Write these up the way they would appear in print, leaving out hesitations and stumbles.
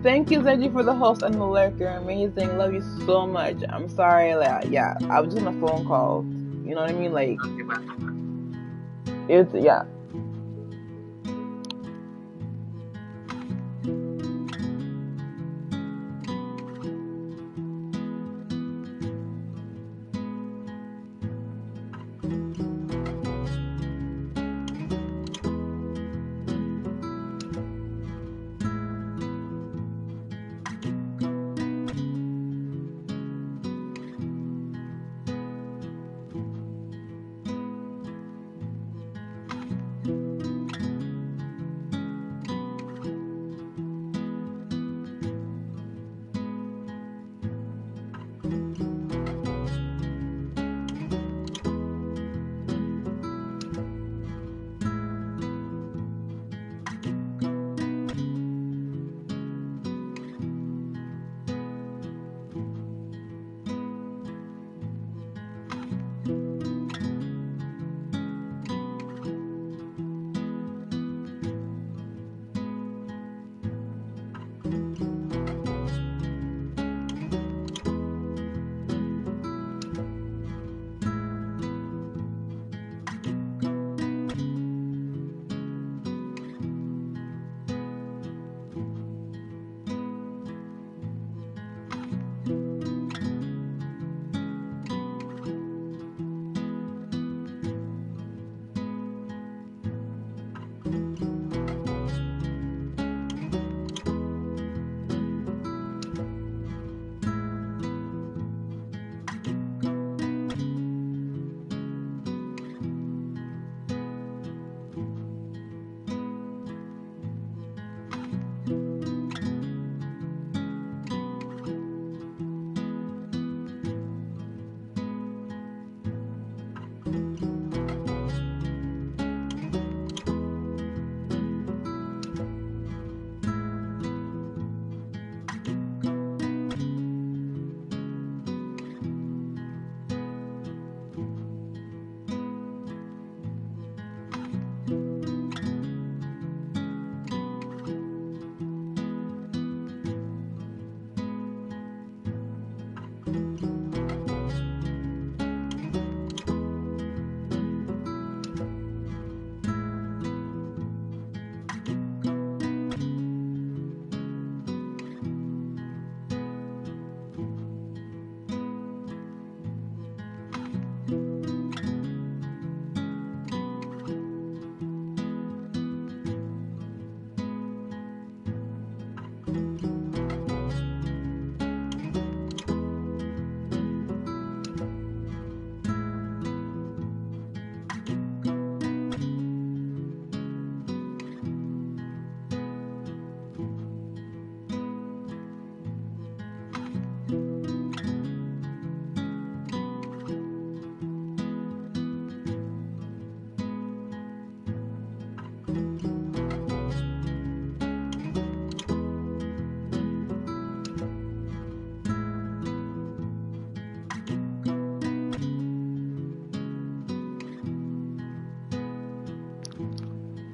Thank you, Zedgy, for the host and the lyric. You're amazing. Love you so much. I'm sorry. Like, yeah, I was just on a phone call. You know what I mean? Like, it's, yeah.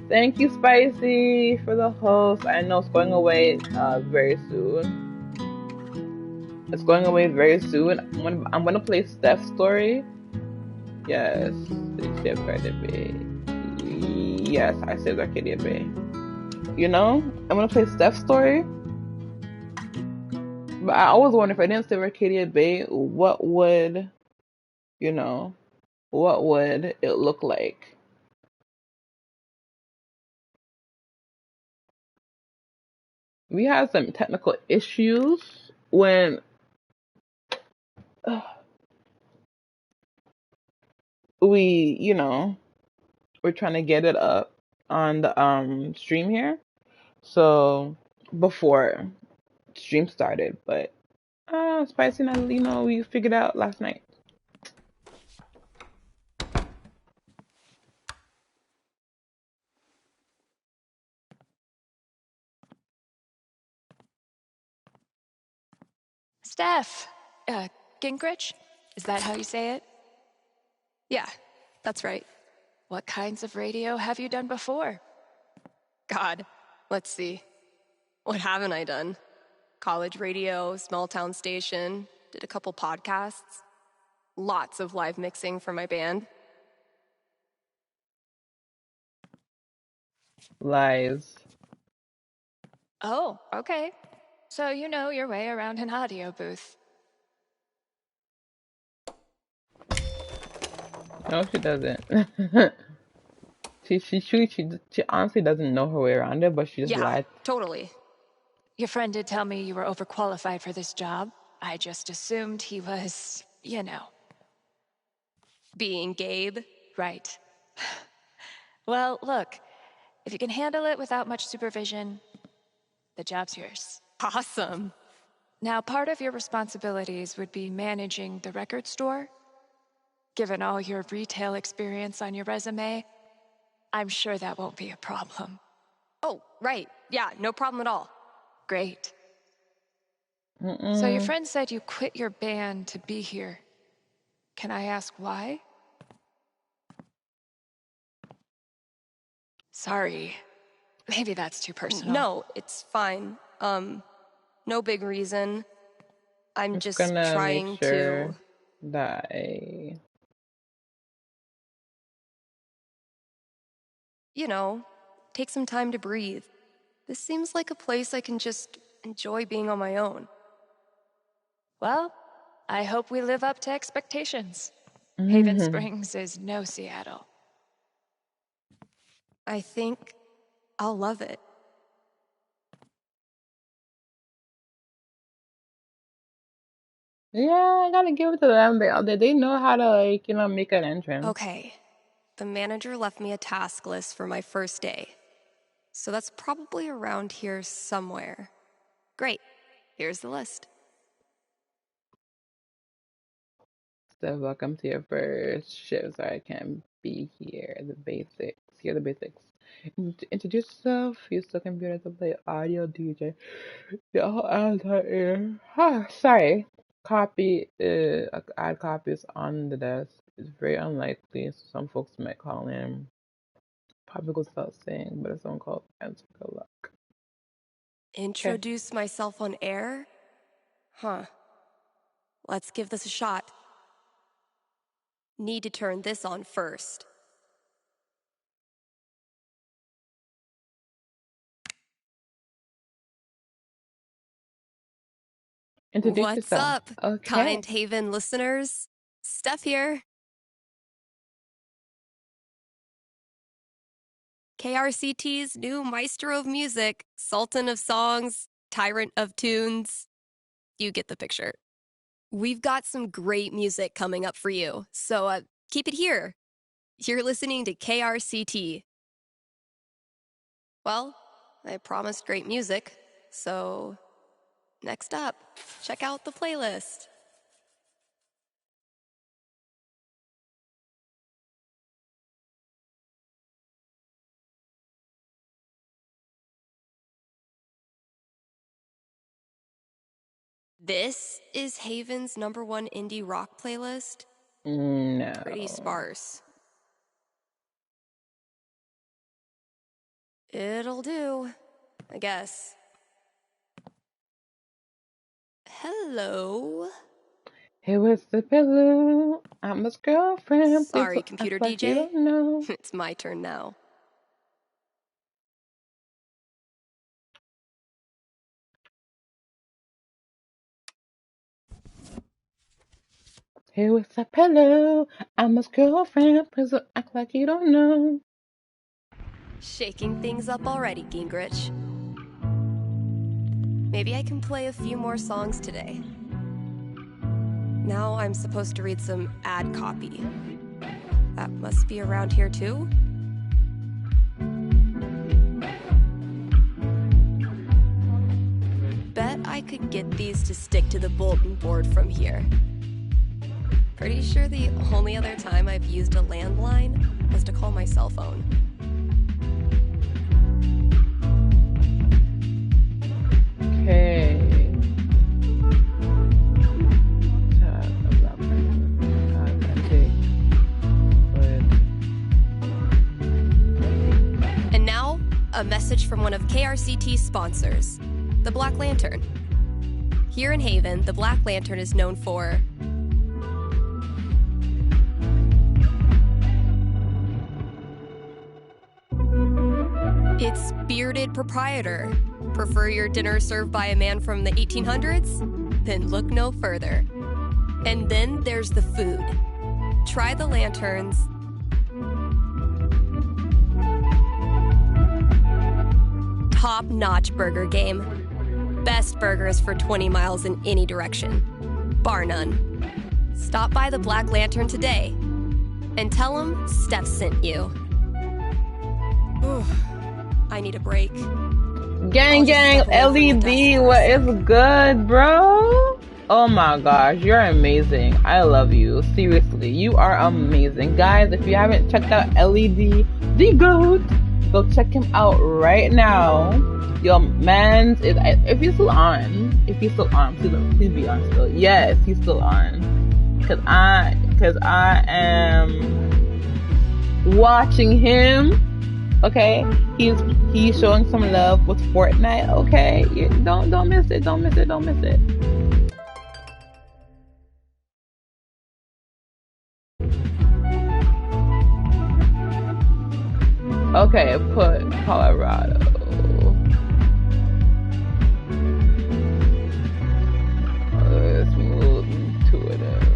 Thank you, Spicy, for the host. I know it's going away very soon. It's going away very soon. I'm gonna play Steph's story. Yes, saved Arcadia Bay. Yes, I saved Arcadia Bay. You know, I'm gonna play Steph's story. But I always wonder if I didn't save Arcadia Bay, what would, you know, what would it look like? We had some technical issues when we, we're trying to get it up on the stream here. So before stream started, but Spicy and we figured out last night. Steph, Gingrich? Is that how you say it? Yeah, that's right. What kinds of radio have you done before? God, let's see. What haven't I done? College radio, small town station, did a couple podcasts. Lots of live mixing for my band. Lies. Oh, okay. So you know your way around an audio booth. No, she doesn't. she honestly doesn't know her way around it, but she just lied. Totally. Your friend did tell me you were overqualified for this job. I just assumed he was, Being Gabe? Right. Well, look, if you can handle it without much supervision, the job's yours. Awesome. Now, part of your responsibilities would be managing the record store. Given all your retail experience on your resume, I'm sure that won't be a problem. Oh, right. Yeah, no problem at all. Great. Mm-mm. So your friend said you quit your band to be here. Can I ask why? Sorry. Maybe that's too personal. No, it's fine. No big reason. I'm just gonna trying make sure to... that I... take some time to breathe. This seems like a place I can just enjoy being on my own. Well, I hope we live up to expectations. Haven Springs is no Seattle. I think I'll love it. Yeah, I gotta give it to them. They know how to make an entrance. Okay. The manager left me a task list for my first day. So that's probably around here somewhere. Great. Here's the list. So welcome to your first shift. Sorry I can't be here. The basics. Here are the basics. Introduce yourself. Use the computer to play audio DJ. Yeah, anti-air. Sorry. Copy. Add copies on the desk. It's very unlikely. So some folks might call in. Probably goes without saying, but if someone calls, answer. Good luck. Introduce myself on air? Huh. Let's give this a shot. Need to turn this on first. Introduce What's yourself. up, Okay. Kind Haven listeners? Steph here. KRCT's new maestro of music, sultan of songs, tyrant of tunes. You get the picture. We've got some great music coming up for you, so keep it here. You're listening to KRCT. Well, I promised great music, so next up, check out the playlist. This is Haven's #1 indie rock playlist? No. Pretty sparse. It'll do, I guess. Hello? Hey, what's the pillow? I'm his girlfriend. Please Sorry, don't computer act like you DJ. don't know. It's my turn now. Hey, what's the pillow? I'm his girlfriend. Please don't act like you don't know. Shaking things up already, Gingrich. Maybe I can play a few more songs today. Now I'm supposed to read some ad copy. That must be around here too? Bet I could get these to stick to the bulletin board from here. Pretty sure the only other time I've used a landline was to call my cell phone. Okay. And now, a message from one of KRCT's sponsors, the Black Lantern. Here in Haven, the Black Lantern is known for its bearded proprietor. Prefer your dinner served by a man from the 1800s? Then look no further. And then there's the food. Try the lanterns. Top-notch burger game. Best burgers for 20 miles in any direction. Bar none. Stop by the Black Lantern today and tell them Steph sent you. Ooh, I need a break. Gang, LED, what is good, bro? Oh my gosh, you're amazing. I love you. Seriously, you are amazing. Guys, if you haven't checked out LED, the GOAT, go check him out right now. Yo, man's is, if he's still on, please be on still. Yes, he's still on. Cause I am watching him. Okay, he's showing some love with Fortnite. Okay, don't miss it. Don't miss it. Don't miss it. Okay, put Colorado. Let's move intuitive.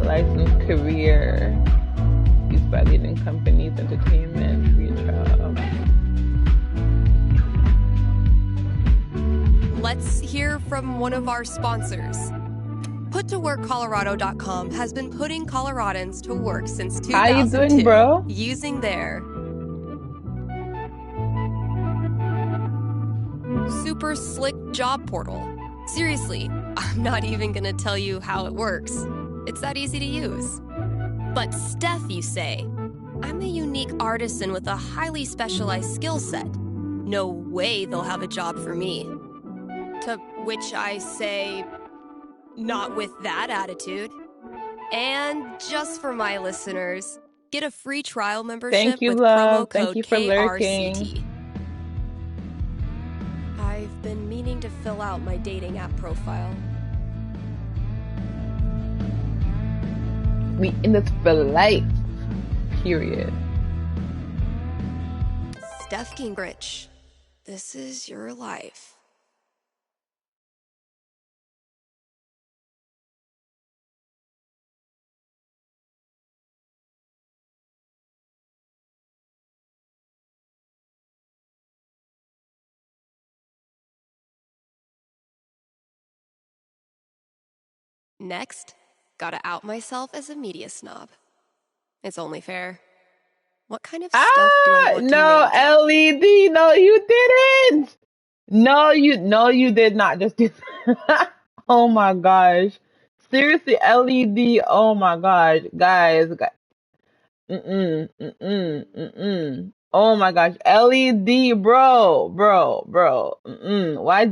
Licensed career. Used by leading companies, entertainment, free job. Let's hear from one of our sponsors. PutToWorkColorado.com has been putting Coloradans to work since 2002. How you doing, bro? Using their super slick job portal. Seriously, I'm not even gonna tell you how it works. It's that easy to use. But Steph, you say? I'm a unique artisan with a highly specialized skill set. No way they'll have a job for me. To which I say, not with that attitude. And just for my listeners, get a free trial membership Thank you, with love. promo Thank code you for lurking. KRCT. I've been meaning to fill out my dating app profile. We in this for life. Period. Steph Gingrich, this is your life. Next, gotta out myself as a media snob. It's only fair. What kind of stuff do I want no, to make? LED, no, you didn't. No, you did not just do that. Oh my gosh. Seriously, LED, oh my gosh. Guys. Mm-mm. Oh my gosh, LED, bro, bro. Why?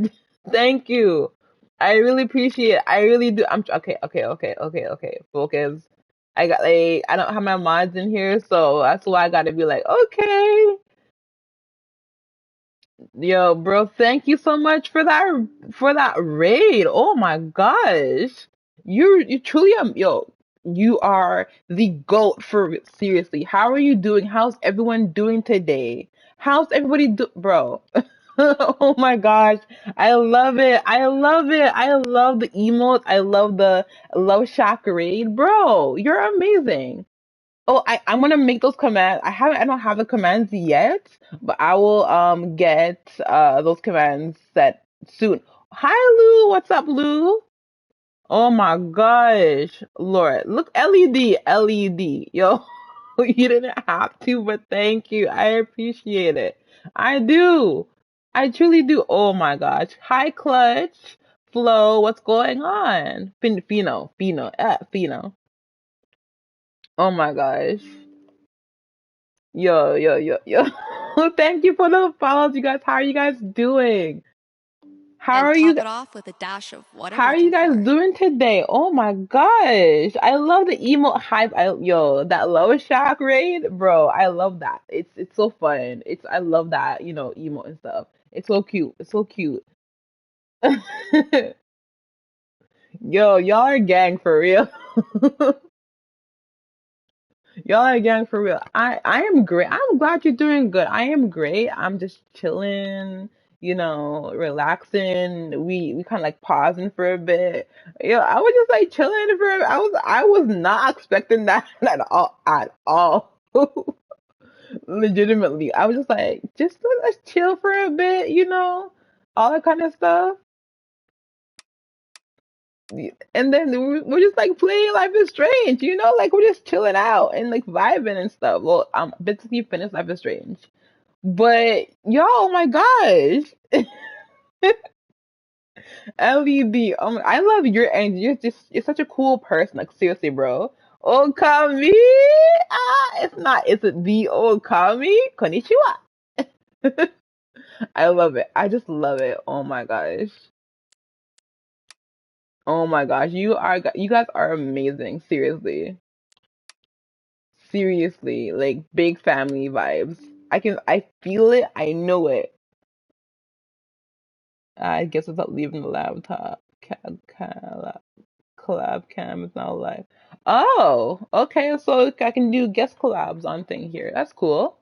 Thank you. I really appreciate it. I really do. I'm okay. Focus. I got like I don't have my mods in here, so that's why I gotta be like, okay. Yo, bro, thank you so much for that raid. Oh my gosh. You truly yo, you are the GOAT for seriously. How are you doing? How's everyone doing today? How's everybody bro? Oh my gosh. I love it. I love it. I love the emotes. I love the love shack raid. Bro, you're amazing. Oh, I'm gonna make those commands. I don't have the commands yet, but I will get those commands set soon. Hi Lou, what's up, Lou? Oh my gosh, Lord, look LED, LED. Yo, you didn't have to, but thank you. I appreciate it. I do. I truly do. Oh my gosh. Hi Clutch, Flo, what's going on? Fino. Oh my gosh. Yo. Thank you for the follows, you guys. How are you guys doing? How And are you top it off with a dash of what I'm how are you looking guys for. doing today? Oh my gosh. I love the emote hype. That Love Shack raid, bro. I love that. It's so fun. I love that, emote and stuff. It's so cute. It's so cute. Yo, y'all are gang for real. Y'all are gang for real. I am great. I'm glad you're doing good. I am great. I'm just chilling, relaxing. We kind of like pausing for a bit. I was just like chilling for. I was not expecting that at all. Legitimately, I was just like, just let's chill for a bit, all that kind of stuff. And then we're just like playing Life is Strange, like we're just chilling out and like vibing and stuff. Well, I'm basically finished Life is Strange, but yo, oh my gosh, LED, I love your energy. You're such a cool person. Like seriously, bro. Okami, it's not. It's the Okami. Konnichiwa. I love it. I just love it. Oh my gosh. Oh my gosh. You guys are amazing. Seriously, like big family vibes. I feel it. I know it. I guess without leaving the laptop. Collab cam is now live. Oh, okay. So I can do guest collabs on thing here. That's cool.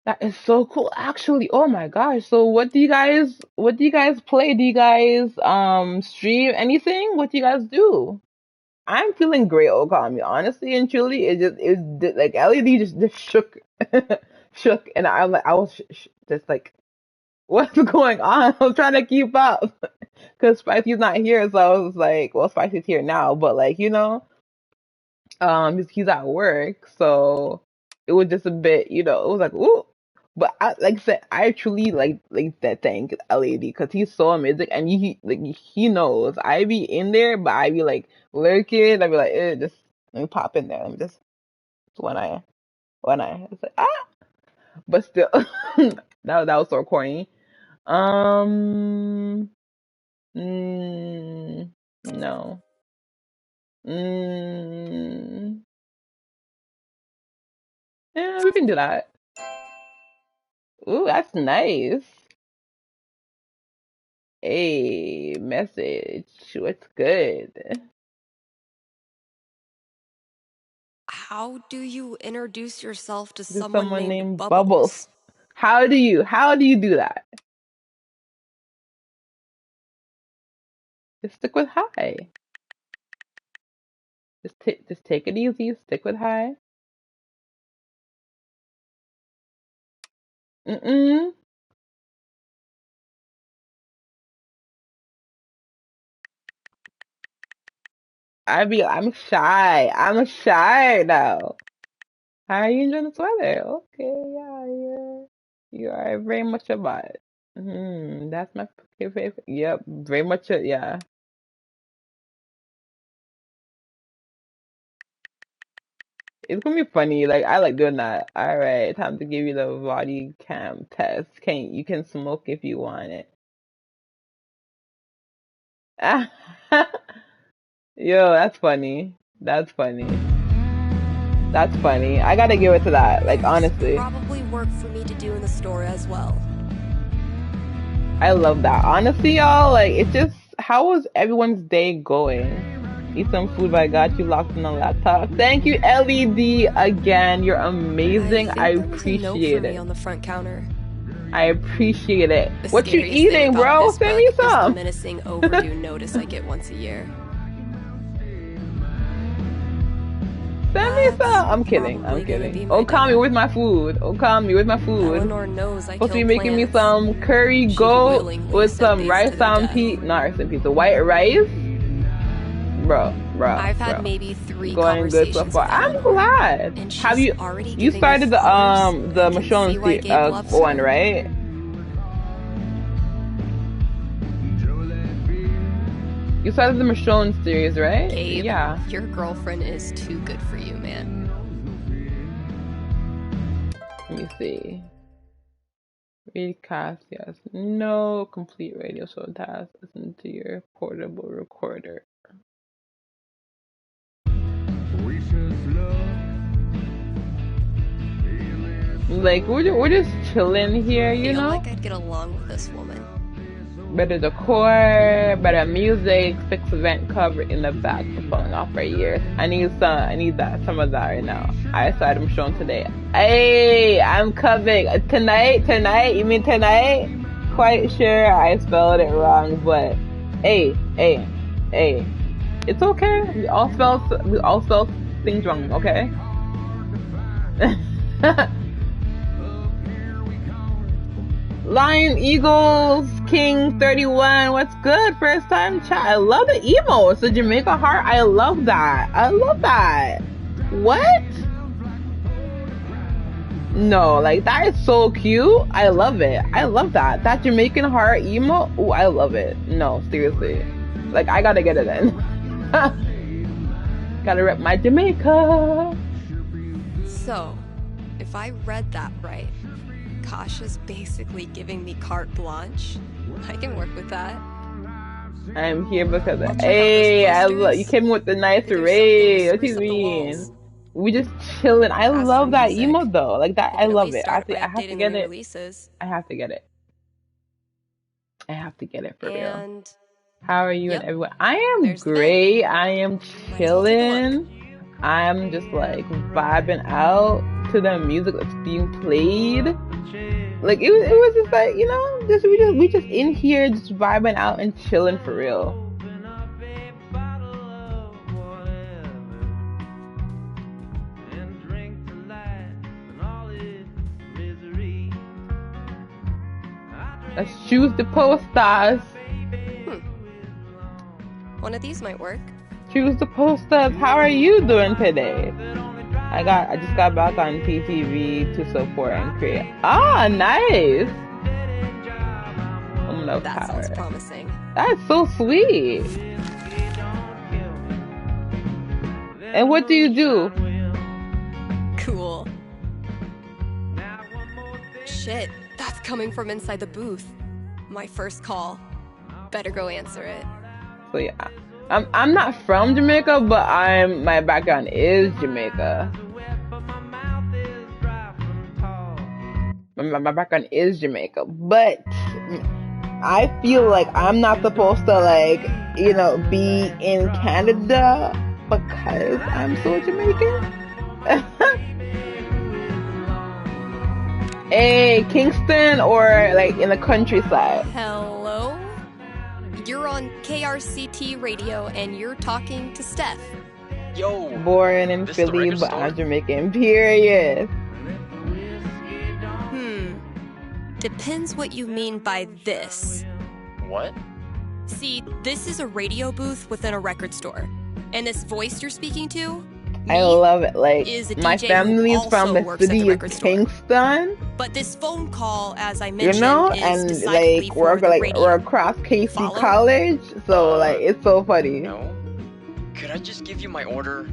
That is so cool. Actually, oh my gosh. So what do you guys play? Do you guys stream anything? What do you guys do? I'm feeling great, Okami. Honestly and truly, like LED just shook, shook, and I was just like, what's going on? I'm trying to keep up because Spicy's not here, so I was like, well, Spicy's here now, but like he's at work, so it was just a bit, it was like, ooh. But like I said, I truly like that thing LED because he's so amazing, and he knows. I be in there, but I be like lurking. I be like, just let me pop in there. Let me just one eye. It's like but still, that was so corny. Um, mm, no. Mm, yeah, we can do that. Ooh, that's nice. Hey, message. What's good? How do you introduce yourself to There's someone someone named named Bubbles. Bubbles? How do you do that? Just stick with hi. Just take it easy. Stick with hi. Mm-mm. I'm shy. I'm shy now. How are you enjoying this weather? Okay, yeah, you are very much a bot. That's my favorite. Yep, very much yeah. It's gonna be funny. Like I like doing that. All right, time to give you the body cam test. You can smoke if you want it. Yo, that's funny. That's funny. That's funny. I gotta give it to that. Like honestly, Probably work for me to do in the store as well. I love that. Honestly, y'all, like it's just how was everyone's day going? Eat some food, but I got you locked in the laptop. Thank you, LED, again. You're amazing. I appreciate it. On the front counter. I appreciate it. The What you scariest thing eating, about bro? this Send me book is the some. menacing overdue notice I get once a year. Send me some. I'm kidding. I'm kidding. Okami, where's my food? Okami, where's my food? Eleanor knows I Supposed to be kill making me plants. some curry goat with some rice on pizza. Not rice on pizza. White rice. Bro. I've had maybe 3 going good so far. I'm glad. Have you started the Michonne one, right? You started the Michonne series, right? Gabe, yeah. Your girlfriend is too good for you, man. Let me see. Read cast, yes. No complete radio show task. Listen to your portable recorder. Like we're just chilling here, you know. Like I'd get along with this woman. Better decor, better music, fixed event cover in the back for falling off for years. I need some of that right now. I started Michonne today. Hey, I'm coming tonight. You mean tonight? Quite sure I spelled it wrong, but hey, it's okay. We all spell things wrong, okay? Lion Eagles King 31, what's good? First time chat. I love the emo. It's a Jamaica heart. I love that. What? No, like that is so cute. I love it. I love that. That Jamaican heart emo. Ooh, I love it. No, seriously. Like I gotta get it in. Gotta rep my Jamaica. So, if I read that right, Kasha's basically giving me carte blanche. I can work with that. I'm here because I love you came with the nice array. What do you mean? We just chilling. I love that emo though. Like that, I love it. I have to get it. I have to get it. I have to get it for real. How are you and everyone? I am great. I am chilling. I'm just like vibing out to the music that's being played. Like it was just like, you know, we just in here just vibing out and chilling for real. Let's choose the posters. One of these might work. Choose the posters. How are you doing today? I just got back on PTV to support and create. Ah, nice. That sounds promising. That's so sweet. And what do you do? Cool. Shit, that's coming from inside the booth. My first call. Better go answer it. So yeah, I'm not from Jamaica, but my background is Jamaica. My background is Jamaica, but I feel like I'm not supposed to like, you know, be in Canada because I'm so Jamaican. Hey, Kingston or like in the countryside? Hello? You're on KRCT radio and you're talking to Steph. Yo! Born in Philly, but I'm Jamaican, period. Depends what you mean by this. What? See, this is a radio booth within a record store. And this voice you're speaking to, I love it. Like, my family is from the city of Kingston. But this phone call, as I mentioned, you know, is and like we're across KC College, so like it's so funny. No. Could I just give you my order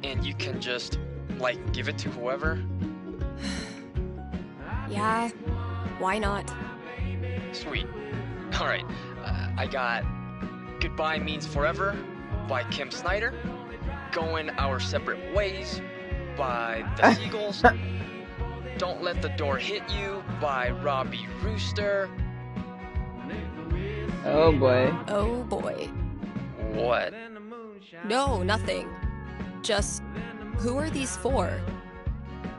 and you can just Like, give it to whoever? Yeah, why not? Sweet. Alright, I got Goodbye Means Forever by Kim Snyder, Going Our Separate Ways by The Seagulls, Don't Let the Door Hit You by Robbie Rooster. Oh boy. Oh boy. What? No, nothing. Just, who are these for?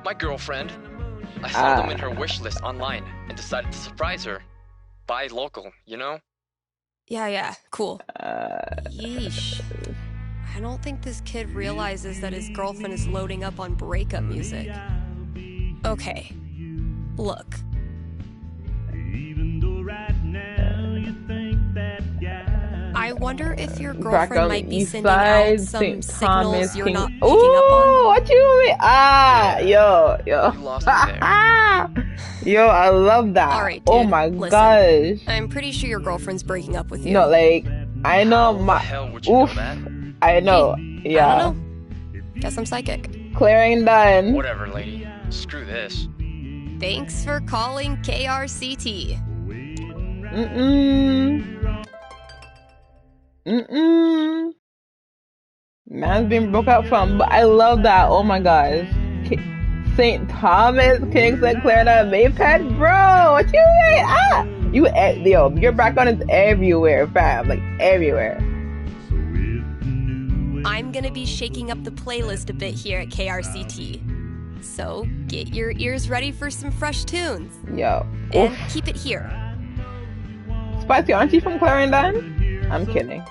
My girlfriend. I saw them in her wish list online and decided to surprise her. Buy local, you know? Yeah, cool. Yeesh. I don't think this kid realizes that his girlfriend is loading up on breakup music. Okay, look. I wonder if your girlfriend might be sending out some signals you're not picking up on. What you mean? Yo. You lost me there. Yo, I love that. All right, dude, oh my listen, gosh. I'm pretty sure your girlfriend's breaking up with you. No, like, I know How my. the hell would you know that? I know. Yeah. I don't know. Guess I'm psychic. Clearing done. Whatever, lady. Screw this. Thanks for calling KRCT. Man's been broke up from, but I love that. Oh my gosh. St. Thomas, Kingston, Clarendon, Maypad, bro. What you mean? Your background is everywhere, fam. Like everywhere. I'm gonna be shaking up the playlist a bit here at KRCT. So get your ears ready for some fresh tunes. Yo. And keep it here. Spicy, aren't you from Clarendon? I'm kidding.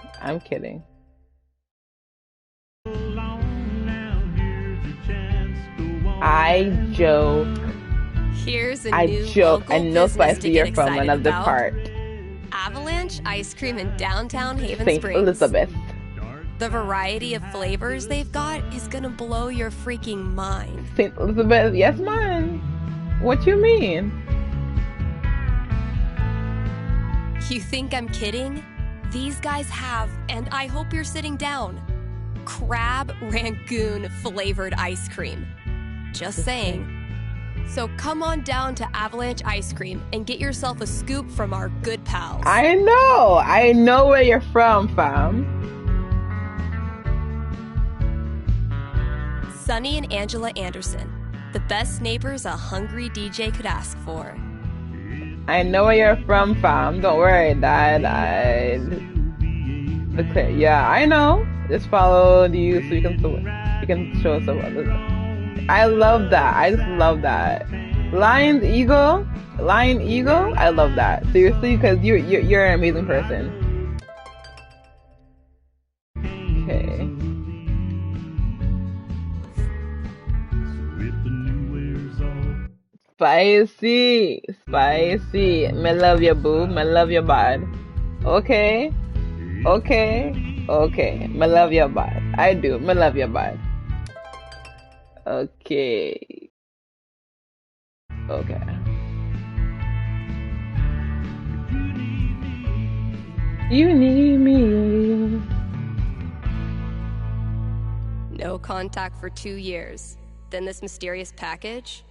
I joke. Here's a I new joke. local I know business Spicy, to you're get from excited another about. part. Avalanche Ice Cream in downtown Haven St. Springs. Elizabeth. The variety of flavors they've got is gonna blow your freaking mind. St. Elizabeth, yes, man. What you mean? You think I'm kidding? These guys have, and I hope you're sitting down, crab rangoon flavored ice cream. Just saying. So come on down to Avalanche Ice Cream and get yourself a scoop from our good pals. I know where you're from, fam. Sunny and Angela Anderson, the best neighbors a hungry DJ could ask for. I know where you're from, fam. Don't worry, Dad. Yeah, I know. Just follow you so you can show us others. I love that. I just love that. Lion Eagle. I love that. Seriously, because you're an amazing person. Okay. Spicy. Me love you, boo. Me love you bad. Okay. Me love you bad. I do. Me love you bad. Okay. You need me. No contact for 2 years. Then this mysterious package?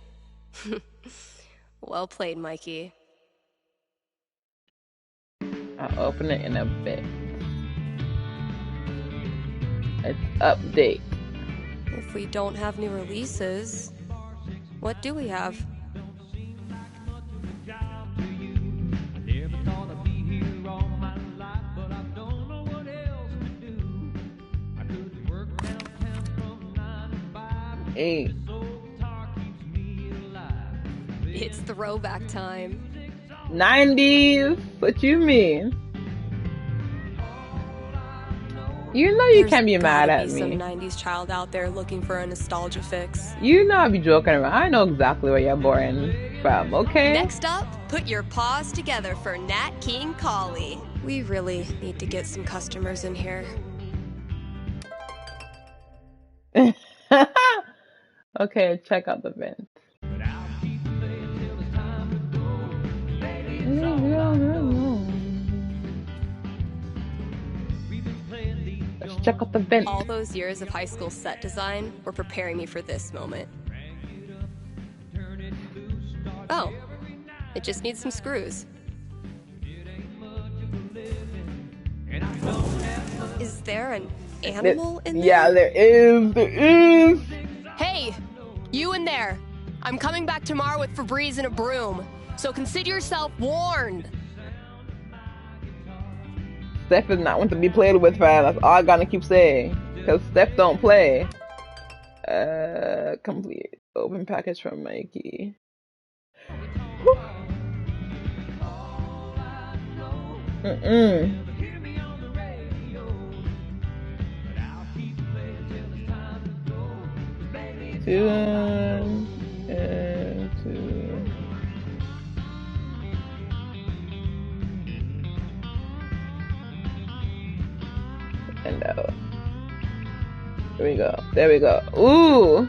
Well played, Mikey. I'll open it in a bit. It's update. If we don't have new releases, what do we have? Hey. It's throwback time. 90s? What you mean? You know you can't be mad at me. There's some 90s child out there looking for a nostalgia fix. You know I be joking around. I know exactly where you're born from, okay? Next up, put your paws together for Nat King Cole. We really need to get some customers in here. Okay, check out the vent. Let's check out the vent. All those years of high school set design were preparing me for this moment. Oh, it just needs some screws. Is there an animal in there? Yeah, there is. There is. Hey, you in there. I'm coming back tomorrow with Febreze and a broom, so consider yourself warned. Steph is not one to be played with, fam. That's all I gotta keep saying. Because Steph don't play. Complete. Open package from Mikey. Whew. Two and two. And out. There we go. There we go. Ooh.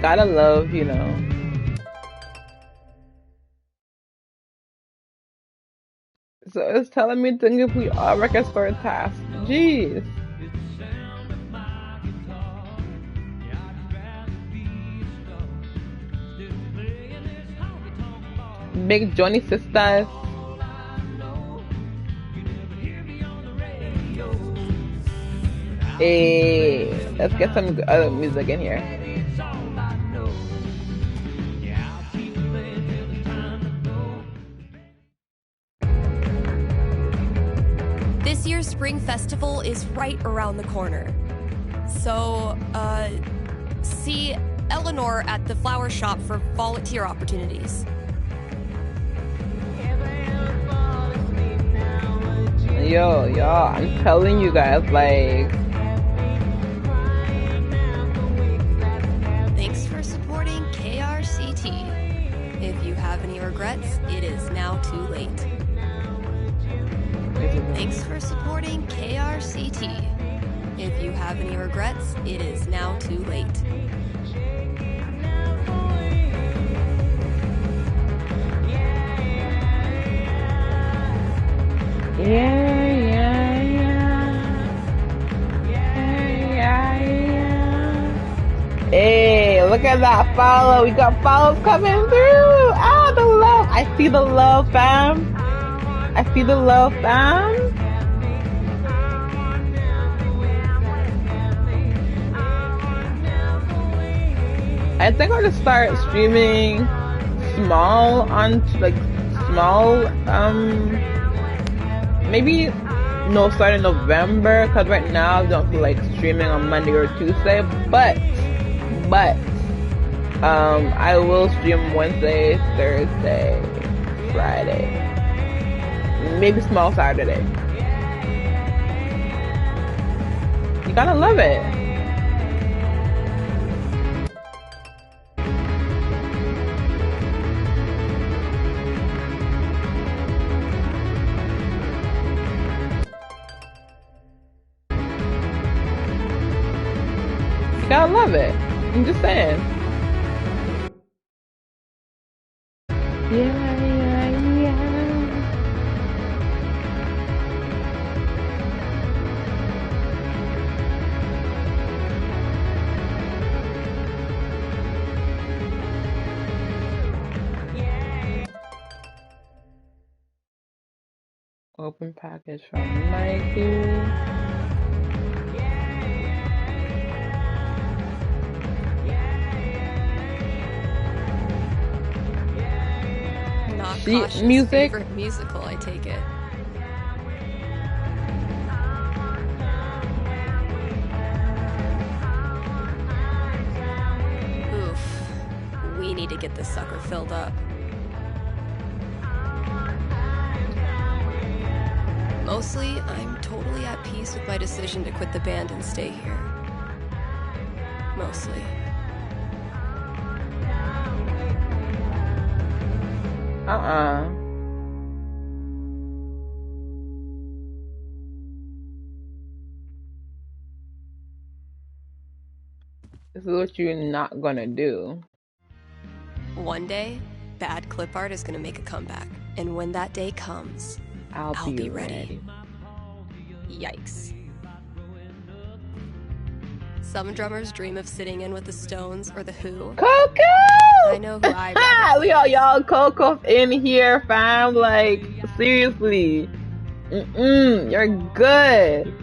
Gotta love, you know. So it's telling me to complete all record store tasks. Jeez. Big Johnny sisters. Hey, let's get some other music in here. This year's Spring Festival is right around the corner. So, see Eleanor at the flower shop for volunteer opportunities. Yo, y'all, I'm telling you guys, like... Thanks for supporting KRCT. If you have any regrets, it is now too late. Thanks for supporting KRCT. If you have any regrets, it is now too late. Hey, look at that follow. We got follows coming through. Ah, the love. I see the love, fam. I see the love, fam. I think I'll just start streaming small on like small maybe no start in November, because right now I don't feel like streaming on Monday or Tuesday, but I will stream Wednesday, Thursday, Friday, maybe small Saturday. You gotta love it. Gotta love it. I'm just saying. Yeah. Open package from Mikey. Music. Favorite musical, I take it. Oof. We need to get this sucker filled up. Mostly, I'm totally at peace with my decision to quit the band and stay here. Mostly. This is what you're not gonna do. One day, bad clip art is gonna make a comeback. And when that day comes, I'll be ready. Yikes. Some drummers dream of sitting in with the Stones or the Who. Coco! I know who I'd rather We all y'all Coco's in here, fam. Like, seriously. You're good.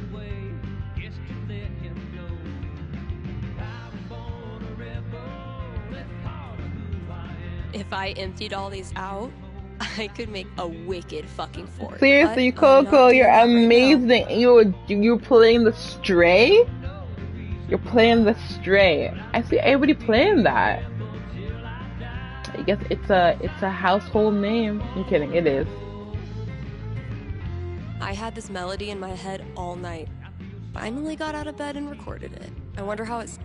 If I emptied all these out, I could make a wicked fucking fort. Seriously, But I'm not Coco, doing you're that right amazing. now. You're playing the Stray? You're playing the Stray. I see everybody playing that. I guess it's a household name. I'm kidding, it is. I had this melody in my head all night. Finally got out of bed and recorded it. I wonder how it's...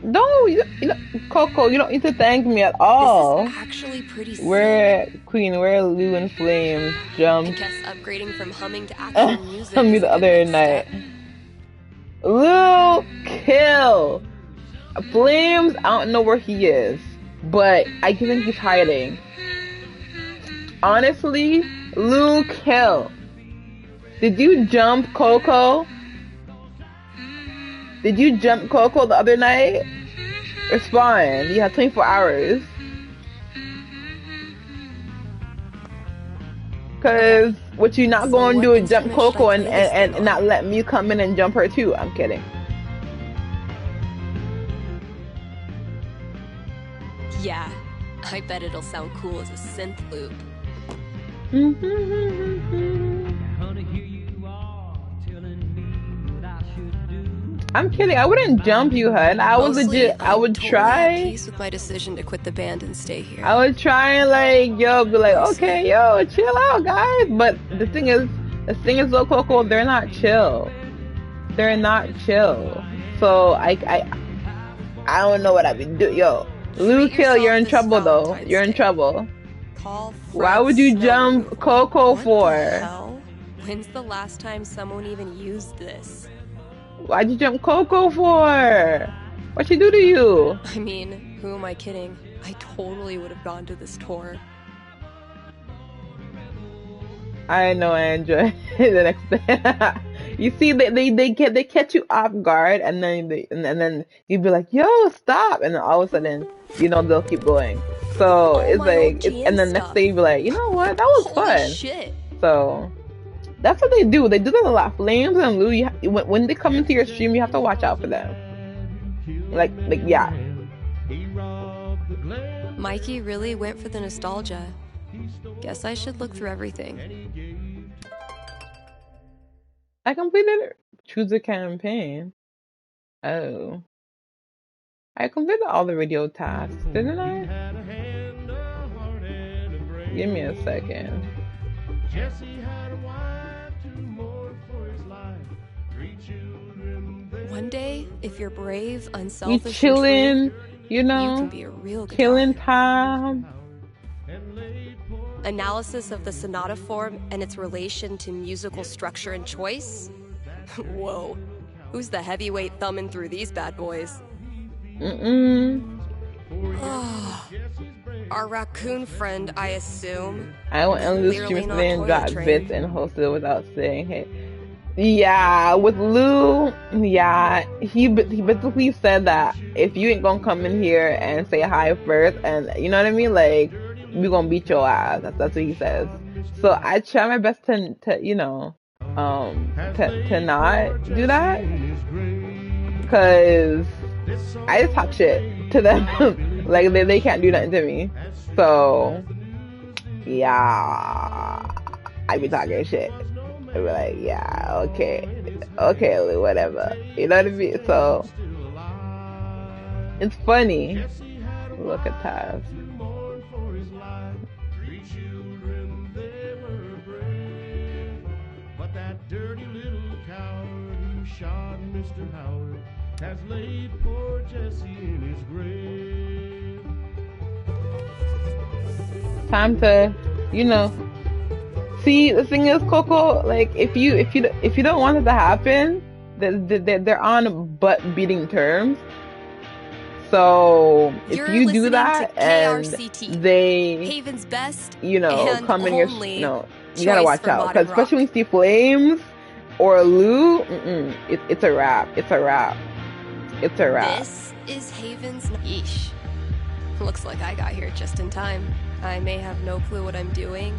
No, Coco, you don't need to thank me at all. This is actually pretty sick. Where Lou and Flames I jumped guess upgrading from humming to actual music me is the a other good night. step. Lou, kill. Flames, I don't know where he is, but I think he's hiding. Honestly, Lou, kill. Did you jump Coco? Did you jump Coco the other night? Respond. You have 24 hours. Cause what you not gonna do is jump Coco and not let me come in and jump her too. I'm kidding. Yeah, I bet it'll sound cool as a synth loop. I'm kidding. I wouldn't jump you, hun. I was legit. I would totally try. At peace with my decision to quit the band and stay here. I would try and like, be like, okay, chill out, guys. But the thing is, though, Coco, they're not chill. They're not chill. So I don't know what I've been doing. Lou, kill. You're in trouble, though. You're in trouble. Why would you jump Coco for? What the hell? When's the last time someone even used this? Why'd you jump Coco for? What'd she do to you? I mean, who am I kidding? I totally would have gone to this tour. I know, Andrew. The next day, you see, they catch you off guard, and then you'd be like, "Yo, stop!" And then all of a sudden, they'll keep going. So it's like, and then next day you'd be like, "You know what? That was fun." Shit. So that's what they do. They do that a lot. Flames and Lou, when they come into your stream, you have to watch out for them. Like yeah. Mikey really went for the nostalgia. Guess I should look through everything. I completed Choose a Campaign. Oh. I completed all the radio tasks, didn't I? Give me a second. One day, if you're brave, unselfish, you chillin', you can be a real guitar. Killing time. Analysis of the sonata form and its relation to musical structure and choice? Whoa. Who's the heavyweight thumbing through these bad boys? Our raccoon friend, I assume. I went on Lou's stream today and got bits and hosted without saying hey. Yeah, with Lou, he basically said that if you ain't gonna come in here and say hi first, and you know what I mean, like, we gonna beat your ass. That's what he says. So I try my best to not do that, cause I just talk shit to them. Like they can't do nothing to me. So yeah, I be talking shit. I be like, yeah, okay, Lou, whatever. You know what I mean? So it's funny. Look at Taz. Dirty little coward who shot Mr. Howard has laid poor Jesse in his grave. time to, you know. See, the thing is, Coco, like if you don't want it to happen, they're on butt beating terms. So if You're you do listening to that and KRCT, they, Haven's best and come in your, only you gotta choice watch for out, because modern rock. especially when you see Flames or Lou, it's a wrap. It's a wrap. It's a wrap. This is Haven's. Yeesh. Looks like I got here just in time. I may have no clue what I'm doing,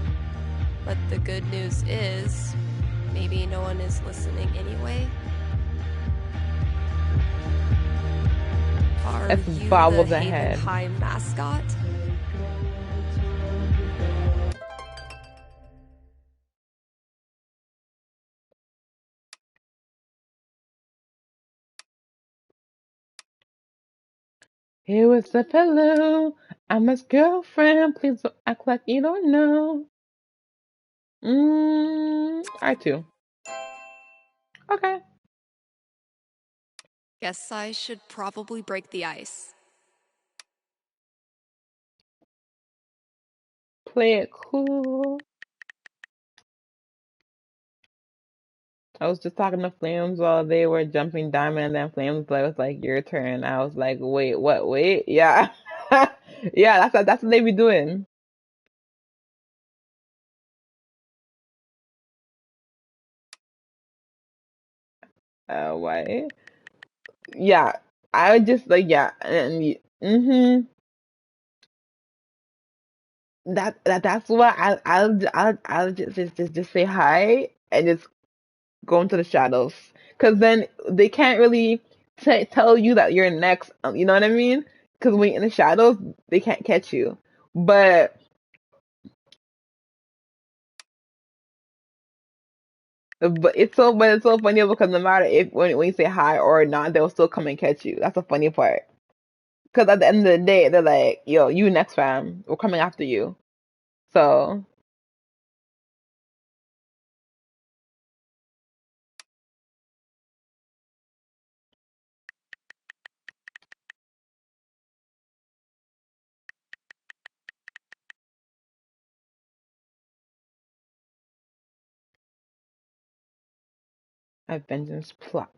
but the good news is maybe no one is listening anyway. Are Let's you bobble the the Haven head. High mascot? Hey, what's up, hello? I'm his girlfriend. Please don't act like you don't know. R2. Okay. Guess I should probably break the ice. Play it cool. I was just talking to Flames while they were jumping diamond, and then Flames was like, "Your turn." I was like, "Wait, what? Wait, yeah, yeah." That's what they be doing. Why? Yeah, I would just like, yeah, and that's why I'll just say hi and just go into the shadows, because then they can't really tell you that you're next. You know what I mean? Because when you're in the shadows, they can't catch you. But it's so funny because no matter if when you say hi or not, they'll still come and catch you. That's the funny part. Because at the end of the day, they're like, "Yo, you next, fam. We're coming after you." So a vengeance plot.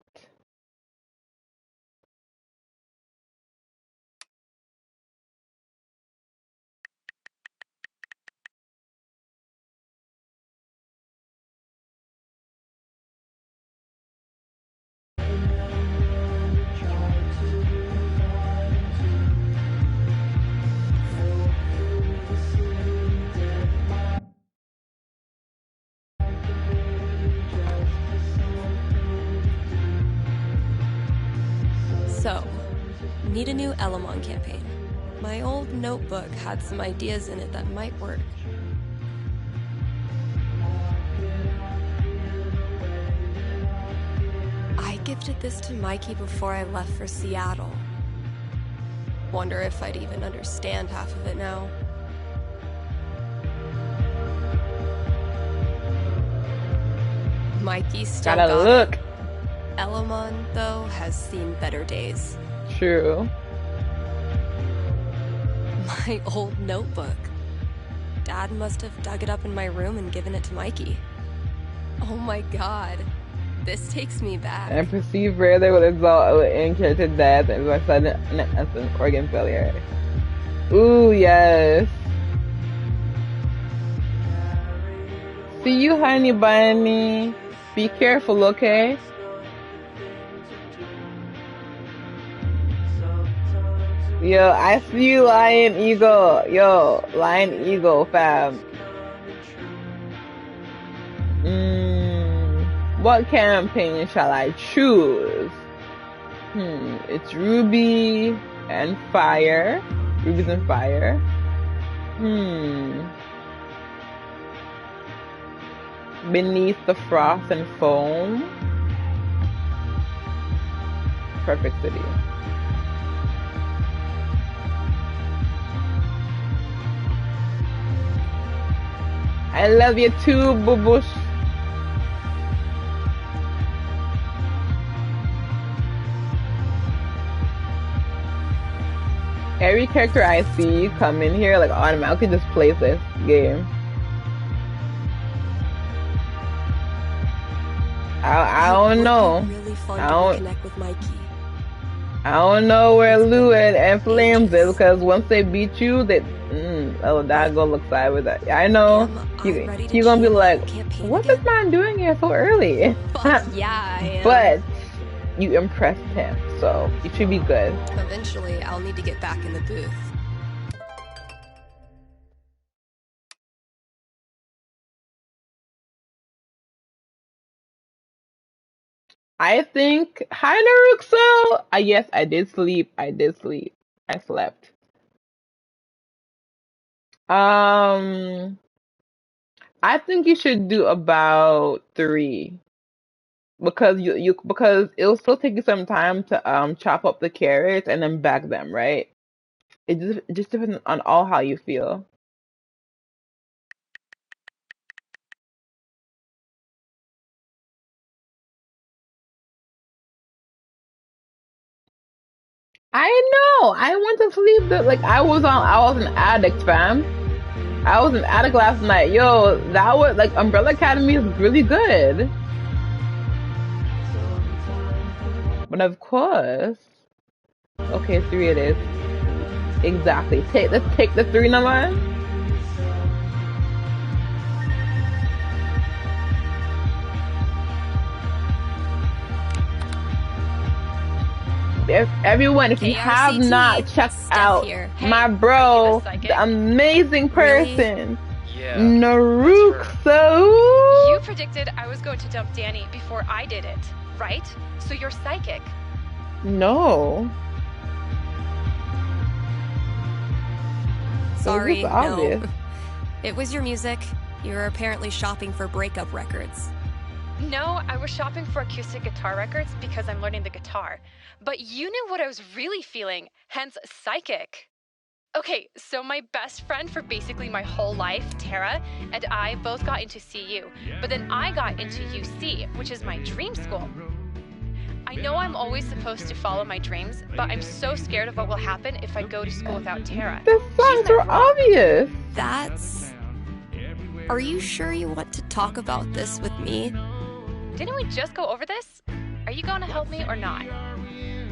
So, need a new Elamon campaign. My old notebook had some ideas in it that might work. I gifted this to Mikey before I left for Seattle. Wonder if I'd even understand half of it now. Mikey still Gotta got look. it. Elamon, though, has seen better days. True. My old notebook. Dad must have dug it up in my room and given it to Mikey. Oh my god. This takes me back. And perceived rather will result in character death and by sudden an organ failure. Ooh, yes. See you, honey bunny. Be careful, okay? Yo, I see you, Lion Eagle. Yo, Lion Eagle, fam. What campaign shall I choose? It's Ruby and Fire. Rubies and Fire. Beneath the Frost and Foam. Perfect City. I love you too, boo-boosh. Every character I see come in here, like automatically just plays this game. I don't know. Really fun I to don't. reconnect with Mikey. I don't know where It's Lou been and Flames is ages. because once they beat you, they oh that go look side with that. I know Am I ready to you're gonna be like, campaign what is again? man doing here so early? Fuck yeah, I am. But you impressed him, so you should be good. Eventually, I'll need to get back in the booth. I think hi Naruxo. Yes, I did sleep. I did sleep. I slept. Um, I think you should do about three because because it'll still take you some time to chop up the carrots and then bag them, right? It just depends on all how you feel. I know. I went to sleep. Like I was an addict, fam. I was an addict last night. Yo, that was like Umbrella Academy is really good. But of course, okay, three it is. Exactly. Let's take the three number. Everyone, if you have KRCT, not checked Steph out here. Hey, my are you bro, the psychic? the amazing Really? person, Yeah, that's her. Naruxo. You predicted I was going to dump Danny before I did it, right? So you're psychic. No. Sorry, It's no. obvious. It was your music. You were apparently shopping for breakup records. No, I was shopping for acoustic guitar records because I'm learning the guitar. But you knew what I was really feeling, hence psychic. Okay, so my best friend for basically my whole life, Tara, and I both got into CU, but then I got into UC, which is my dream school. I know I'm always supposed to follow my dreams, but I'm so scared of what will happen if I go to school without Tara. The She's signs my are rock. obvious. That's... Are you sure you want to talk about this with me? Didn't we just go over this? Are you going to help me or not?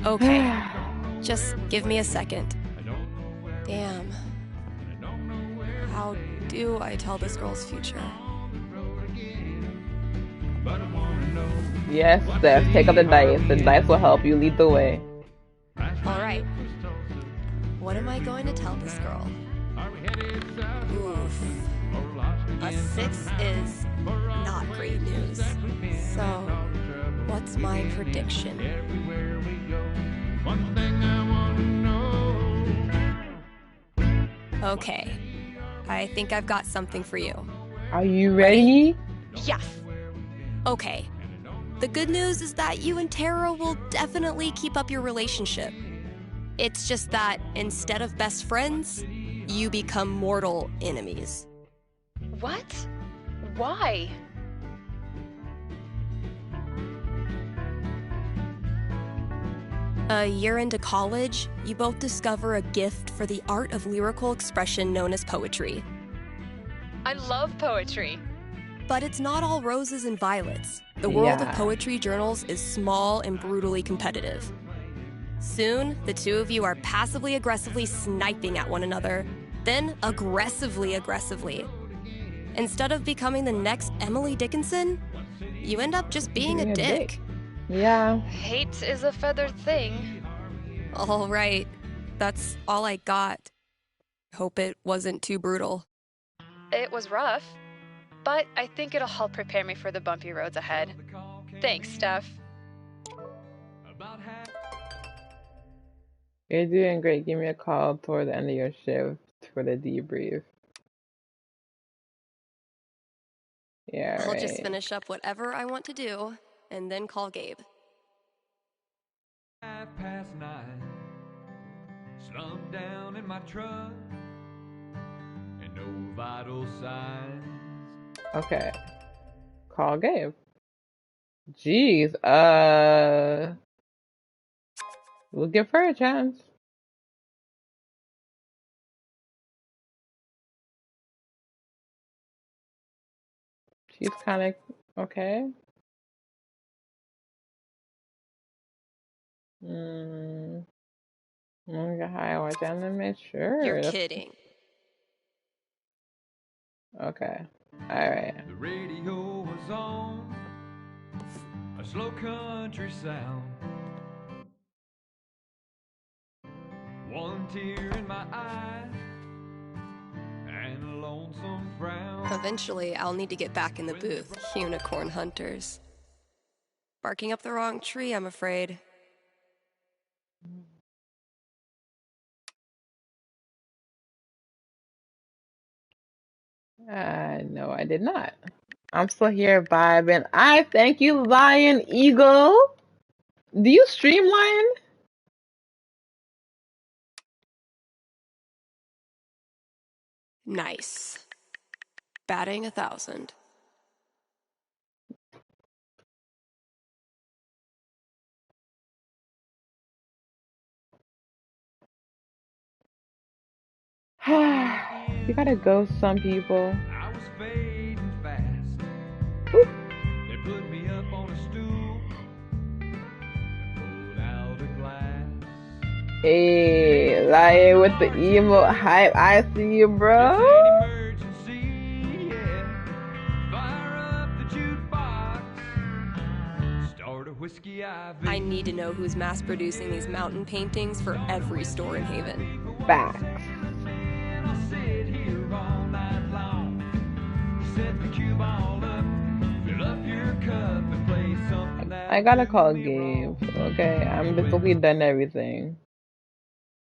Okay, just give me a second. Damn. How do I tell this girl's future? Yes, Steph, take up the dice. The dice will help you lead the way. All right. What am I going to tell this girl? Oof. A 6 is not great news. So, what's my prediction? Okay. I think I've got something for you. Are you ready? Yes. Okay. The good news is that you and Tara will definitely keep up your relationship. It's just that instead of best friends, you become mortal enemies. What? Why? A year into college, you both discover a gift for the art of lyrical expression known as poetry. I love poetry. But it's not all roses and violets. The world of Yeah. poetry journals is small and brutally competitive. Soon, the two of you are passively aggressively sniping at one another, then aggressively. Instead of becoming the next Emily Dickinson, you end up just being a dick. Yeah. Hate is a feathered thing. All right, that's all I got. Hope it wasn't too brutal. It was rough, but I think it'll help prepare me for the bumpy roads ahead. Thanks, Steph. You're doing great. Give me a call toward the end of your shift for the debrief. Yeah, I'll just right. finish up whatever I want to do and then call Gabe. 9:30, slumped down in my truck, and no vital signs. Okay. Call Gabe. Jeez. We'll give her a chance. She's kind of okay. Hmm. Manga high watch anime? You're Sure. kidding. Okay. Alright. The radio was on, a slow country sound. One tear in my eye, and a lonesome frown. Eventually, I'll need to get back in the booth. Unicorn hunters. Barking up the wrong tree, I'm afraid. No, I did not. I'm still here vibing. I thank you, Lion Eagle. Do you stream, Lion? Nice. Batting 1,000. You gotta ghost some people. I was fading fast. Oop. They put me up on a stool and pulled out a glass. Hey, Lion with the emo hype. I see you, bro. Emergency, yeah. Fire up the jukebox. Start a whiskey IV. I need to know who's mass producing these mountain paintings for every store in Haven. Facts. I'll sit here all night long. Set the cue ball up. Fill up your cup and play something that I gotta call will be Gabe. wrong. Okay, I'm basically done everything.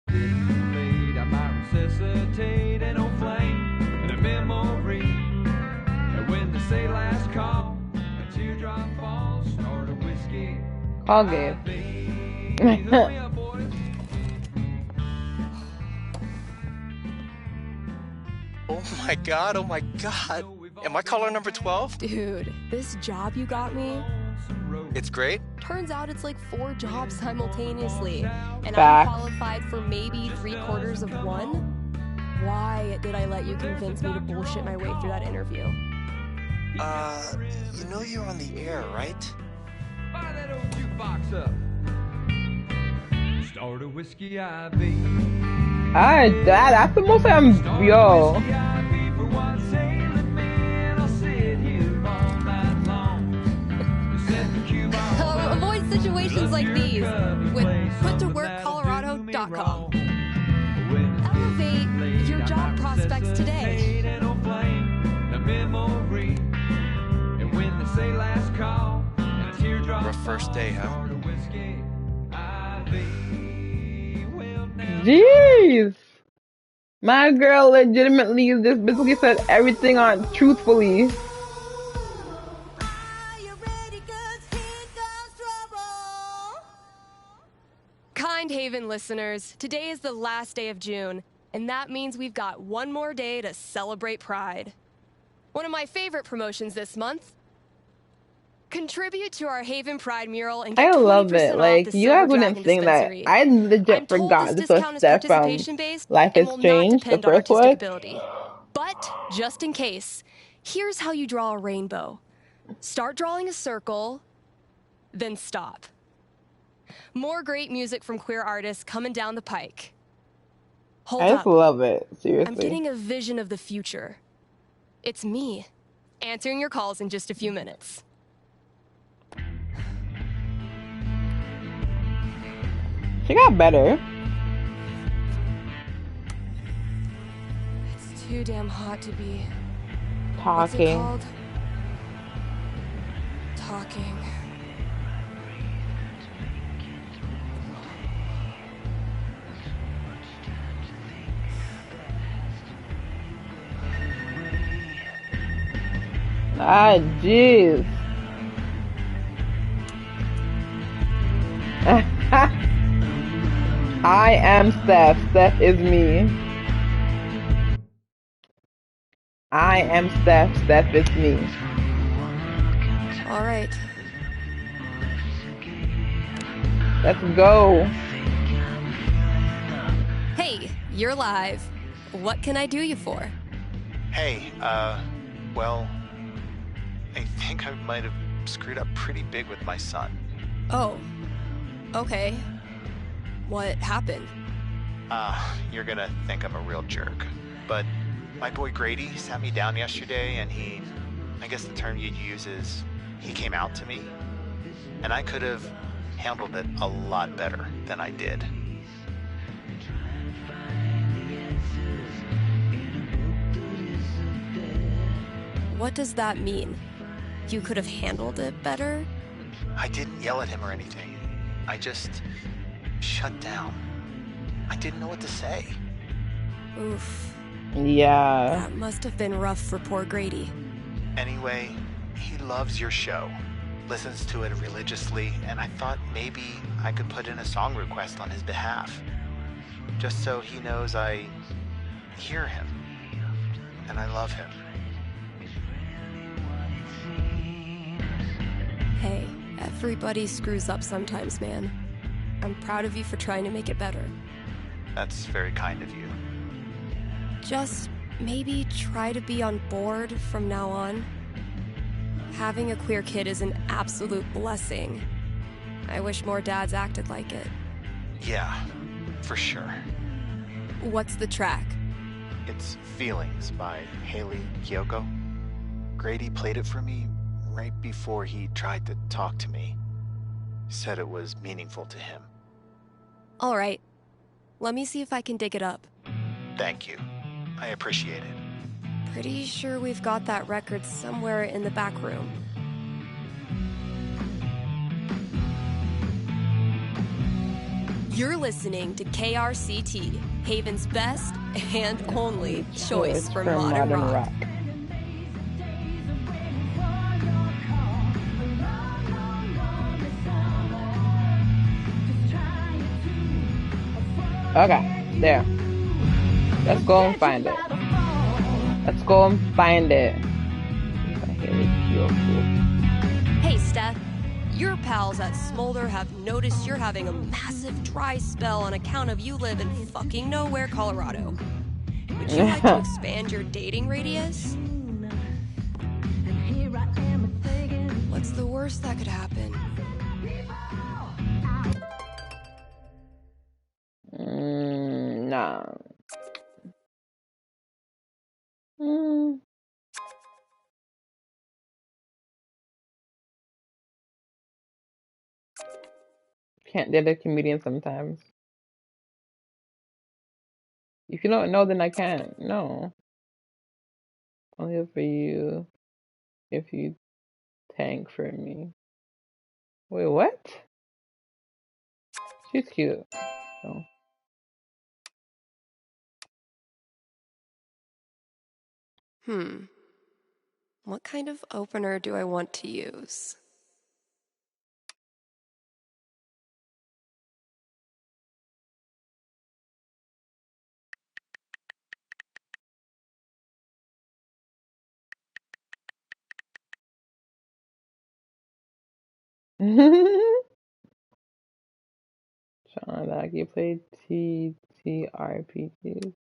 Late, I might resuscitate an old flame and a memory. And when they say last call, a teardrop falls. Start a whiskey. Call Gabe. Hook me up, boys. Oh my god, oh my god. Am I caller number 12? Dude, this job you got me, It's great. turns out it's like 4 jobs simultaneously. And Facts. I'm qualified for maybe 3/4 of one? Why did I let you convince me to bullshit my way through that interview? You know you're on the air, right? Fire that old jukebox up. Start a whiskey IV. That's the most I'm, yo. Whiskey IV for one sailing man. I'll sit here all night long. Set the cue ball. Avoid situations like these with puttoworkcolorado.com. Elevate your job prospects today. Rough first day, huh? Jeez. My girl legitimately just basically said everything on truthfully. Kind Haven listeners, today is the last day of June, and that means we've got one more day to celebrate Pride. One of my favorite promotions this month. Contribute to our Haven Pride mural and get I love 20% it. off Like, the you Silver guys wouldn't Dragon think that. dispensary. I legit I'm told forgot this this was discount is Steph from participation based Life and Has will not Changed, the depend on first artistic one. ability. But just in case, here's how you draw a rainbow. Start drawing a circle, then stop. More great music from queer artists coming down the pike. Hold I just up. love it. Seriously. I'm getting a vision of the future. It's me, answering your calls in just a few minutes. She got better. It's too damn hot to be... What's it Talking. called? Talking. Ah, jeez. I am Steph. Steph is me. I am Steph. Steph is me. All right. Let's go. Hey, you're live. What can I do you for? Hey, well, I think I might have screwed up pretty big with my son. Oh, okay. What happened? You're gonna think I'm a real jerk. But my boy Grady sat me down yesterday and I guess the term you'd use is, he came out to me. And I could have handled it a lot better than I did. What does that mean? You could have handled it better? I didn't yell at him or anything. I just shut down. I didn't know what to say. Oof. Yeah. That must have been rough for poor Grady. Anyway, he loves your show, listens to it religiously, and I thought maybe I could put in a song request on his behalf. Just so he knows I hear him and I love him. Hey, everybody screws up sometimes, man. I'm proud of you for trying to make it better. That's very kind of you. Just maybe try to be on board from now on. Having a queer kid is an absolute blessing. I wish more dads acted like it. Yeah, for sure. What's the track? It's Feelings by Haley Kiyoko. Grady played it for me right before he tried to talk to me. Said it was meaningful to him. All right. Let me see if I can dig it up. Thank you. I appreciate it. Pretty sure we've got that record somewhere in the back room. You're listening to KRCT, Haven's best and only choice for modern rock. Okay, there. Let's go and find it. Let's go and find it. Hey, Steph. Your pals at Smolder have noticed you're having a massive dry spell on account of you live in fucking nowhere, Colorado. Would you like to expand your dating radius? What's the worst that could happen? Nah. Can't date a comedian sometimes. If you don't know, then I can't. No. Only for you if you tank for me. Wait, what? She's cute. Oh. What kind of opener do I want to use? Sean, like you played TTRPGs.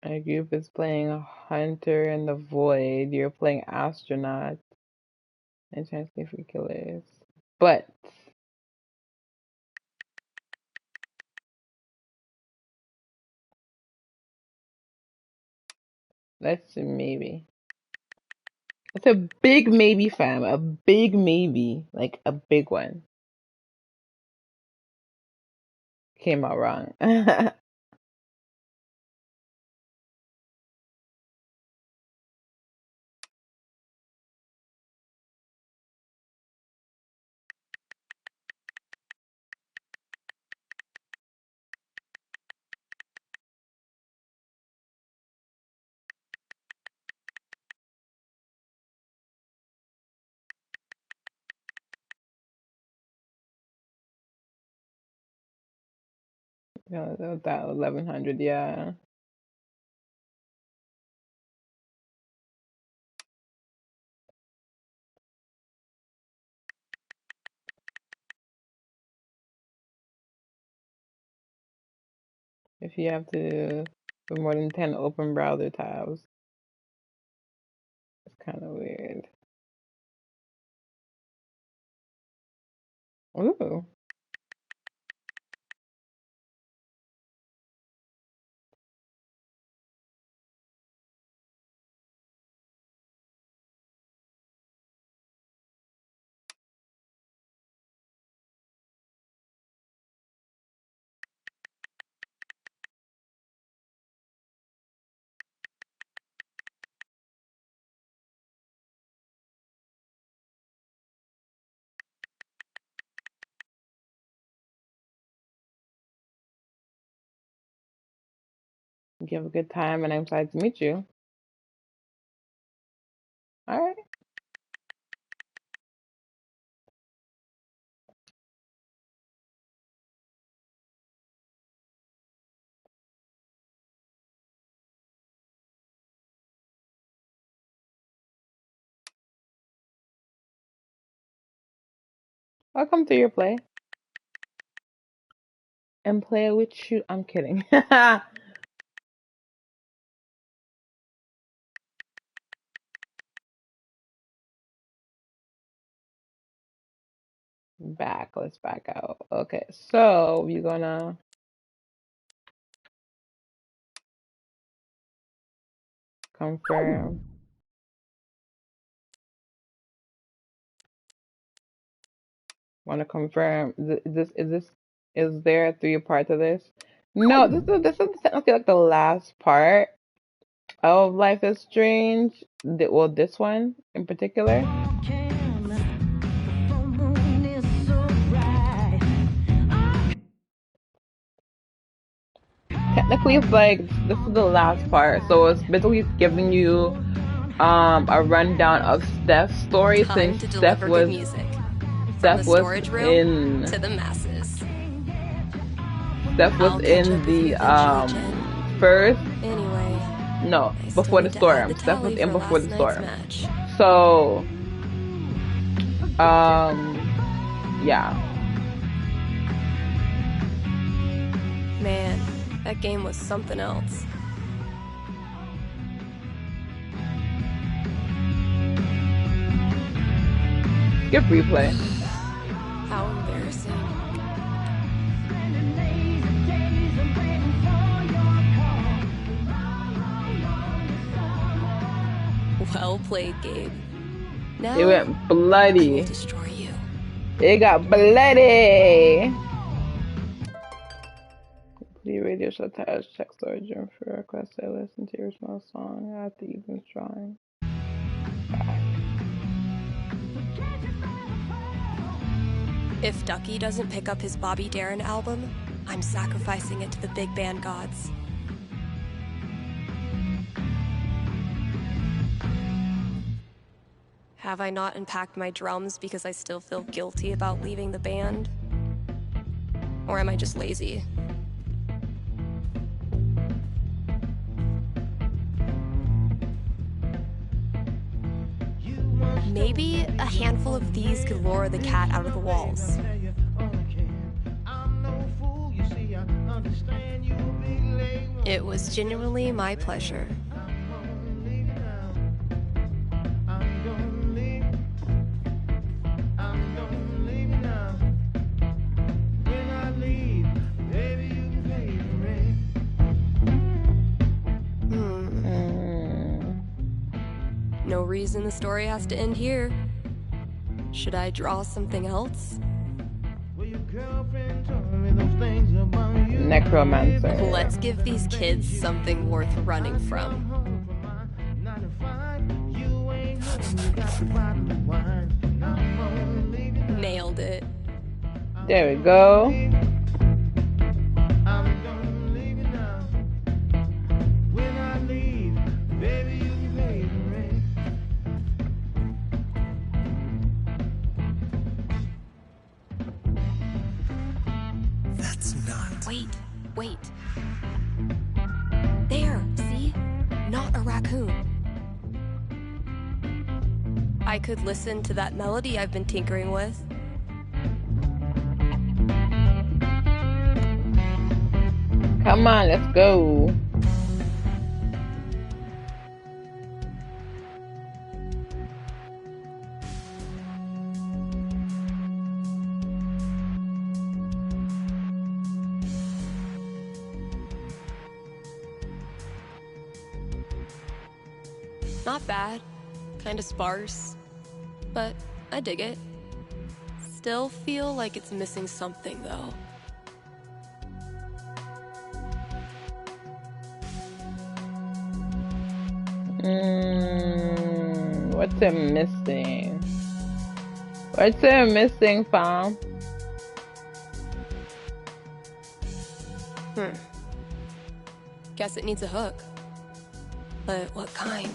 My group is playing Hunter in the Void. You're playing Astronaut. And Chance for Killers. But let's see, maybe. It's a big maybe, fam. A big maybe. Like a big one. Came out wrong. Yeah, that 1100, yeah. if you have to for more than 10 open browser tabs. It's kind of weird. Ooh. You have a good time, and I'm excited to meet you. All right. I'll come to your play and play with you. I'm kidding. Let's back out. Okay, so you're gonna confirm. Want to confirm? Is there 3 parts to this? No, this is technically like the last part of Life is Strange. Well, this one in particular. Technically, it's like this is the last part, so it's basically giving you a rundown of Steph's story Time since to Steph deliver good was music. From Steph the was storage room in to the masses. Steph was I'll catch in up with the you eventually, Jen. first Anyway, no I before still the need to add storm. the Steph was tally in for before the last night's storm. match. So yeah. Man, that game was something else. Skip replay. How embarrassing. Well played, Gabe. Now It went I bloody. will destroy you. It got bloody. The radio show attached check storage room for requests to listen to your small song after you've been drawing. If Ducky doesn't pick up his Bobby Darin album, I'm sacrificing it to the big band gods. Have I not unpacked my drums because I still feel guilty about leaving the band? Or am I just lazy? Maybe a handful of these could lure the cat out of the walls. It was genuinely my pleasure. No reason the story has to end here. Should I draw something else? Necromancer. Let's give these kids something worth running from. Nailed it. There we go. That's not. Wait. There, see? Not a raccoon. I could listen to that melody I've been tinkering with. Come Come on, let's go. Not bad. Kinda sparse. But I dig it. Still feel like it's missing something, though. What's it missing? What's it missing, fam? Guess it needs a hook. But what kind?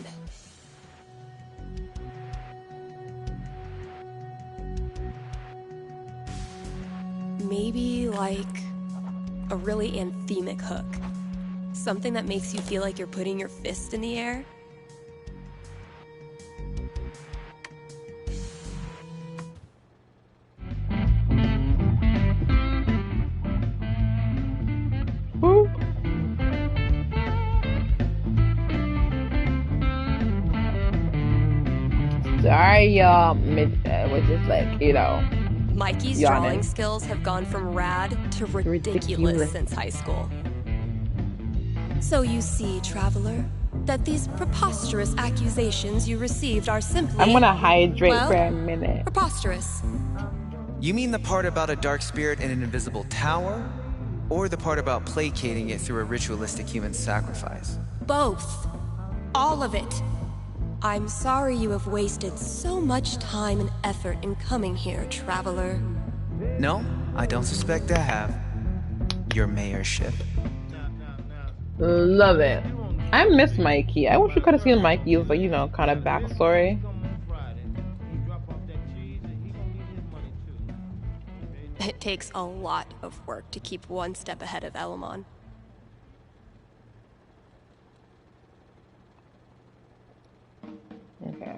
Maybe like a really anthemic hook. Something that makes you feel like you're putting your fist in the air. Woo. Sorry, y'all. Was just like, Mikey's yawning. drawing skills have gone from rad to ridiculous since high school. So you see, traveler, that these preposterous accusations you received are simply... I'm gonna hydrate well, for a minute. preposterous. You mean the part about a dark spirit in an invisible tower? Or the part about placating it through a ritualistic human sacrifice? Both. All of it. I'm sorry you have wasted so much time and effort in coming here, traveler. No, I don't suspect I have. Your mayorship. Love it. I miss Mikey. I wish we could have seen Mikey's, kind of backstory. It takes a lot of work to keep one step ahead of Elamon. Okay.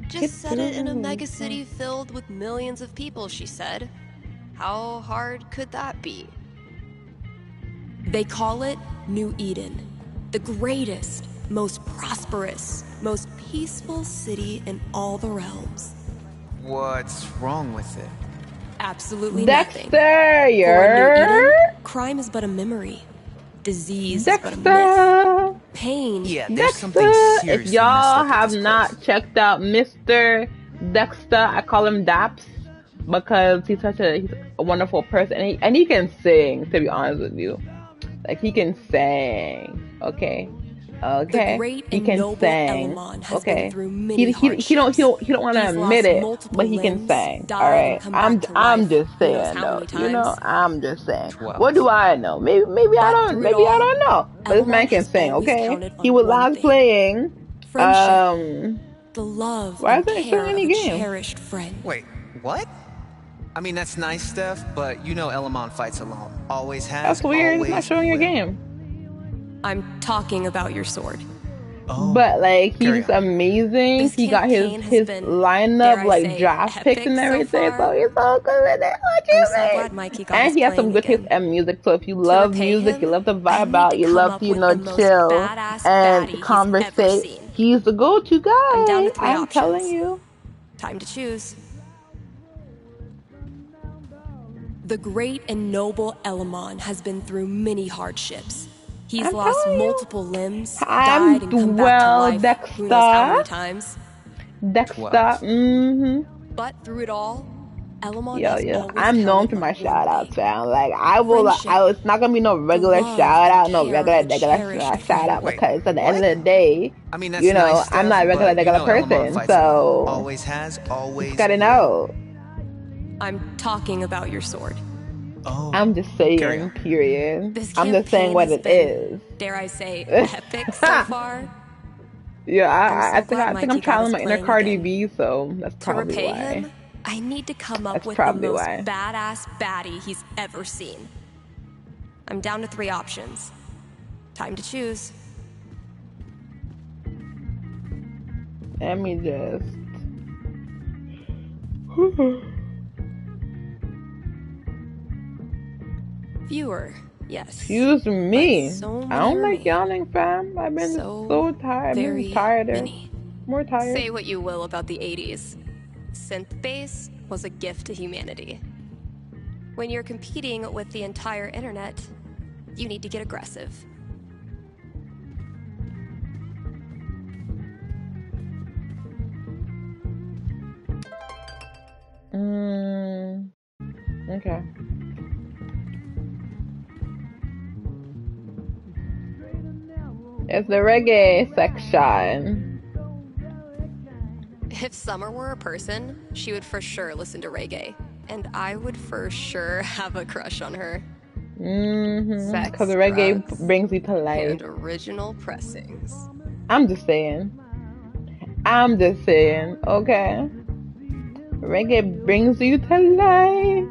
Just set it in a megacity filled with millions of people, she said. How hard could that be? They call it New Eden, the greatest, most prosperous, most peaceful city in all the realms. What's wrong with it? Absolutely nothing. Dexter, For in New you're... Eden, crime is but a memory. Disease is but a myth. Dexter! Pain. Yeah, there's Dexter! something If seriously messed y'all up with have this not place. checked out Mr. Dexter, I call him Daps because he's a wonderful person, and he can sing, to be honest with you. Like, he can sing, okay? Okay, The great he and can noble sing. Elamon has Okay, been through many he don't want to He's admit lost it, multiple but he can limbs, sing. died All and right, come back to I'm life just who knows saying how though. many times. I'm just saying. 12. What do I know? Maybe I But don't. through it Maybe I all, don't know. But this man Elamon can has sing. always Okay, counted he on was one last thing. playing. Friendship. The love Why and isn't it care showing of any a game? cherished friend. Wait, what? I mean, that's nice, Steph, but you know Elamon fights alone. Always has, That's weird. It's not always showing your will. game. I'm talking about your sword. Oh, But like carry he's on. amazing. This He got campaign has his been, lineup dare I like say, draft picks and epic so everything. far. So he's so good at it. What I'm you so mean? glad Mikey got And his he has some playing good taste again. in music. So if you To love repay music, you him, love the I vibe need out, to you come love up to, with the most chill badass and baddie he's ever conversate. seen. He's the go-to guy. I'm down to 3 I'm options. telling you. Time to choose. The great and noble Elamon has been through many hardships. He's I'm lost telling you. multiple limbs, I'm died and come back to well, life who knows how Dexter. many times. Dexter. 12. But through it all, Elamon Yo, has yo, always I'm known counted for on my one shout outs, thing. fam. Like, Friendship. it's not gonna be no The regular love shout and out, no care of regular a cherished shout out, friend. Wait, because at the end what? of the day, I mean, that's nice, I'm Steph, not a but you regular know Elamon person, fights alone. so Always has, just always gotta will. know. I'm talking about your sword. Oh, I'm just carry saying, on. period. This I'm just saying campaign what has it been, is. dare I say, epic so far. Yeah, I'm so I think glad I'm Mikey got channeling his my inner playing Cardi again. B, so that's To probably repay why. him, I need to come up That's with the probably most why. badass baddie he's ever seen. I'm down to 3 options. Time to choose. Let me just. Fewer, yes. Excuse me. But so I many don't like remain. yawning, fam. I've been so tired. I've been Very tireder. many. More tired. Say what you will about the 80s. Synth bass was a gift to humanity. When you're competing with the entire internet, you need to get aggressive. Okay. It's the reggae section. If Summer were a person, she would for sure listen to reggae. And I would for sure have a crush on her. Sex, Because the reggae drugs, brings you to life. and original pressings. I'm just saying. Okay? Reggae brings you to life.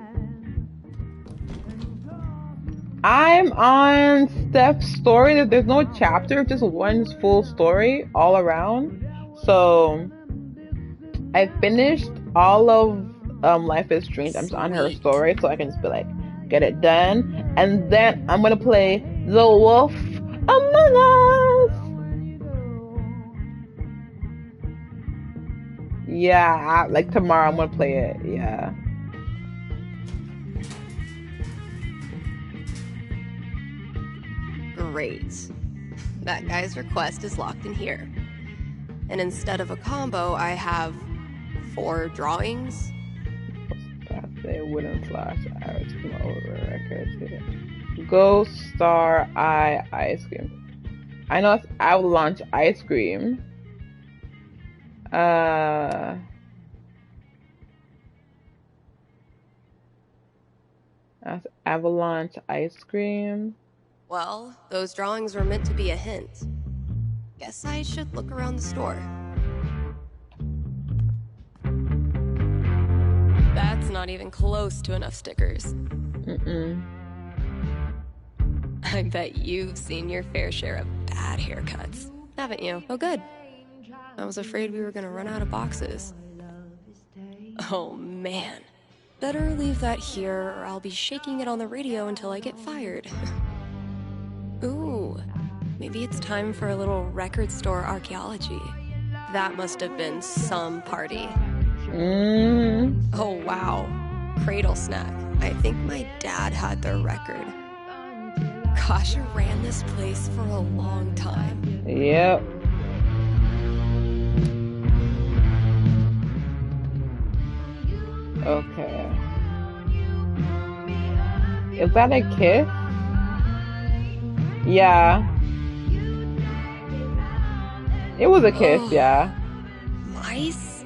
I'm on Steph's story that there's no chapter, just one full story all around. So I finished all of Life is Strange. I'm just on her story, so I can just be like, get it done. And then I'm gonna play The Wolf Among Us. Yeah, like tomorrow I'm gonna play it. Yeah. Great. That guy's request is locked in here. And instead of a combo, I have 4 drawings. Say wooden flash ice cream over records here. Ghost Star Eye ice cream. I know it's Avalanche ice cream. That's Avalanche ice cream. Well, those drawings were meant to be a hint. Guess I should look around the store. That's not even close to enough stickers. I bet you've seen your fair share of bad haircuts, haven't you? Oh, good. I was afraid we were gonna run out of boxes. Oh, man. Better leave that here, or I'll be shaking it on the radio until I get fired. Ooh, maybe it's time for a little record store archaeology. That must have been some party. Oh, wow. Cradle snack. I think my dad had their record. Gosh, I ran this place for a long time. Yep. Okay. Is that a kiss? Yeah. It was a kiss, yeah. Mice?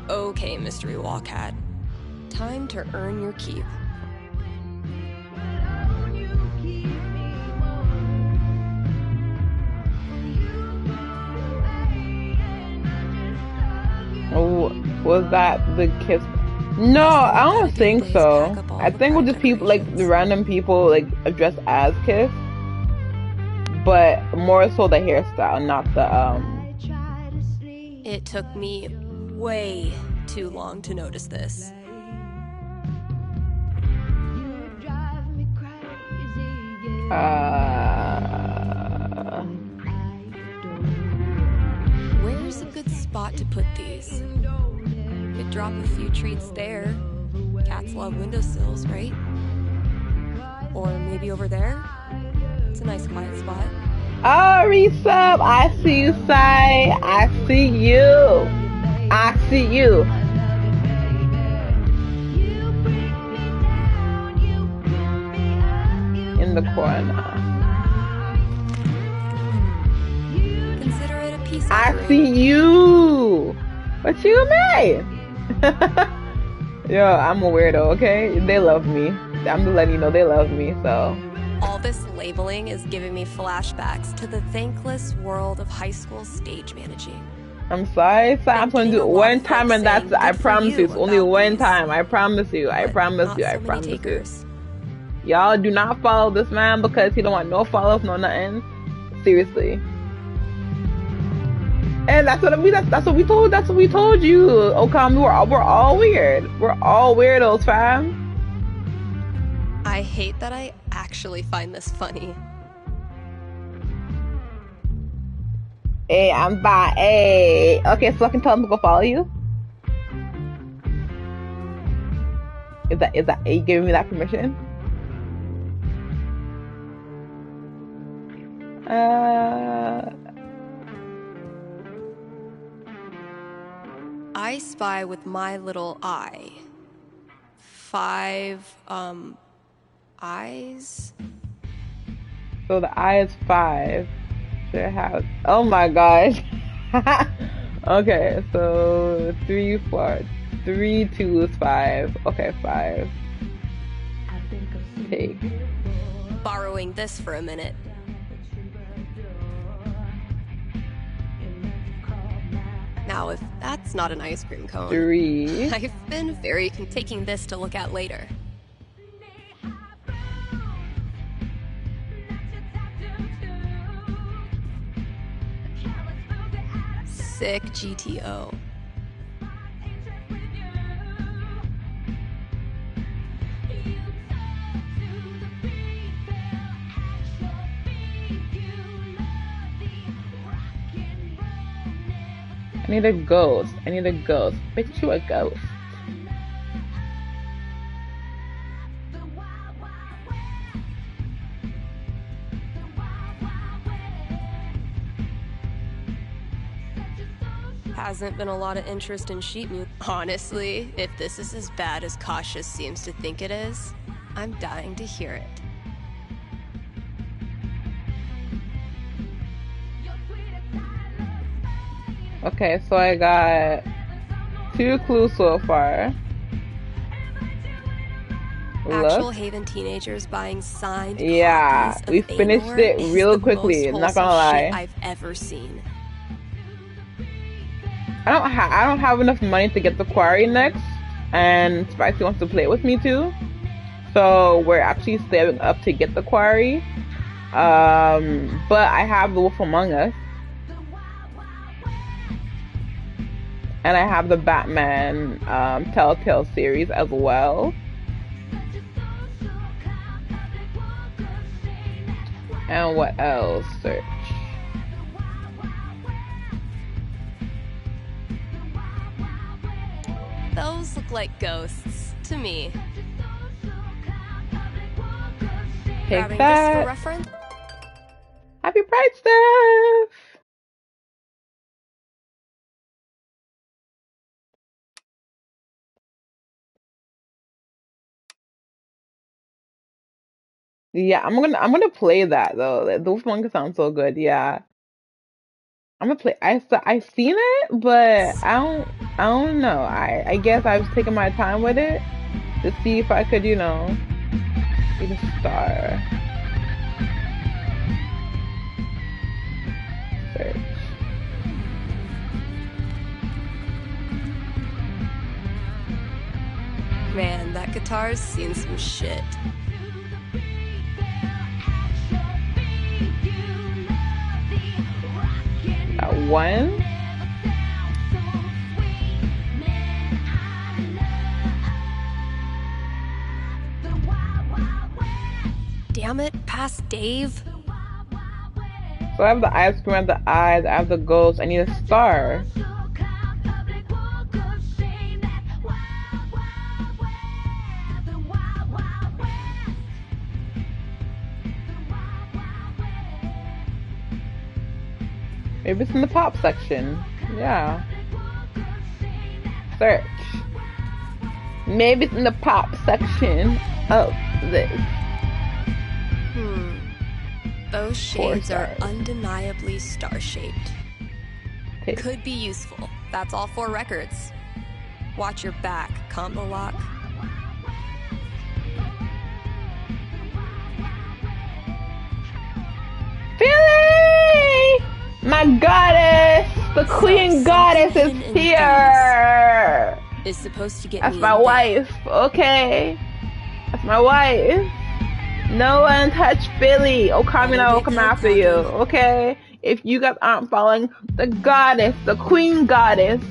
Okay, Mystery Wall Cat. Time to earn your keep. Oh, was that the kiss? No, I don't think so. I think it was just people, like the random people, like dressed as Kiss, but more so the hairstyle, not the It took me way too long to notice this. Where's a good spot to put these? Could drop a few treats there. Cats love windowsills, right? Or maybe over there? It's a nice quiet spot. Oh, resub, I see you, Sai. I see you. I see you. In the corner. Consider it a piece of I the see ring. you. What you mean? Yo, I'm a weirdo, okay? They love me. I'm just letting you know they love me, so. All this labeling is giving me flashbacks to the thankless world of high school stage managing. I'm sorry, Sai. I'm gonna do it one time and that's it. I promise you. It's only one time. I promise you. I promise you. I promise you. Y'all do not follow this man because he don't want no follows, no nothing. Seriously. And that's what I mean. That's what we told. That's what we told you. Okami, we're all weird. We're all weirdos, fam. I hate that I actually find this funny. Hey, I'm by. Hey. Okay, so I can tell them to go follow you? Are you giving me that permission? I spy with my little eye. 5, eyes? So the I is 5. Should have. Oh my gosh. Okay, so 3, 4. 3, 2 is 5. Okay, 5. Take. Borrowing this for a minute. Now, if that's not an ice cream cone, 3. I've been very taking this to look at later. Sick GTO. I need a ghost. Bitch, you a ghost. Hasn't been a lot of interest in sheet music. Honestly, if this is as bad as Cautious seems to think it is, I'm dying to hear it. Okay, so I got 2 clues so far. Actual Look. Haven teenagers buying signed Yeah, copies of we finished Anor it is real the quickly, most not gonna wholesome lie. shit I've ever seen. I don't have enough money to get the quarry next, and Spicy wants to play with me too. So we're actually saving up to get the quarry. But I have The Wolf Among Us. And I have the Batman Telltale series as well. And what else? Search. Those look like ghosts to me. Take Grabbing that. this for reference. Happy Pride, Steph! Yeah, I'm gonna play that though. The Wolf Among Us sounds so good. Yeah, I'm gonna play. I seen it, but I don't know. I guess I was taking my time with it to see if I could, get a star. Search. Man, that guitar's seen some shit. Got 1. Damn it, past Dave. So I have the ice cream, I have the eyes, I have the ghost. I need a star. Maybe it's in the pop section. Yeah. Search. Maybe it's in the pop section of this. Those shades are undeniably star-shaped. Okay. Could be useful. That's all 4 records. Watch your back, combo lock. Billy! My goddess! The queen goddess is here! Is supposed to get That's me my in wife, okay? That's my wife. No one touch Billy. Oh, Kamina will come after you, okay? If you guys aren't following the goddess, the queen goddess,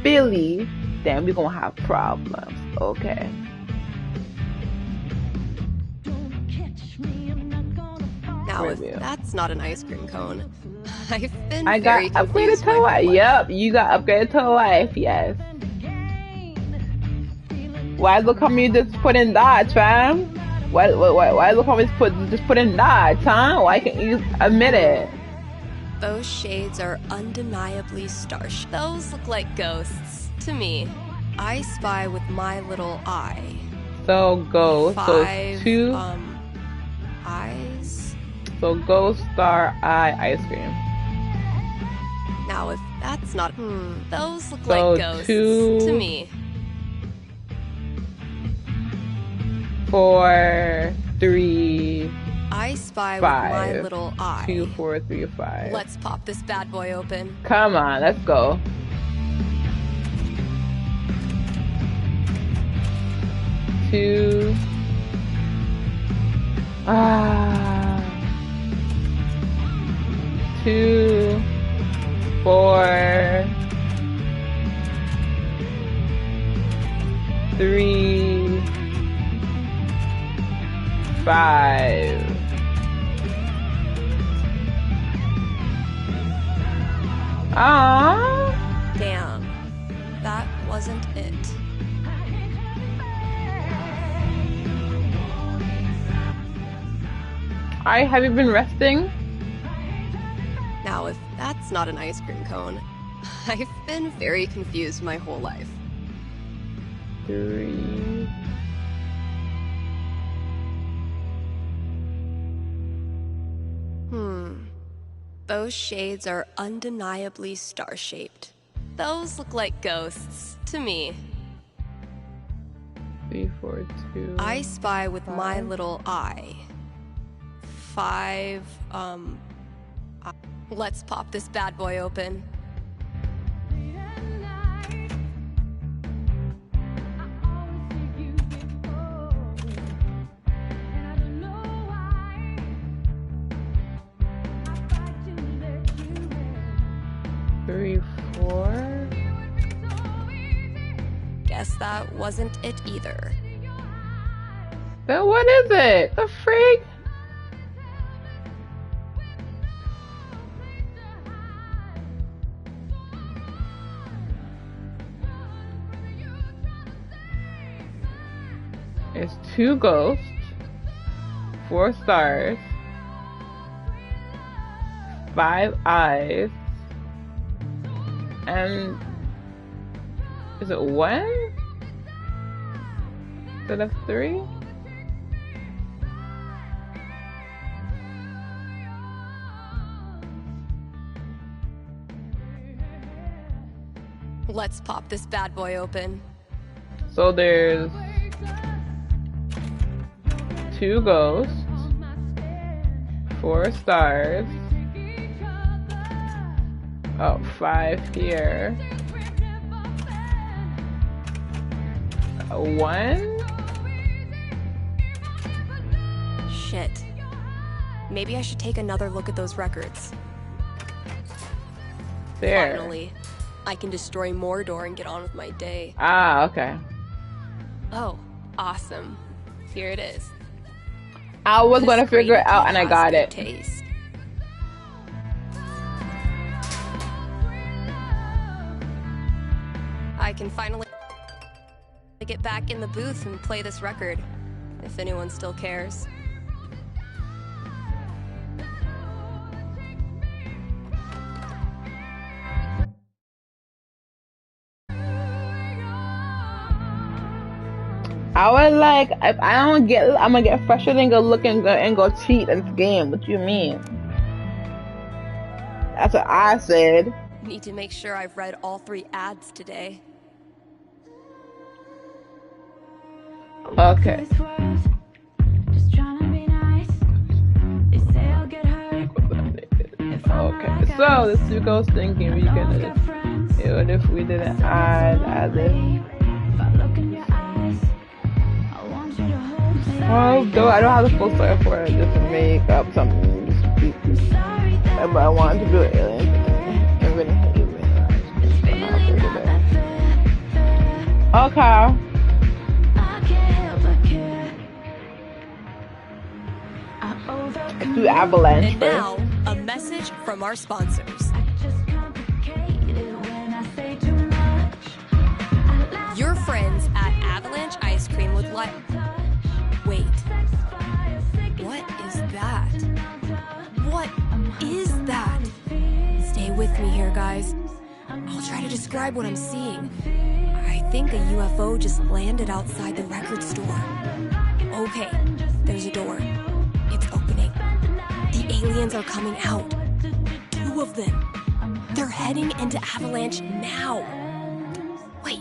Billy, then we're gonna have problems, okay? Now, if review. that's not an ice cream cone, I've been I got very upgraded confused to my a whole wife. life. Yep, you got upgraded to a wife. Yes. Why look how me just put in dots, fam? Why look how me just put in dots, huh? Why can't you admit it? Those shades are undeniably starship. Those look like ghosts to me. I spy with my little eye. So ghost. So Five, two. eyes. So ghost star eye ice cream. Now, if that's not, those look So like ghosts two, to me. 4, 3, I spy 5. with my little eye. 2, 4, 3, 5. Let's pop this bad boy open. Come on, let's go. Two. 2, 4, 3, 5. Aww. Damn, that wasn't it. Alright, have you been resting? Now, if that's not an ice cream cone, I've been very confused my whole life. 3. Those shades are undeniably star-shaped. Those look like ghosts to me. 3, 4, 2. I spy with my 5. little eye. 5, let's pop this bad boy open. Three, 4. Guess that wasn't it either. Then what is it? The freak? It's 2 ghosts, 4 stars, 5 eyes, and is it 1 instead of 3? Let's pop this bad boy open. So there's 2 ghosts, 4 stars, 5 here, 1. Shit. Maybe I should take another look at those records. There. Finally, I can destroy Mordor and get on with my day. Ah, okay. Oh, awesome. Here it is. I was This gonna figure it Grady out and I has got good it. Taste. I can finally get back in the booth and play this record, if anyone still cares. I was like, if I don't get, I'm gonna get frustrated and go look and go cheat in this game. What you mean? That's what I said. Need to make sure I've read all 3 ads today. Okay. Okay. So this week I was thinking we could, what if we didn't add this? Oh, though I don't have the full story for it. Just make up something. But I wanted to do it Okay. do Avalanche And now, a message from our sponsors. Your friends at Avalanche Ice Cream with Wait, what is that? What is that? Stay with me here, guys. I'll try to describe what I'm seeing. I think a UFO just landed outside the record store. Okay, there's a door. It's opening. The aliens are coming out. 2 of them. They're heading into Avalanche now. Wait,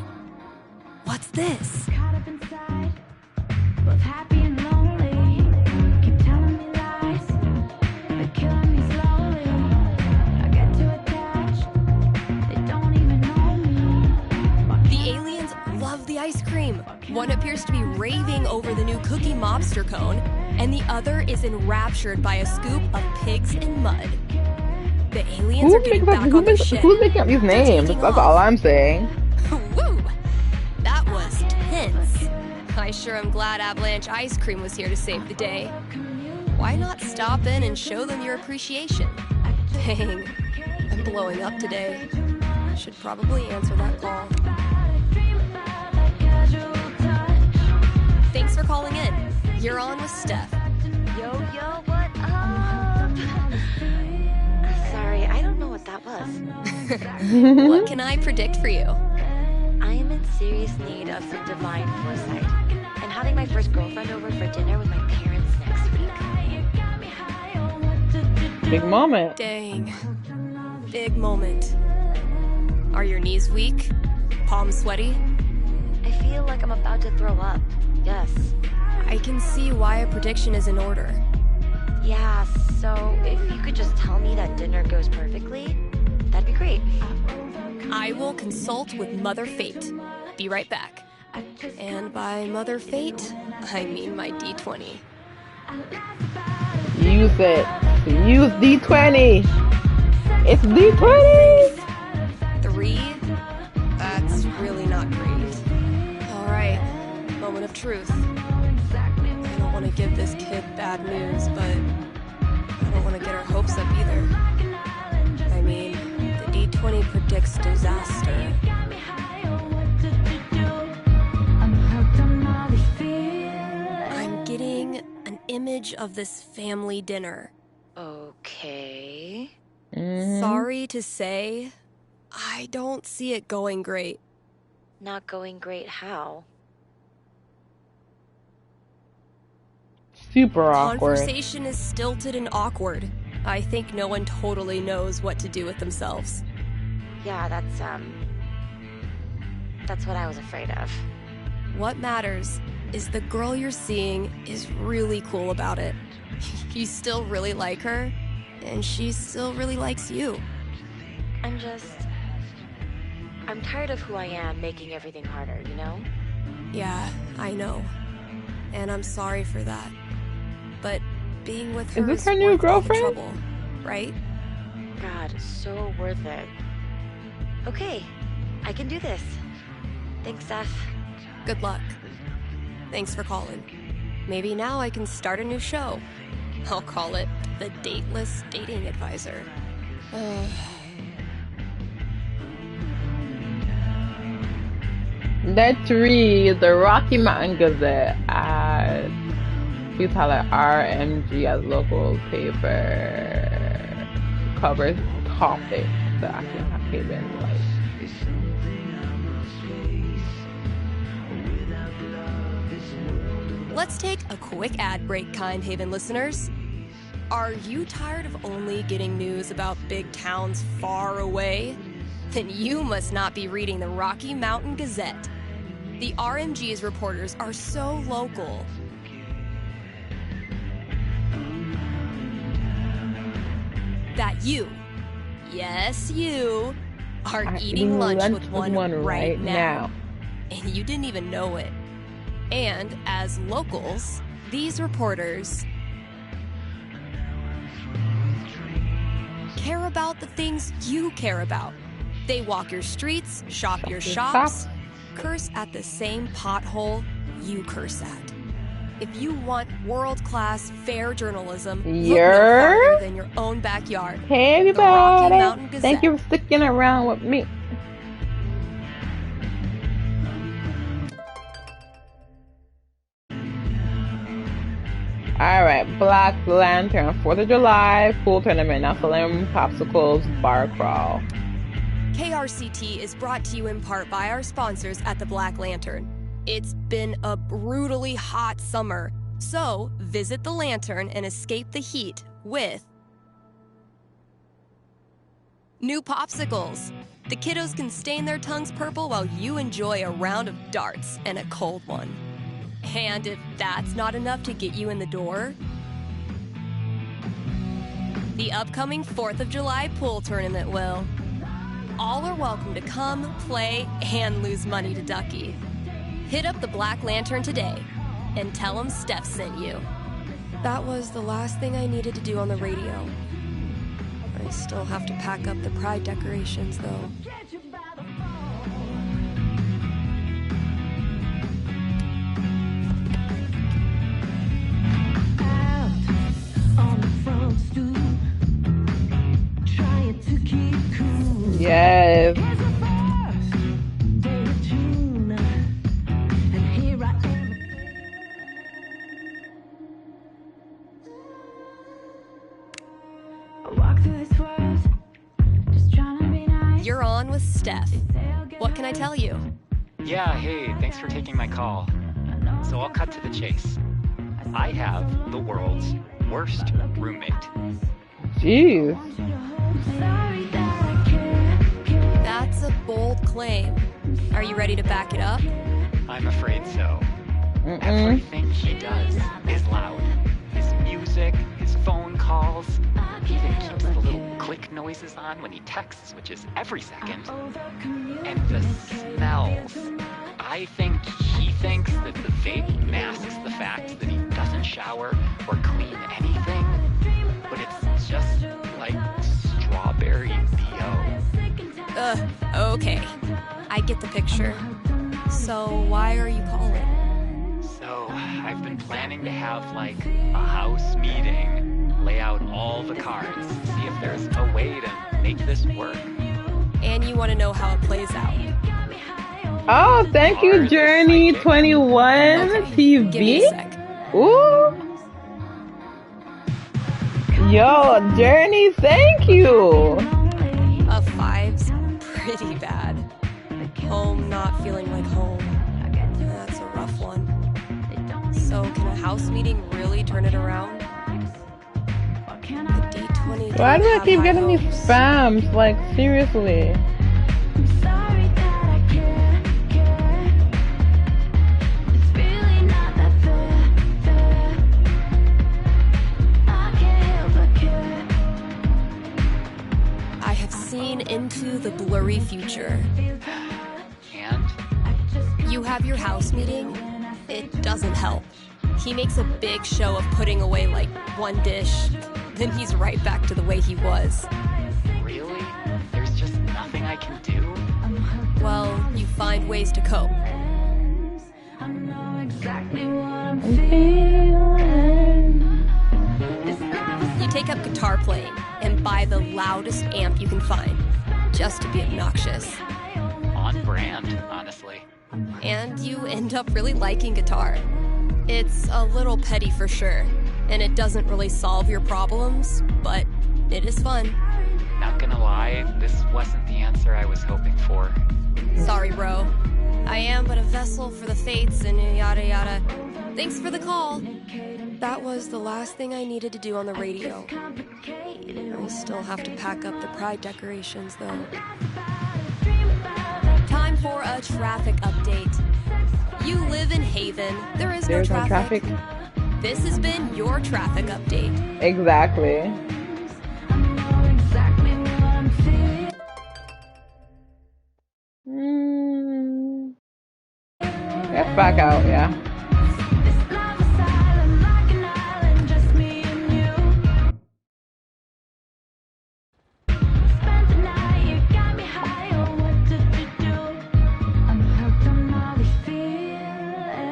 what's this? The ice cream. One appears to be raving over the new Cookie Mobster cone, and the other is enraptured by a scoop of pigs and mud. The aliens are getting back on their ship. Who's making up these names? That's all I'm saying. Woo! That was tense. I sure am glad Avalanche Ice Cream was here to save the day. Why not stop in and show them your appreciation? Dang, I'm blowing up today. I should probably answer that call. Thanks for calling in. You're on with Steph. Yo, what up? Sorry, I don't know what that was. What can I predict for you? I am in serious need of some divine foresight. I'm having my first girlfriend over for dinner with my parents next week. Big moment. Dang. Big moment. Are your knees weak? Palms sweaty? I feel like I'm about to throw up. Yes. I can see why a prediction is in order. Yeah, so if you could just tell me that dinner goes perfectly, that'd be great. I will consult with Mother Fate. Be right back. And by Mother Fate, I mean my D20. Use it. Use D20. It's D20. 3? That's really not great. All right, moment of truth. I don't want to give this kid bad news, but I don't want to get her hopes up either. I mean, the D20 predicts disaster. I'm getting an image of this family dinner. Okay. Sorry to say, I don't see it going great. Not going great how? Super awkward. Conversation is stilted and awkward. I think no one totally knows what to do with themselves. Yeah, that's what I was afraid of. What matters is the girl you're seeing is really cool about it. You still really like her, and she still really likes you. I'm tired of who I am making everything harder, you know? Yeah, I know. And I'm sorry for that. But being with her Is this her worth new all the girlfriend? trouble, right? God, so worth it. Okay, I can do this. Thanks, Steph. Good luck. Thanks for calling. Maybe now I can start a new show. I'll call it The Dateless Dating Advisor. Let's read the Rocky Mountain Gazette as we tell it RMG as local paper covers topics that actually have Haven like. Let's take a quick ad break, kind Haven listeners. Are you tired of only getting news about big towns far away? Then you must not be reading the Rocky Mountain Gazette. The RMG's reporters are so local. That you, yes you, are eating lunch with one right now. And you didn't even know it. And as locals, these reporters care about the things you care about. They walk your streets, shop your shops, curse at the same pothole you curse at. If you want world-class, fair journalism, look no Yer. farther than your own backyard. Hey The Rocky everybody! Mountain Gazette. Thank you for sticking around with me. Alright, Black Lantern, 4th of July, pool tournament, Nephilim, popsicles, bar crawl. KRCT is brought to you in part by our sponsors at the Black Lantern. It's been a brutally hot summer, so visit the Lantern and escape the heat with new popsicles. The kiddos can stain their tongues purple while you enjoy a round of darts and a cold one. And if that's not enough to get you in the door, the upcoming 4th of July pool tournament will. All are welcome to come, play, and lose money to Ducky. Hit up the Black Lantern today and tell them Steph sent you. That was the last thing I needed to do on the radio. I still have to pack up the pride decorations, though. Yes. You're on with Steph. What can I tell you? Yeah, hey, thanks for taking my call. So I'll cut to the chase. I have the world's worst roommate. Jeez. That's a bold claim. Are you ready to back it up? I'm afraid so. Everything he does is loud. His music, his phone calls, he even keeps the little click noises on when he texts, which is every second. And the smells. I think he thinks that the vape masks the fact that he doesn't shower or clean anything, but it's just like strawberry BO. Okay. I get the picture. So why are you calling? So, I've been planning to have like a house meeting, lay out all the cards, see if there's a way to make this work. And you want to know how it plays out. Oh, thank you, Journey 21 Okay, TV. give me a sec. Ooh. Yo, Journey, thank you. A 5's pretty bad. Home not feeling like home. That's a rough one. So can a house meeting really turn it around? The D20 Why do I have keep high getting these hopes. spams? Like, seriously. I have seen into the blurry future. And? You have your house meeting? It doesn't help. He makes a big show of putting away like one dish, then he's right back to the way he was. Really? There's just nothing I can do? Well, you find ways to cope. You take up guitar playing and buy the loudest amp you can find, just to be obnoxious. On brand, honestly. And you end up really liking guitar. It's a little petty for sure, and it doesn't really solve your problems, but it is fun. Not gonna lie, this wasn't the answer I was hoping for. Sorry, bro. I am but a vessel for the fates and yada yada. Thanks for the call. That was the last thing I needed to do on the radio. I still have to pack up the pride decorations, though. Time for a traffic update. You live in Haven. There's no traffic. This has been your traffic update. Exactly. Let's back out, yeah.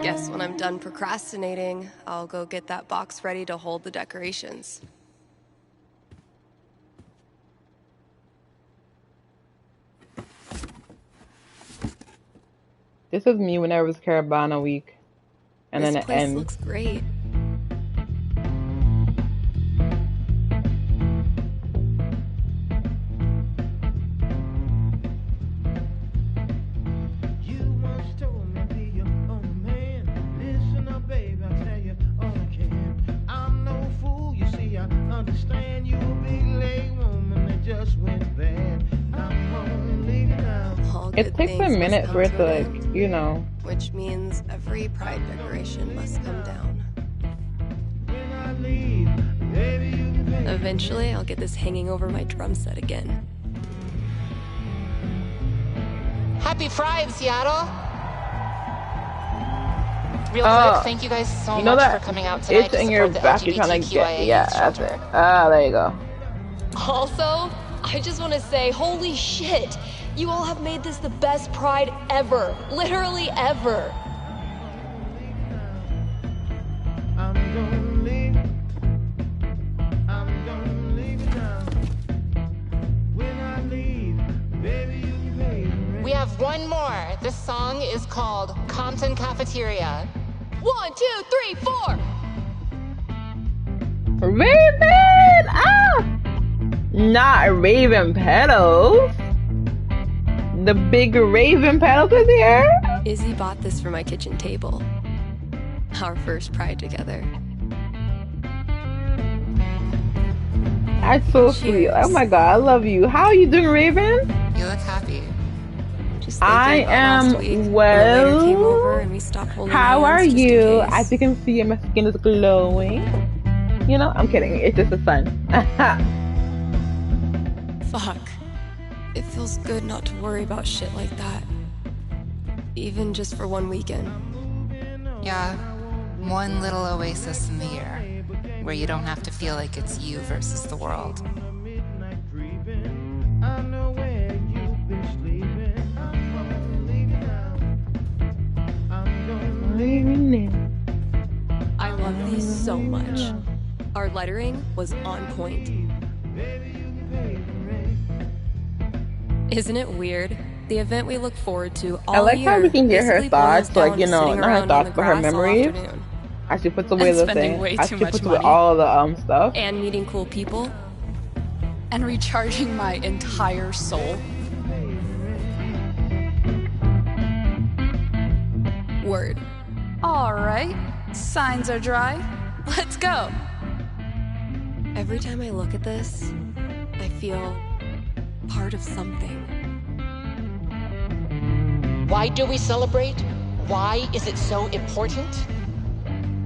Guess when I'm Done procrastinating, I'll go get that box ready to hold the decorations. This is me when I was Carabana week. And This then it place ends. looks great. It takes a minute for it to, like, you know. Which means every pride decoration must come down. Eventually, I'll get this hanging over my drum set again. Happy Pride, Seattle! Real quick, thank you guys so much for coming out tonight to support the LGBTQIA youth shelter. There you go. Also, I just want to say, holy shit! You all have made this the best Pride ever. Literally ever. We have one more. This song is called Compton Cafeteria. 1, 2, 3, 4. Raven! Ah! Not Raven Petals. The big Raven Petals is here. Izzy bought this for my kitchen table. Our first Pride together. That's so sweet. Oh my god, I love you. How are you doing, Raven? You look happy. I am well. How are you? As you can see, my skin is glowing. You know, I'm kidding. It's just the sun. Fuck. It feels good not to worry about shit like that. Even just for one weekend. Yeah, one little oasis in the year, where you don't have to feel like it's you versus the world. I love these so much. Our lettering was on point. Isn't it weird? The event we look forward to all year. I like how we can get her thoughts, like, you know, not her thoughts, but her memories. As she puts away the thing. As she puts away all the stuff. And meeting cool people. And recharging my entire soul. Word. All right, signs are dry. Let's go. Every time I look at this, I feel part of something. Why do we celebrate? Why is it so important?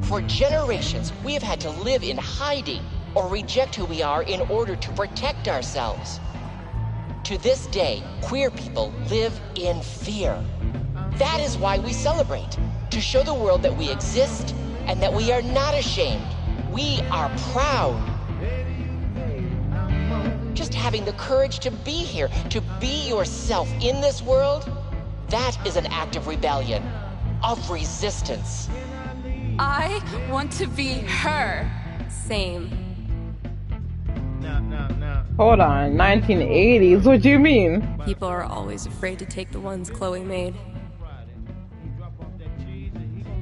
For generations, we have had to live in hiding or reject who we are in order to protect ourselves. To this day, queer people live in fear. That is why we celebrate, to show the world that we exist and that we are not ashamed. We are proud. Just having the courage to be here, to be yourself in this world, that is an act of rebellion, of resistance. I want to be her. Same. Hold on, 1980s? What do you mean? People are always afraid to take the ones Chloe made.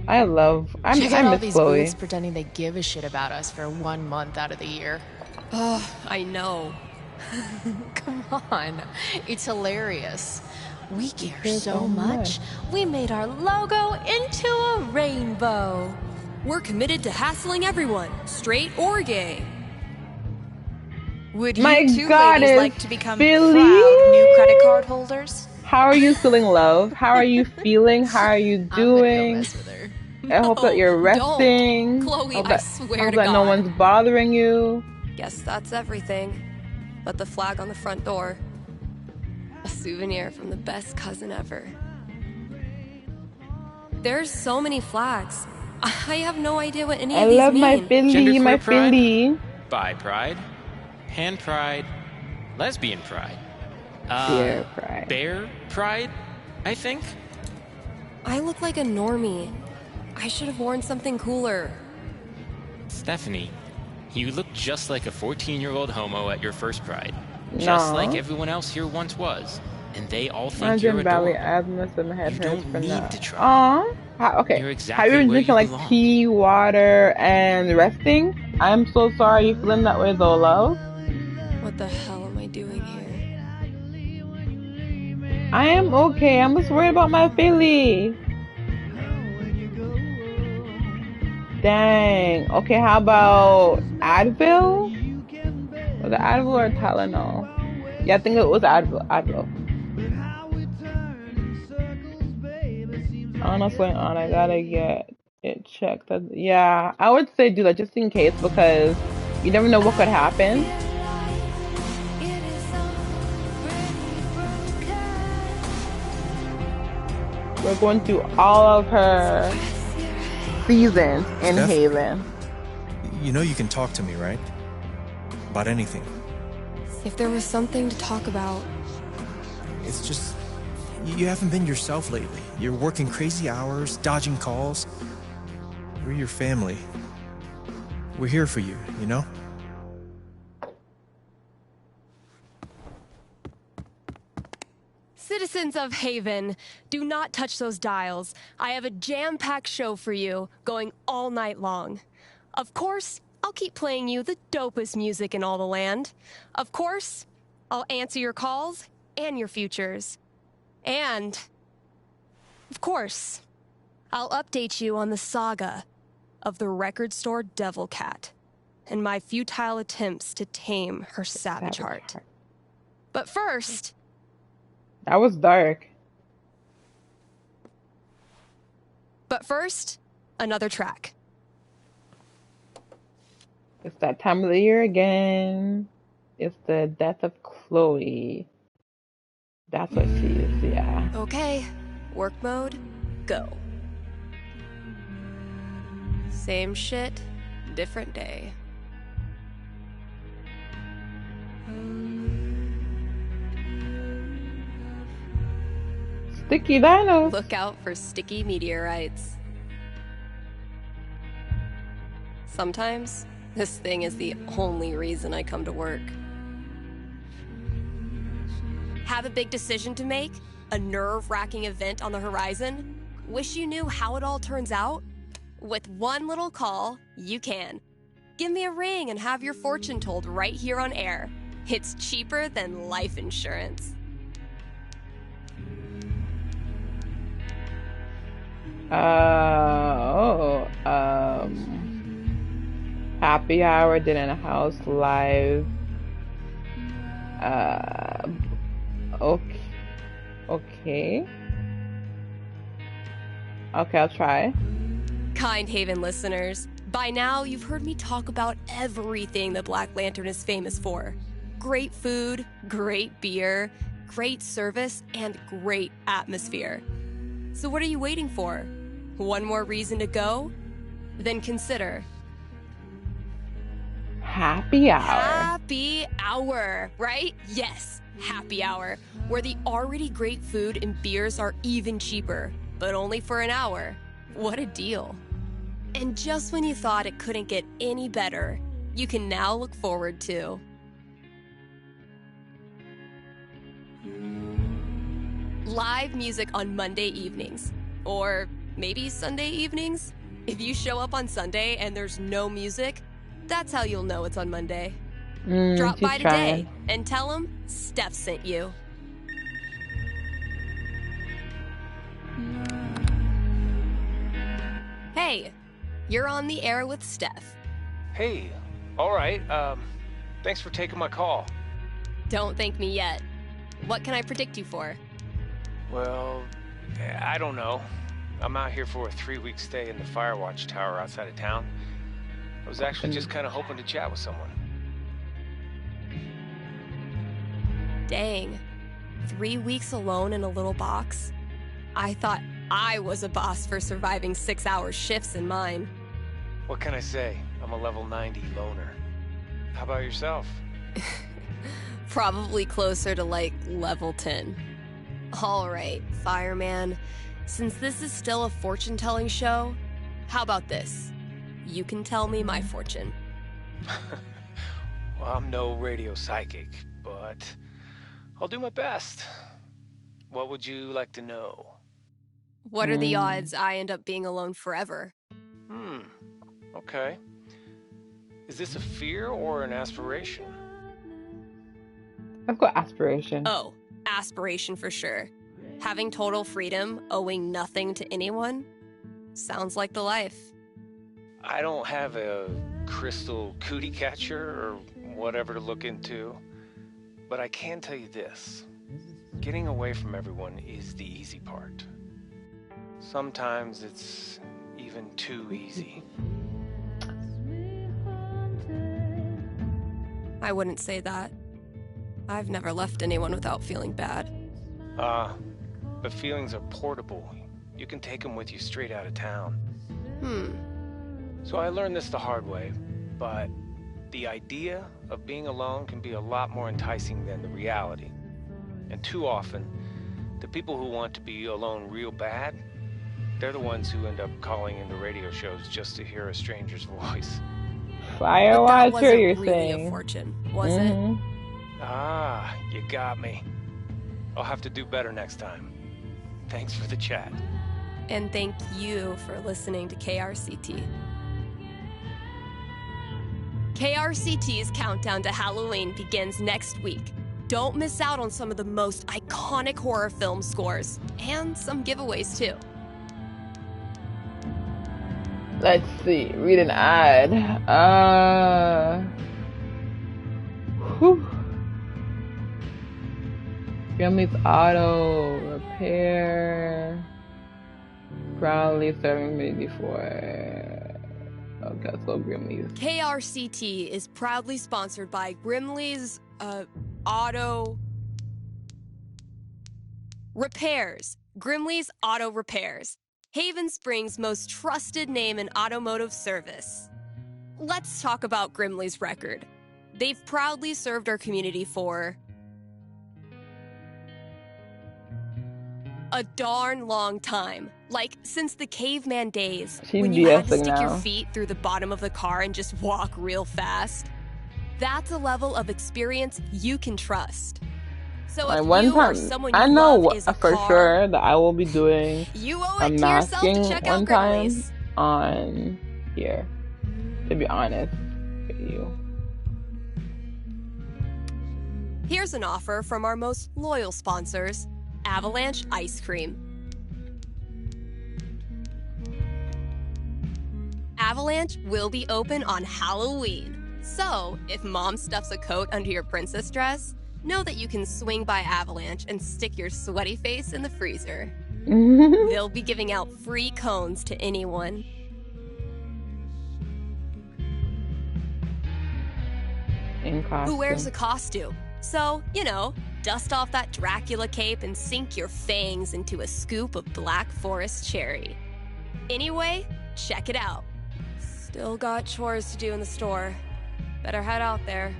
I Check out all miss these Chloe. booths pretending they give a shit about us for 1 month out of the year. Oh, I know. Come on, it's hilarious. We care There's so so much, we made our logo into a rainbow. We're committed to hassling everyone, straight or gay. Would My you two God, ladies is like to become Billy? proud new credit card holders? How are you feeling, love? How are you feeling? How are you doing? Mess with her. I hope that you're resting. Chloe, hope I that, swear hope to that no God. one's bothering you. Guess that's everything. But the flag on the front door. A souvenir from the best cousin ever. There's so many flags. I have no idea what any I of these love mean. my Billy, my Billy. Bi pride, pan pride, lesbian pride, Bear pride. bear pride, I think. I look like a normie. I should have worn something cooler. Stephanie, you look just like a 14-year-old homo at your first Pride. No. Just like everyone else here once was. And they all think Mine's you're in belly adorable. asthma, so my head You hurts don't for need that. to try. Okay. You're Have exactly you been where drinking you like belong. tea, water, and resting? I'm so sorry you feeling that way though, love. What the hell am I doing here? I am okay. I'm just worried about my Philly. Dang. Okay, how about Advil? Was it Advil or Tylenol? Yeah, I think it was Advil. Advil. I don't know what's going on. I gotta get it checked. Yeah, I would say do that just in case because you never know what could happen. We're going through all of her seasons in Steph? Haven. You know you can talk to me, right? About anything. If there was something to talk about. It's just, you haven't been yourself lately. You're working crazy hours, dodging calls. We're your family. We're here for you, you know? Citizens of Haven, do not touch those dials. I have a jam-packed show for you, going all night long. Of course, I'll keep playing you the dopest music in all the land. Of course, I'll answer your calls and your futures. And, of course, I'll update you on the saga of the record store Devil Cat and my futile attempts to tame her savage heart. But first... That was dark. But first, another track. It's that time of the year again. It's the death of Chloe. That's what she is, yeah. Okay, work mode, go. Same shit, different day. Sticky dinos. Look out for sticky meteorites. Sometimes, this thing is the only reason I come to work. Have a big decision to make? A nerve-wracking event on the horizon? Wish you knew how it all turns out? With one little call, you can. Give me a ring and have your fortune told right here on air. It's cheaper than life insurance. Happy Hour, Dinner in a House Live. Okay. Okay, I'll try. Kind Haven listeners, by now you've heard me talk about everything the Black Lantern is famous for. Great food, great beer, great service, and great atmosphere. So what are you waiting for? One more reason to go? Then consider Happy Hour. Happy Hour, right? Yes, Happy Hour, where the already great food and beers are even cheaper, but only for an hour. What a deal. And just when you thought it couldn't get any better, you can now look forward to live music on Monday evenings, or maybe Sunday evenings. If you show up on Sunday and there's no music, that's how you'll know it's on Monday. Drop by today and tell them Steph sent you. Hey, you're on the air with Steph. Hey, all right. Thanks for taking my call. Don't thank me yet. What can I predict you for? Well, I don't know. I'm out here for a 3-week stay in the Firewatch Tower outside of town. I was actually just kind of hoping to chat with someone. Dang. 3 weeks alone in a little box? I thought I was a boss for surviving 6-hour shifts in mine. What can I say? I'm a level 90 loner. How about yourself? Probably closer to like level 10. All right, fireman. Since this is still a fortune-telling show, How about this? You can tell me my fortune. Well, I'm no radio psychic, but I'll do my best. What would you like to know? What are the odds I end up being alone forever? Okay. Is this a fear or an aspiration? I've got aspiration. Oh, aspiration for sure. Having total freedom, owing nothing to anyone, sounds like the life. I don't have a crystal cootie catcher or whatever to look into, but I can tell you this. Getting away from everyone is the easy part. Sometimes it's even too easy. I wouldn't say that. I've never left anyone without feeling bad. But feelings are portable. You can take them with you straight out of town. So I learned this the hard way, but the idea of being alone can be a lot more enticing than the reality. And too often, the people who want to be alone real bad, they're the ones who end up calling into radio shows just to hear a stranger's voice. Firewatcher, you're really saying? A fortune, was it? Ah, you got me. I'll have to do better next time. Thanks for the chat. And thank you for listening to KRCT. KRCT's countdown to Halloween begins next week. Don't miss out on some of the most iconic horror film scores, and some giveaways too. Let's see. Read an ad. Gremlins Auto Repair. Proudly serving me before. Okay, let's go Grimley's. KRCT is proudly sponsored by Grimley's Auto Repairs. Grimley's Auto Repairs. Haven Springs' most trusted name in automotive service. Let's talk about Grimley's record. They've proudly served our community for a darn long time. Like, since the caveman days, when you had to stick your feet through the bottom of the car and just walk real fast. That's a level of experience you can trust. So if you or someone you love is a for car, sure that I will be doing you owe a it to yourself to masking check out one time Grimley's. on here. To be honest with you. Here's an offer from our most loyal sponsors, Avalanche Ice Cream. Avalanche will be open on Halloween. So, if mom stuffs a coat under your princess dress, know that you can swing by Avalanche and stick your sweaty face in the freezer. They'll be giving out free cones to anyone. Who wears a costume. So, you know, dust off that Dracula cape and sink your fangs into a scoop of Black Forest cherry. Anyway, check it out. Still got chores to do in the store. Better head out there.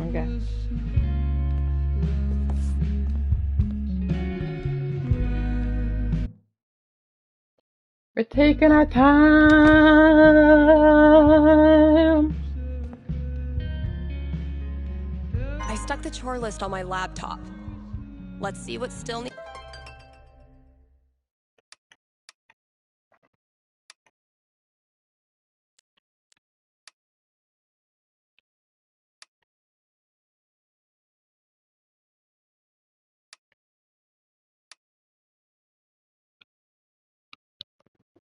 Okay. We're taking our time. I stuck the chore list on my laptop. Let's see what still needs.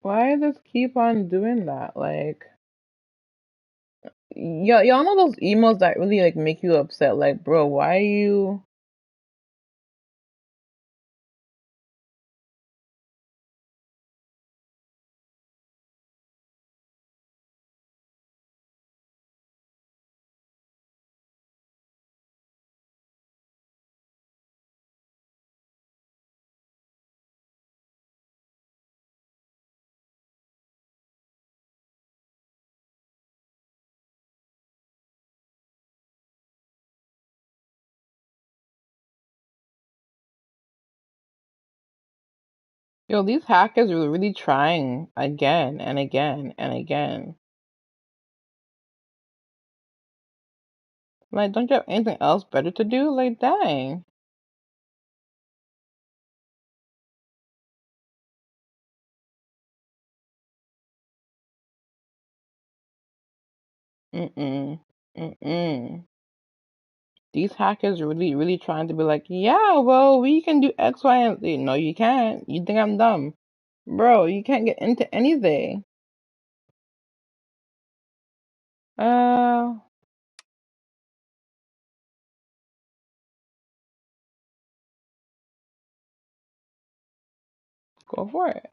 Why does this keep on doing that? Like, y'all know those emails that really like make you upset? Like, bro, why are you? Yo, these hackers are really trying again and again and again. Like, don't you have anything else better to do? Like, dang. Mm-mm. Mm-mm. These hackers are really, really trying to be like, yeah, well, we can do X, Y, and Z. No, you can't. You think I'm dumb. Bro, you can't get into anything. Uh, go for it.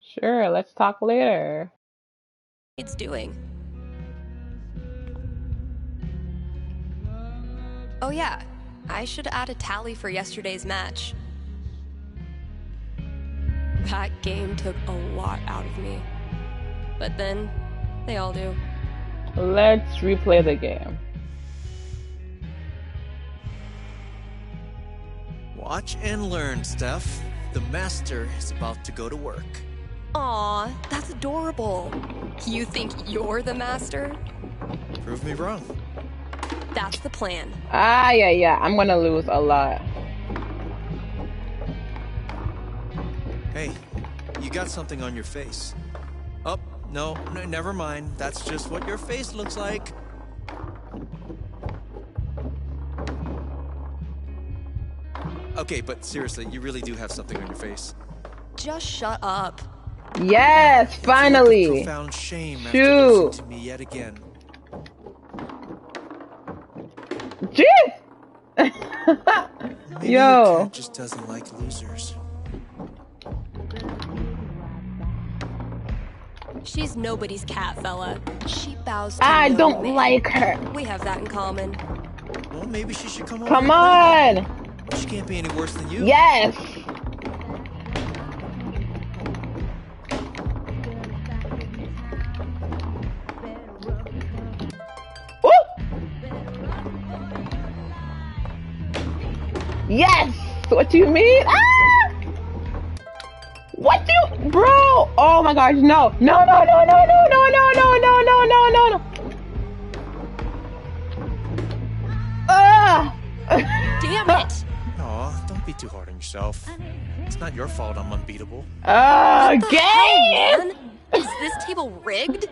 Sure, let's talk later. It's doing. Oh yeah, I should add a tally for yesterday's match. That game took a lot out of me. But then, they all do. Let's replay the game. Watch and learn, Steph. The master is about to go to work. Aw, that's adorable. You think you're the master? Prove me wrong. That's the plan. Yeah. I'm gonna lose a lot. Hey, you got something on your face. Oh, no, never mind. That's just what your face looks like. Okay, but seriously, you really do have something on your face. Just shut up. Yes, finally. Like a profound shame after Shoot. listening to me yet again. Jeez. Maybe Yo. your cat just doesn't like losers. She's nobody's cat, fella. She bows to I no don't man. like her. We have that in common. Well, maybe she should come over. Come and play. on. She can't be any worse than you. Yes. Woo. Yes. What you mean? Ah! What you, bro? Oh my gosh, no. No. Damn it. Aw, don't be too hard on yourself. It's not your fault I'm unbeatable. Game? Is this table rigged?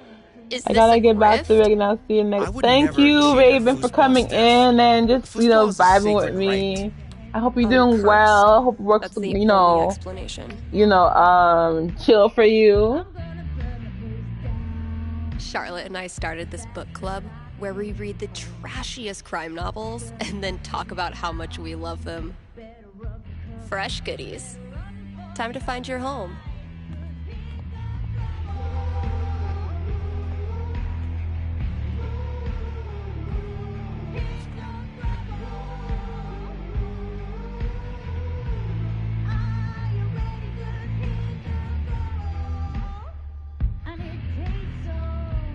Is I this gotta a get back to grift? it and I'll see you next. would Thank never you, cheat at Raven, for foosball, coming Steph. in and just, Foosball is a vibing with sacred me. right. I hope you're Of doing course. well. I hope it works, That's the only explanation. chill for you. Charlotte and I started this book club where we read the trashiest crime novels and then talk about how much we love them. Fresh goodies. Time to find your home.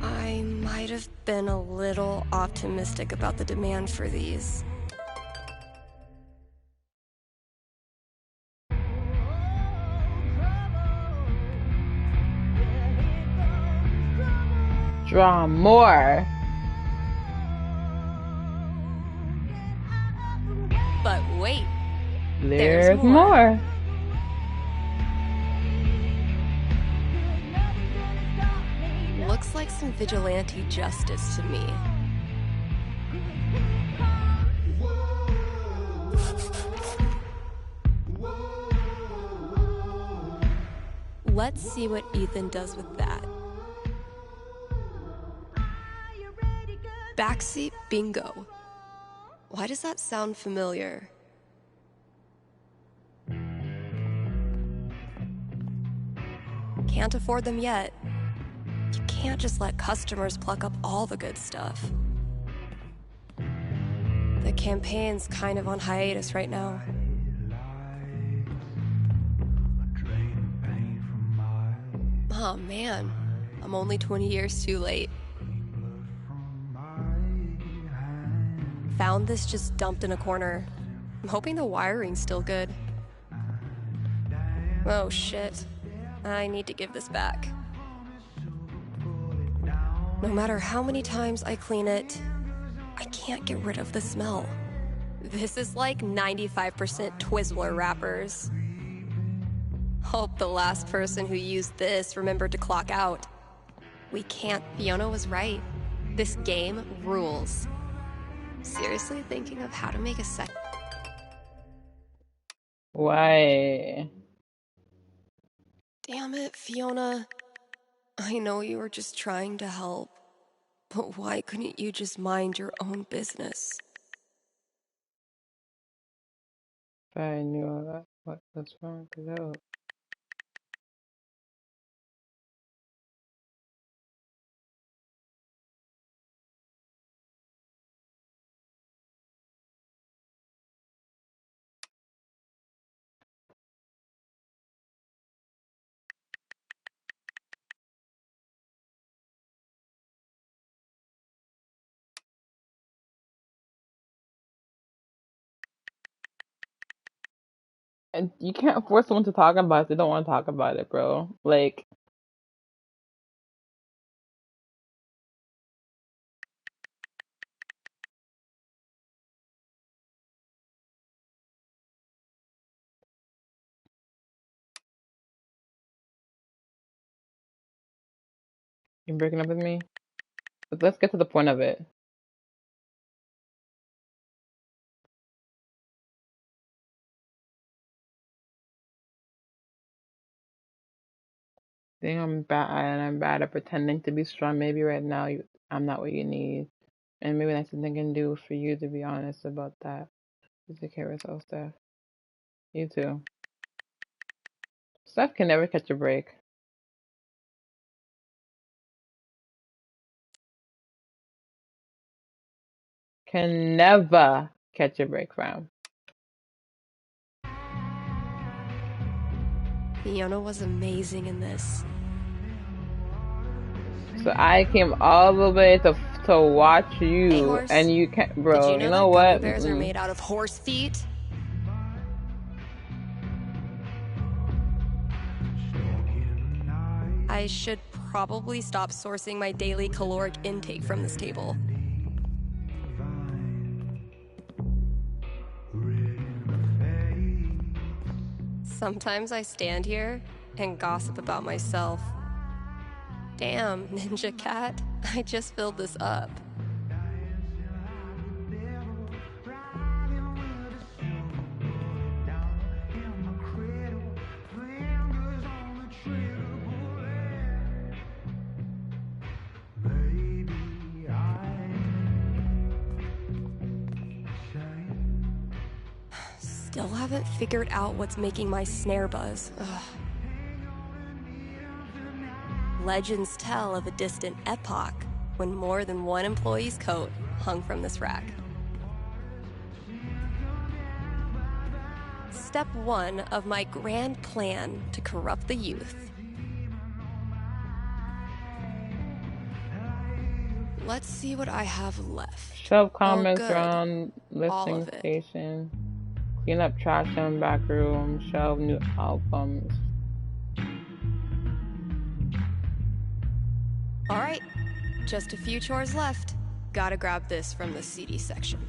I might have been a little optimistic about the demand for these. Draw more. But wait, There's more. looks like some vigilante justice to me. Let's see what Ethan does with that. Backseat bingo. Why does that sound familiar? Can't afford them yet. You can't just let customers pluck up all the good stuff. The campaign's kind of on hiatus right now. Oh man, I'm only 20 years too late. Found this just dumped in a corner. I'm hoping the wiring's still good. Oh shit. I need to give this back. No matter how many times I clean it, I can't get rid of the smell. This is like 95% Twizzler wrappers. Hope the last person who used this remembered to clock out. We can't. Fiona was right. This game rules. Seriously thinking of how to make a second. Why? Damn it, Fiona. I know you were just trying to help, but why couldn't you just mind your own business? If I knew all that, what was wrong with that? And you can't force someone to talk about it if they don't want to talk about it, bro. Like, you breaking up with me? But let's get to the point of it. Think I'm bad and I'm bad at pretending to be strong. Maybe right now I'm not what you need. And maybe that's something I can do for you to be honest about that. Just take care of yourself, Steph. You too. Steph can never catch a break. Can never catch a break from. Fiona was amazing in this. So I came all the way to watch you, Hey, horse. and you can't, bro. Did you know that what? gummy bears are made out of horse feet? I should probably stop sourcing my daily caloric intake from this table. Sometimes I stand here and gossip about myself. Damn, Ninja Cat, I just filled this up. Still haven't figured out what's making my snare buzz. Ugh. Legends tell of a distant epoch when more than one employee's coat hung from this rack. Step 1 of my grand plan to corrupt the youth. Let's see what I have left. Shove comments good. around listening station. Clean up trash in back room. Shelve new albums. All right, just a few chores left. Gotta grab this from the CD section.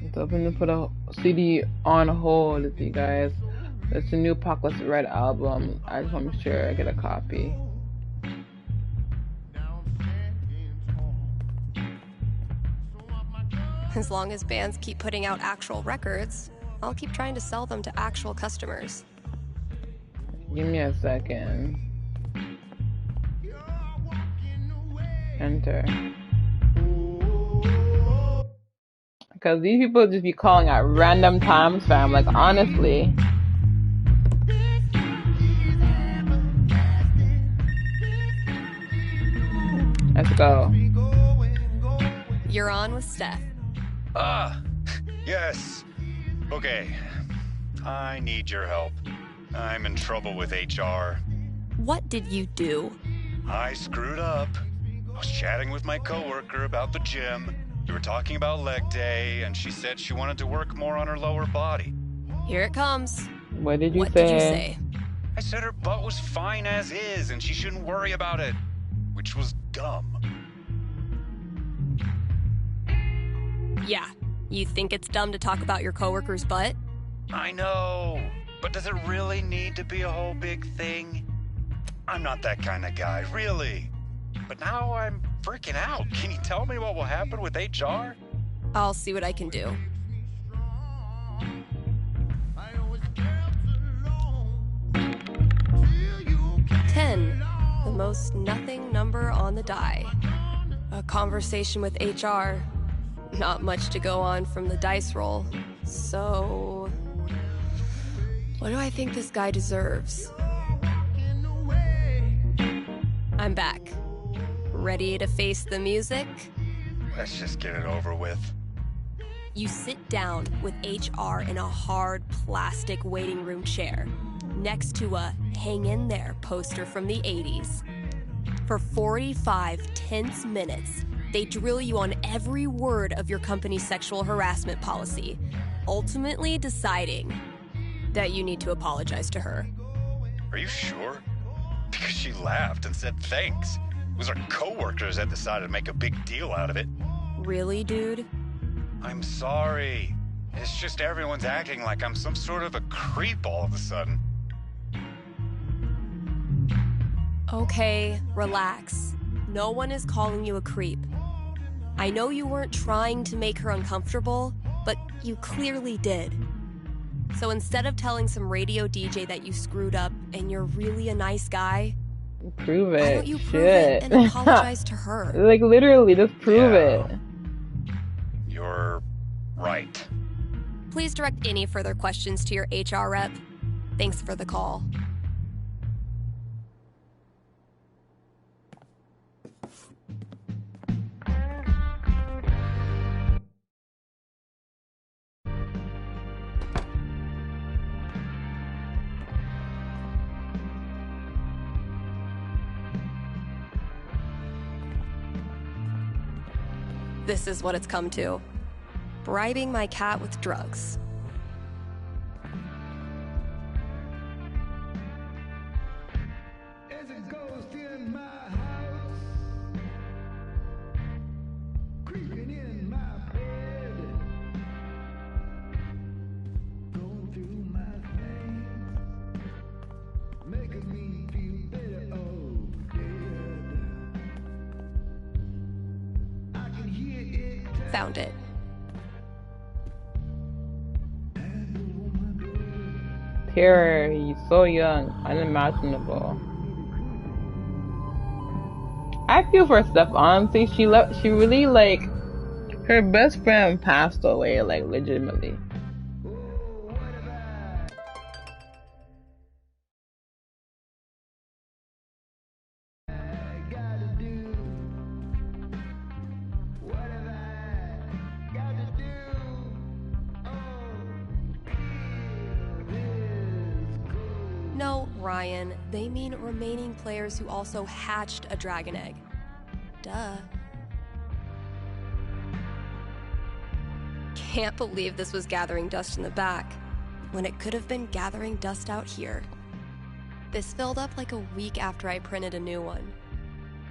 It's open to put a CD on hold with you guys. It's a new Apocalypse Red album. I just want to make sure I get a copy. As long as bands keep putting out actual records, I'll keep trying to sell them to actual customers. Give me a second. Enter. Because these people just be calling at random times, fam. Like, honestly. Let's go. You're on with Steph. Yes. Okay. I need your help. I'm in trouble with HR. What did you do? I screwed up. I was chatting with my coworker about the gym. We were talking about leg day, and she said she wanted to work more on her lower body. Here it comes. What did you What say? did you say? I said her butt was fine as is, and she shouldn't worry about it, which was dumb. Yeah. You think it's dumb to talk about your coworker's butt? I know, but does it really need to be a whole big thing? I'm not that kind of guy, really. But now I'm freaking out. Can you tell me what will happen with HR? I'll see what I can do. $10, the most nothing number on the die. A conversation with HR. Not much to go on from the dice roll. So, what do I think this guy deserves? I'm back. Ready to face the music? Let's just get it over with. You sit down with HR in a hard plastic waiting room chair next to a "Hang in there" poster from the 80s. For 45 tense minutes, they drill you on every word of your company's sexual harassment policy, ultimately deciding that you need to apologize to her. Are you sure? Because she laughed and said thanks. It was our coworkers that decided to make a big deal out of it. Really, dude? I'm sorry. It's just everyone's acting like I'm some sort of a creep all of a sudden. Okay, relax. No one is calling you a creep. I know you weren't trying to make her uncomfortable, but you clearly did. So instead of telling some radio DJ that you screwed up and you're really a nice guy, prove it. Why don't you prove it and apologize to her? Like, literally, just prove it. You're right. Please direct any further questions to your HR rep. Thanks for the call. This is what it's come to. Bribing my cat with drugs. As a ghost in my house, creeping in my bed, going through my things, making me feel better, oh, dead. I can hear it. Found it. Terror, he's so young, unimaginable. I feel for Steph, honestly. She really, like, her best friend passed away, like, legitimately. No, Ryan, they mean remaining players who also hatched a dragon egg. Duh. Can't believe this was gathering dust in the back, when it could have been gathering dust out here. This filled up like a week after I printed a new one,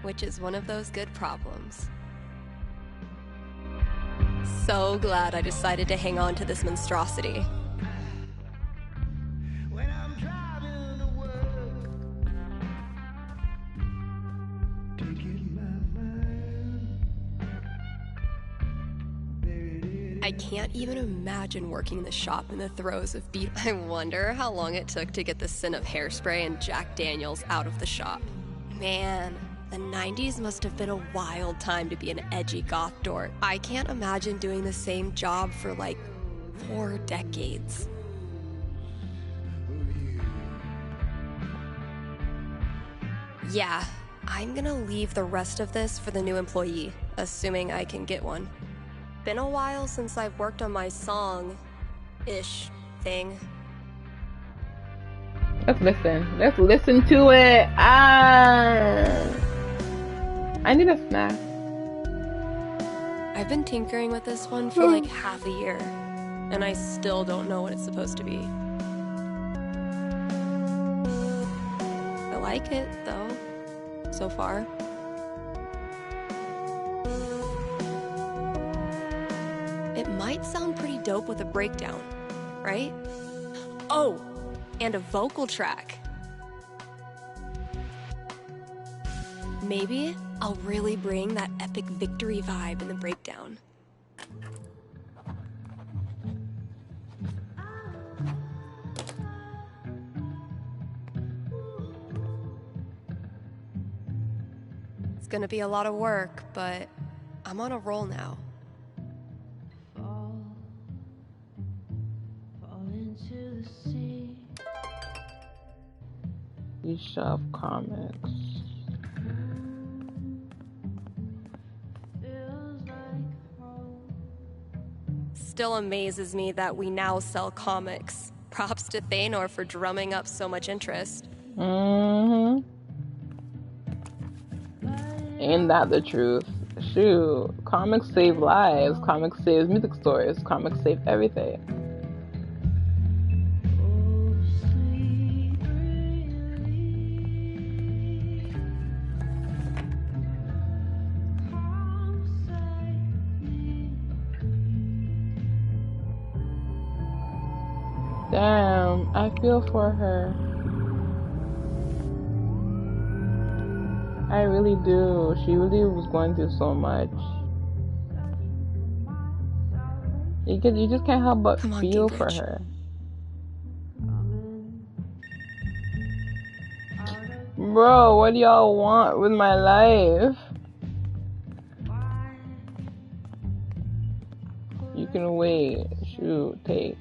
which is one of those good problems. So glad I decided to hang on to this monstrosity. I can't even imagine working the shop in the throes of beat. I wonder how long it took to get the scent of hairspray and Jack Daniels out of the shop. Man, The 90s must have been a wild time to be an edgy goth dork. I can't imagine doing the same job for like 4 decades. Yeah, I'm gonna leave the rest of this for the new employee, assuming I can get one. Been a while since I've worked on my song-ish thing. Let's listen. Let's listen to it. I need a snack. I've been tinkering with this one for like half a year, and I still don't know what it's supposed to be. I like it, though, so far. It might sound pretty dope with a breakdown, right? Oh, and a vocal track. Maybe I'll really bring that epic victory vibe in the breakdown. It's gonna be a lot of work, but I'm on a roll now. You shove comics. Still amazes me that we now sell comics. Props to Thanor for drumming up so much interest. Ain't that the truth? Shoot, comics save lives, comics save music stores, comics save everything. Damn, I feel for her. I really do. She really was going through so much. You just can't help but feel for her. Bro, what do y'all want with my life? You can wait. Shoot, take.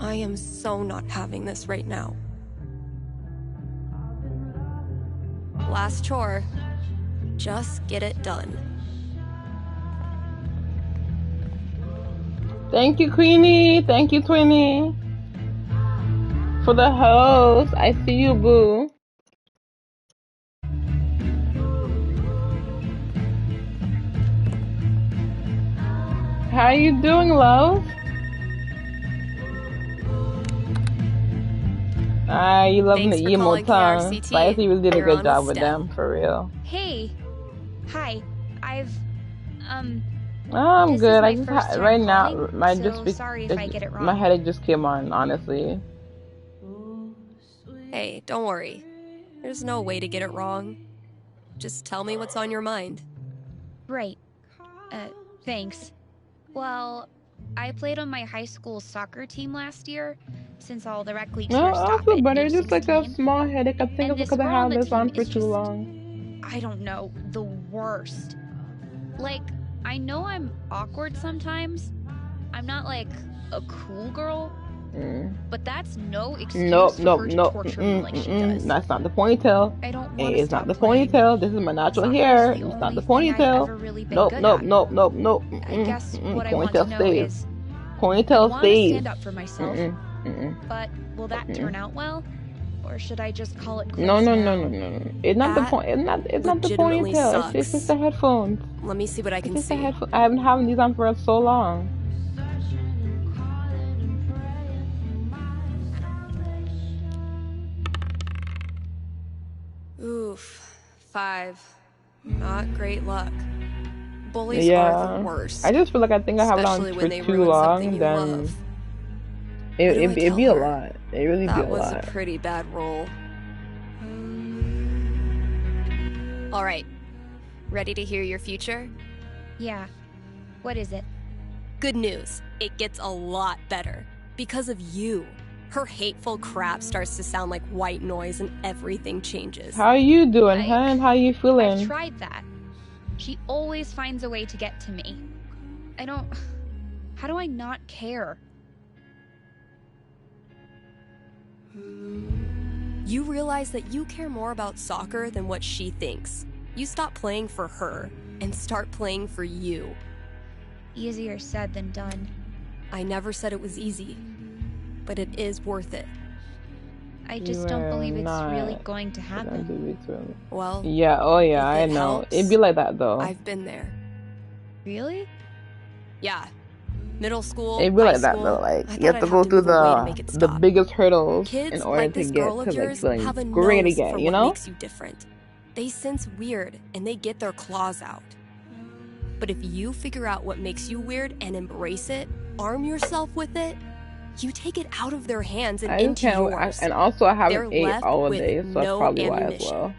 I am so not having this right now. Last chore. Just get it done. Thank you, Queenie. Thank you, Twinnie. For the host. I see you, boo. How are you doing, love? You loving the emo tongue. Spicy really did a good job with them, for real. Hey. Hi. I'm good. I just right now sorry if I get it wrong. My headache just came on, honestly. Hey, don't worry. There's no way to get it wrong. Just tell me what's on your mind. Right. Thanks. Well, I played on my high school soccer team last year, since all the rec leagues were stopped at but age it's just like a 16. small headache. I think it's because I had this on for too long. I don't know, the worst. Like, I know I'm awkward sometimes. I'm not like a cool girl, but that's no excuse for her to torture me like she does. That's not the ponytail. I don't want It's not the ponytail. This is my natural hair. It's not the ponytail. Nope. I guess what I want to know is, ponytail I want to stand up for myself. But will that turn out well? Or should I just call it quits No. now? It's not the point. It's not the ponytail. It's just the headphones. Let me see what I can see. I haven't had these on for so long. Oof. 5. Not great luck. Bullies are the worst. I just feel like I think I have it on Especially for when they too ruin something long, you then love. it'd be a her? lot. It really be That a was lot. a pretty bad roll. All right. Ready to hear your future? Yeah. What is it? Good news. It gets a lot better. Because of you. Her hateful crap starts to sound like white noise and everything changes. How you doing, hun? How you feeling? I've tried that. She always finds a way to get to me. I don't... How do I not care? You realize that you care more about soccer than what she thinks. You stop playing for her and start playing for you. Easier said than done. I never said it was easy, but it is worth it. I just don't believe it's really going to happen. Well, yeah, oh yeah, if I it know. helps, It'd be like that though. I've been there. Really? Yeah. Middle school, It'd be high like that school, though. Like I you thought have to I'd go through move away to make it the stop. biggest hurdles Kids in order like to this get girl of to like yours feeling have a great nose again. for You what know? makes you different. They sense weird and they get their claws out. But if you figure out what makes you weird and embrace it, arm yourself with it, you take it out of their hands and I just into can't. yours. And also, I They're haven't ate left all with day, so that's no probably why as ammunition. well.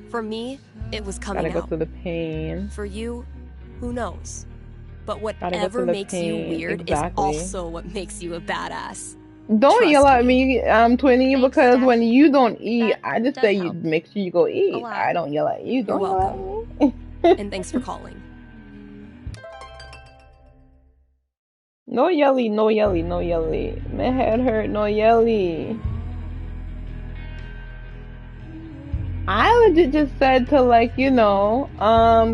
For me, it was coming Gotta go out. through the pain. For you, who knows? But Gotta go whatever through the makes you pain. weird Exactly. is also what makes you a badass. Don't Trust yell at me, Twinny, because when you don't eat, I just say you make sure you go eat. I don't yell at you. You're Don't yell at me. And thanks for calling. No yelly, no yelly, no yelly. My head hurt, no yelly. I legit just said to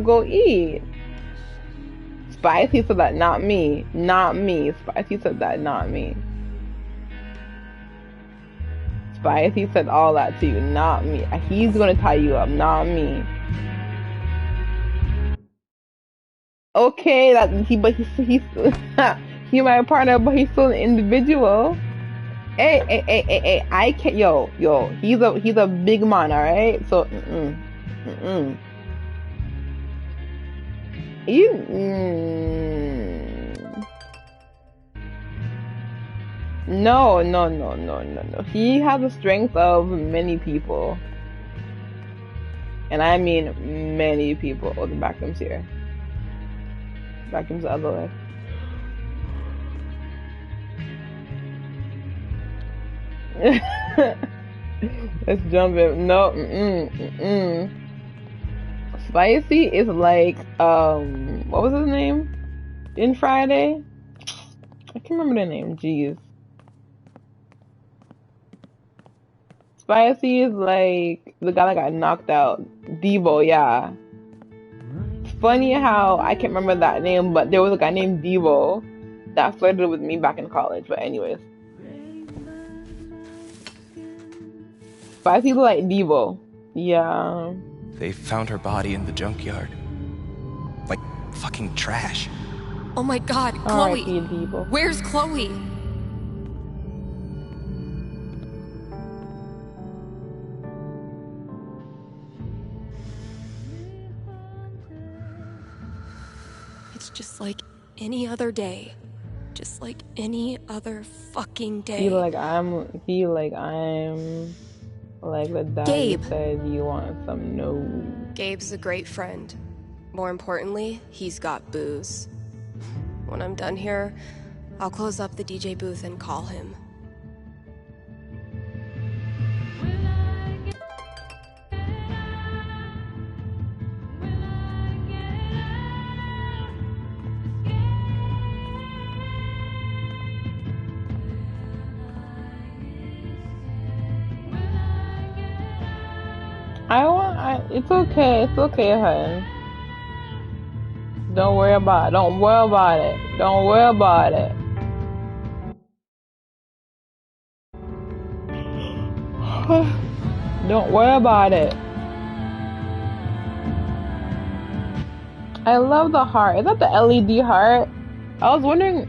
go eat. Spicy said that, not me. Not me. Spicy said that, not me. Spicy said all that to you, not me. He's gonna tie you up, not me. Okay, he's he my partner, but he's still an individual. Hey, I can't. Yo, he's a big man, all right. So, No. He has the strength of many people, and I mean many people. Oh, the vacuum's here. Vacuum's the other way. Let's jump in. No, Spicy is like, what was his name in Friday? I can't remember the name. Jeez. Spicy is like the guy that got knocked out. Devo, yeah. It's funny how I can't remember that name, but there was a guy named Devo that flirted with me back in college. But anyways. Spicy like Devo. Yeah. They found her body in the junkyard. Like fucking trash. Oh my god, Chloe! Where's Chloe? It's just like any other day. Just like any other fucking day. Feel like I'm like the dad Gabe. said you want some no. Gabe's a great friend. More importantly, he's got booze. When I'm done here, I'll close up the DJ booth and call him. It's okay, hun. Don't worry about it. Don't worry about it. Don't worry about it. Don't worry about it. I love the heart. Is that the LED heart? I was wondering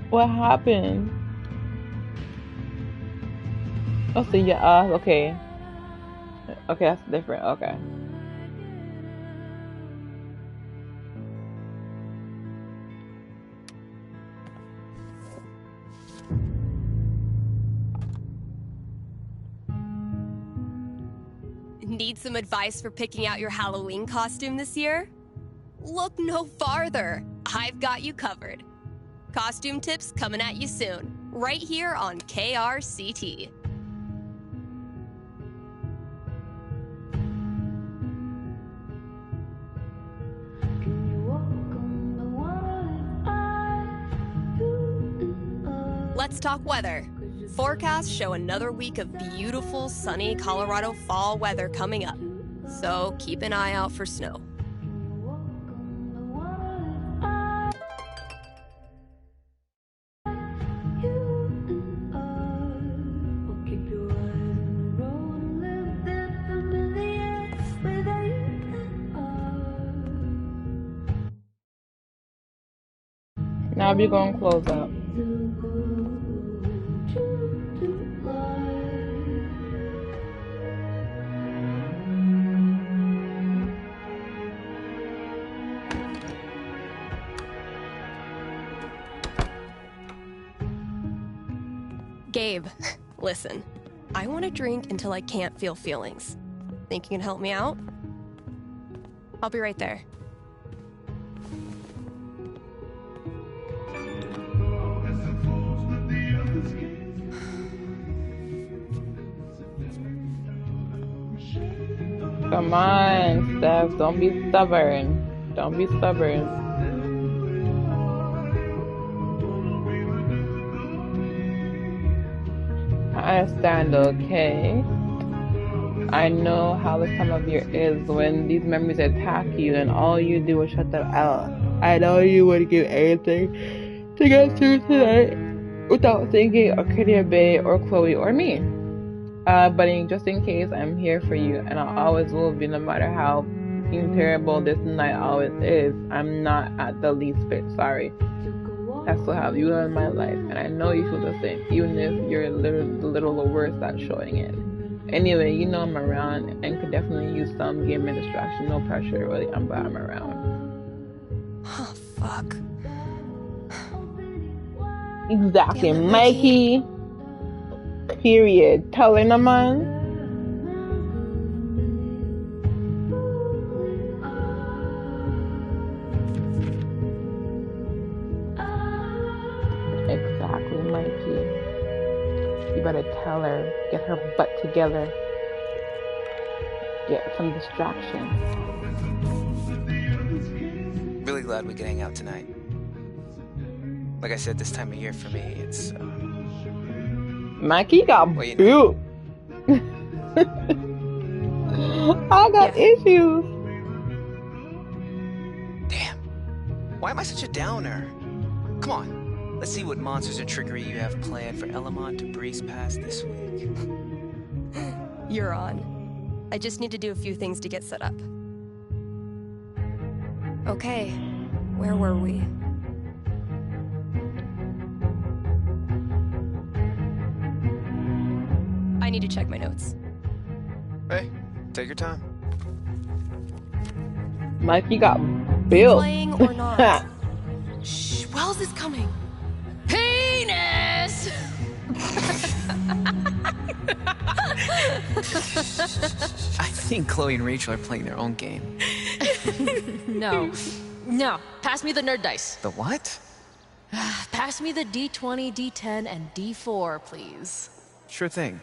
what happened. Oh, so yeah, okay. Okay, that's different. Okay. Need some advice for picking out your Halloween costume this year? Look no farther. I've got you covered. Costume tips coming at you soon, right here on KRCT. Let's talk weather. Forecasts show another week of beautiful, sunny Colorado fall weather coming up. So keep an eye out for snow. Now we're gonna close up. Gabe, listen. I want to drink until I can't feel feelings. Think you can help me out? I'll be right there. Come on, Steph. Don't be stubborn. Don't be stubborn. I understand, okay? I know how this time of year is when these memories attack you and all you do is shut them out. I know you would give anything to get through tonight without thinking of Kitty Bay or Chloe or me. But just in case, I'm here for you, and I always will be, no matter how terrible this night always is. I'm not at the least bit sorry. I still have you in my life, and I know you feel the same, even if you're a little worse at showing it. Anyway, you know I'm around, and could definitely use some game and distraction. No pressure, really. I'm around. Oh, fuck. Exactly, Mikey. Period. Telling them, man. Exactly, Mikey. You better tell her. Get her butt together. Get some distraction. Really glad we could hang out tonight. Like I said, this time of year for me, it's Mikey got built. I got issues. Damn. Why am I such a downer? Come on. Let's see what monsters and trickery you have planned for Elamon to breeze past this week. You're on. I just need to do a few things to get set up. Okay, where were we? I need to check my notes. Hey, take your time. Mikey got built. Playing or not? Shh, Wells is coming. Penis! I think Chloe and Rachel are playing their own game. No. Pass me the nerd dice. The what? Pass me the D20, D10, and D4, please. Sure thing.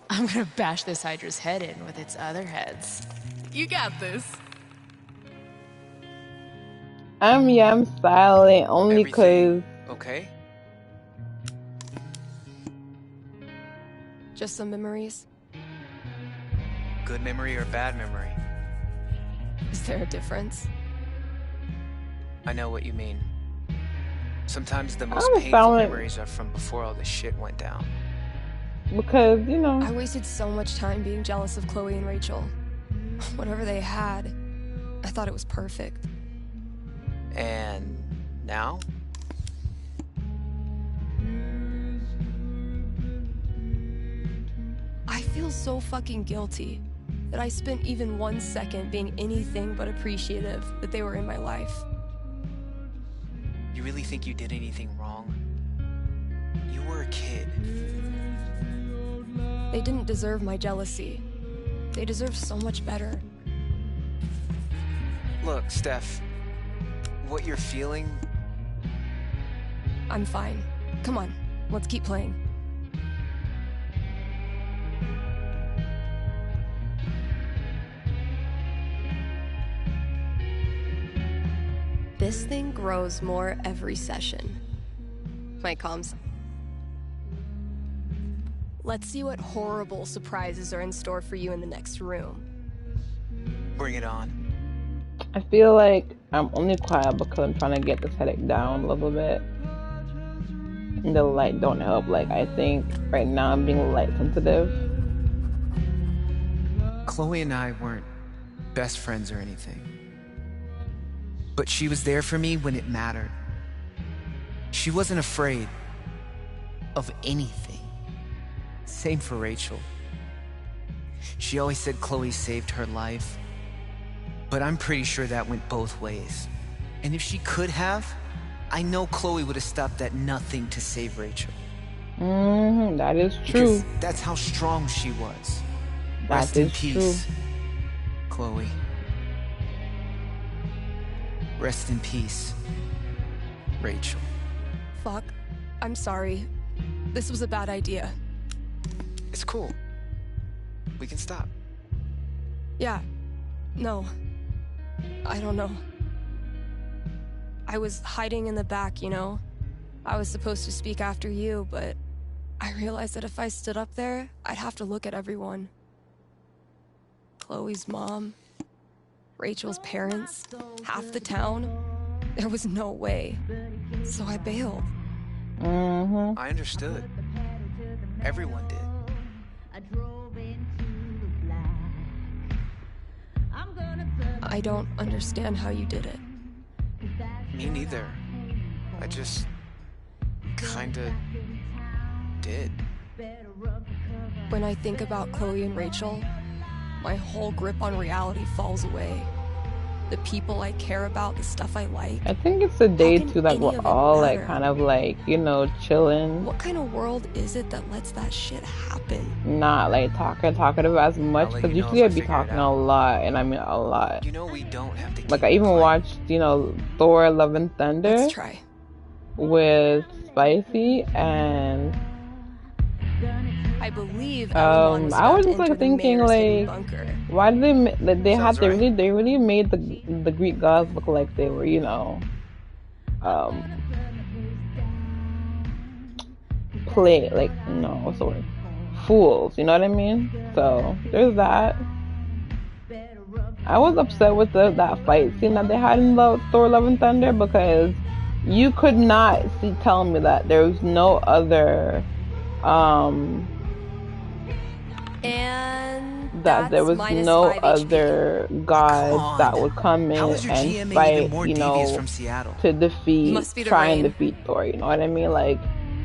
I'm gonna bash this Hydra's head in with its other heads. You got this. I'm silent only because. Okay. Just some memories. Good memory or bad memory? Is there a difference? I know what you mean. Sometimes the most painful memories are from before all this shit went down. Because, you know. I wasted so much time being jealous of Chloe and Rachel. Whatever they had, I thought it was perfect. And now? I feel so fucking guilty that I spent even 1 second being anything but appreciative that they were in my life. You really think you did anything wrong? You were a kid. They didn't deserve my jealousy. They deserve so much better. Look, Steph, what you're feeling... I'm fine. Come on, let's keep playing. This thing grows more every session. My comms. Let's see what horrible surprises are in store for you in the next room. Bring it on. I feel like I'm only quiet because I'm trying to get this headache down a little bit. And the light don't help. Like, I think right now I'm being light sensitive. Chloe and I weren't best friends or anything. But she was there for me when it mattered. She wasn't afraid of anything. Same for Rachel. She always said Chloe saved her life. But I'm pretty sure that went both ways. And if she could have, I know Chloe would have stopped at nothing to save Rachel. That is true. Because that's how strong she was. That Rest in is peace, true. Chloe. Rest in peace, Rachel. Fuck. I'm sorry. This was a bad idea. It's cool. We can stop. Yeah. No. I don't know. I was hiding in the back, you know? I was supposed to speak after you, but I realized that if I stood up there, I'd have to look at everyone. Chloe's mom, Rachel's parents, half the town. There was no way. So I bailed. I understood. Everyone did. I don't understand how you did it. Me neither. I just kinda did. When I think about Chloe and Rachel, my whole grip on reality falls away. The people I care about, the stuff I like. I think it's a day too, like we're all like matter? kind of like, you know, chilling. What kind of world is it that lets that shit happen? Not like talkative as much, because usually I'd be talking a lot, and I mean a lot. You know we don't have to Like I even watched, you know, Thor: Love and Thunder. Let's try. With Spicy, and I believe I was just like thinking like, why did they had to really they really made the Greek gods look like they were, you know, play like, no, what's the word, fools, you know what I mean? So there's that. I was upset with that fight scene that they had in Thor: Love and Thunder, because you could not tell me that there was no other and that there was no other gods that would come in and fight, you know, to try and defeat Thor, you know what I mean? Like,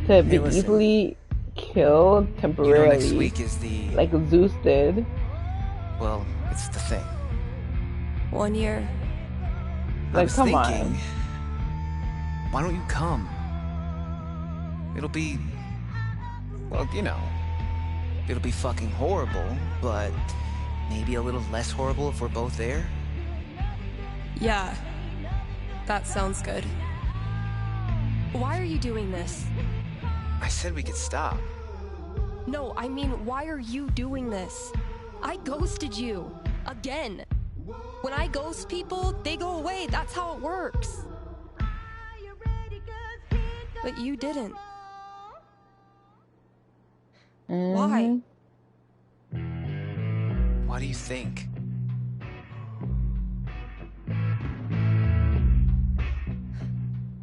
to be easily killed temporarily, you know, next week is like Zeus did. Well, it's the thing. 1 year. Like, come on. Why don't you come? It'll be, well, you know, it'll be fucking horrible, but maybe a little less horrible if we're both there. Yeah, that sounds good. Why are you doing this? I said we could stop. No, I mean, why are you doing this? I ghosted you. Again. When I ghost people, they go away. That's how it works. But you didn't. Why? Why do you think?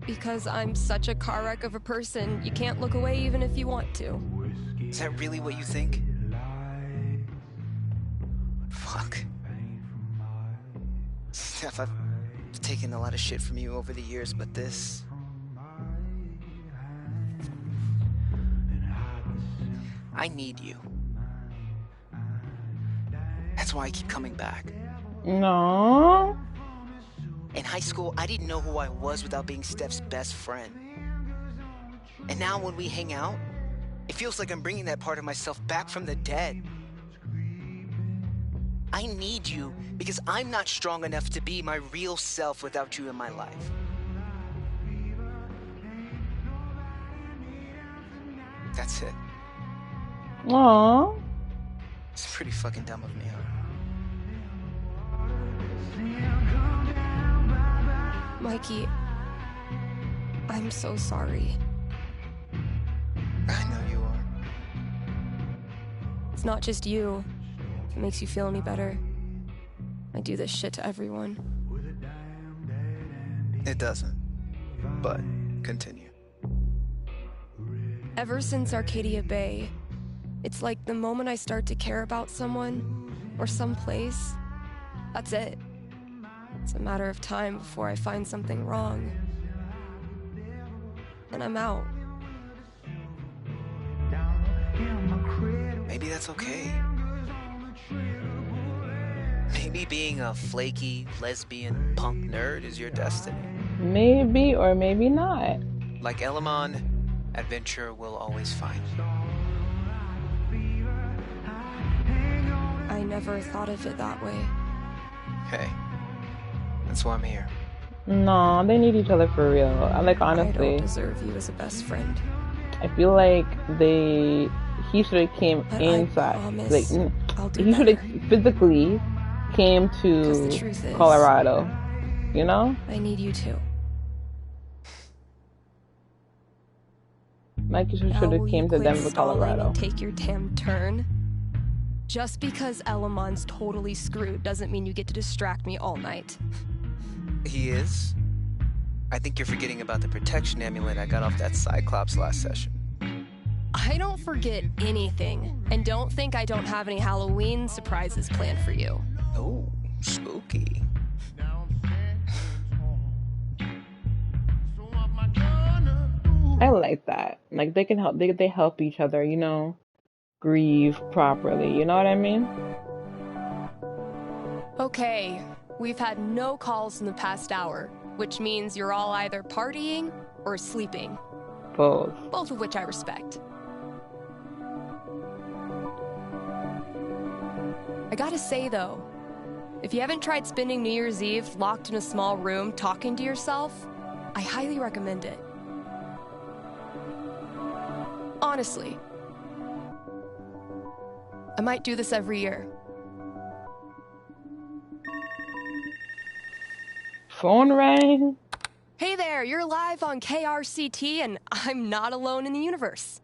Because I'm such a car wreck of a person, you can't look away even if you want to. Is that really what you think? Fuck. Steph, I've taken a lot of shit from you over the years, but this... I need you. why I keep coming back. No. In high school, I didn't know who I was without being Steph's best friend. And now when we hang out, it feels like I'm bringing that part of myself back from the dead. I need you because I'm not strong enough to be my real self without you in my life. That's it. Aww. It's pretty fucking dumb of me, huh? Mikey, I'm so sorry. I know you are. It's not just you. If it makes you feel any better. I do this shit to everyone. It doesn't. But continue. Ever since Arcadia Bay, it's like the moment I start to care about someone or someplace, that's it. It's a matter of time before I find something wrong. And I'm out. Maybe that's okay. Maybe being a flaky, lesbian, punk nerd is your destiny. Maybe or maybe not. Like Elamon, adventure will always find you. I never thought of it that way. Hey, that's why I'm here. No, they need each other for real. Like, honestly. I don't deserve you as a best friend. I feel like he should have came But inside. Like, I'll do he should have physically came to Colorado. You know? I need you too. Like, you should have came to Denver, Colorado. And take your damn turn. Just because Elamon's totally screwed doesn't mean you get to distract me all night. He is? I think you're forgetting about the protection amulet I got off that Cyclops last session. I don't forget anything, and don't think I don't have any Halloween surprises planned for you. Oh, spooky. I like that. Like, they can help. They help each other. You know, grieve properly. You know what I mean? Okay, we've had no calls in the past hour, which means you're all either partying or sleeping. Both. Both of which I respect. I gotta say though, if you haven't tried spending New Year's Eve locked in a small room talking to yourself, I highly recommend it. Honestly. I might do this every year. Phone rang. Hey there, you're live on KRCT and I'm not alone in the universe.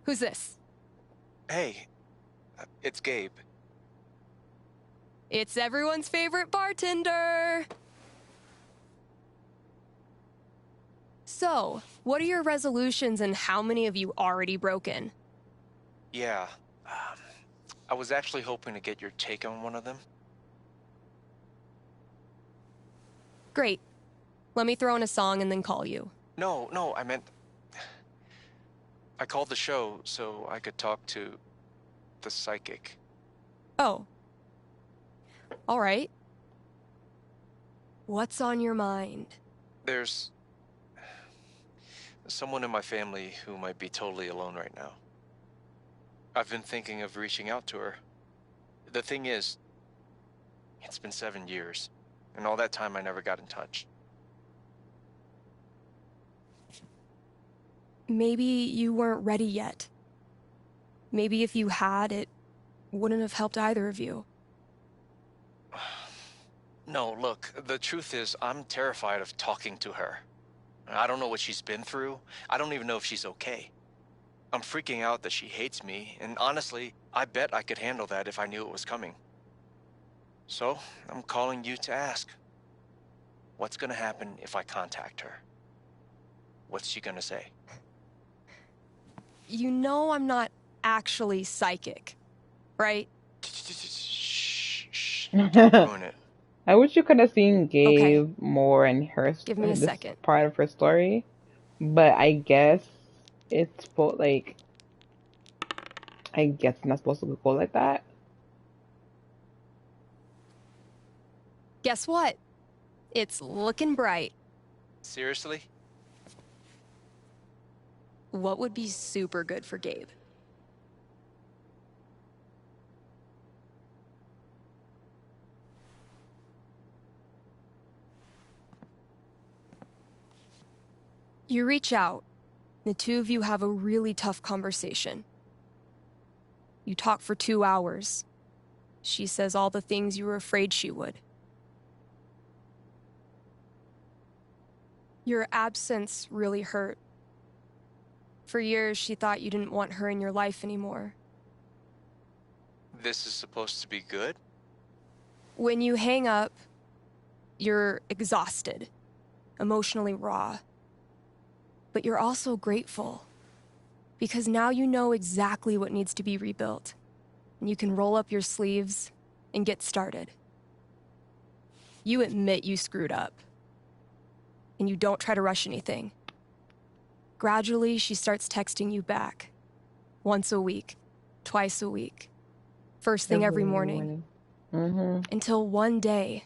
Who's this? Hey, it's Gabe. It's everyone's favorite bartender. So, what are your resolutions and how many have you already broken? Yeah, I was actually hoping to get your take on one of them. Great. Let me throw in a song and then call you. No, I meant... I called the show so I could talk to the psychic. Oh. All right. What's on your mind? There's someone in my family who might be totally alone right now. I've been thinking of reaching out to her. The thing is, it's been 7 years, and all that time I never got in touch. Maybe you weren't ready yet. Maybe if you had, it wouldn't have helped either of you. No, look, the truth is I'm terrified of talking to her. I don't know what she's been through. I don't even know if she's okay. I'm freaking out that she hates me, and honestly, I bet I could handle that if I knew it was coming. So, I'm calling you to ask. What's gonna happen if I contact her? What's she gonna say? You know I'm not actually psychic, right? Shh. Don't ruin it. I wish you could have seen Gabe more in her Give me a second. part of her story, but I guess it's like, I guess it's not supposed to go like that. Guess what? It's looking bright. Seriously? What would be super good for Gabe? You reach out. The two of you have a really tough conversation. You talk for 2 hours. She says all the things you were afraid she would. Your absence really hurt. For years, she thought you didn't want her in your life anymore. This is supposed to be good? When you hang up, you're exhausted, emotionally raw. But you're also grateful, because now you know exactly what needs to be rebuilt, and you can roll up your sleeves and get started. You admit you screwed up, and you don't try to rush anything. Gradually, she starts texting you back. Once a week, twice a week, first thing every morning. Until one day,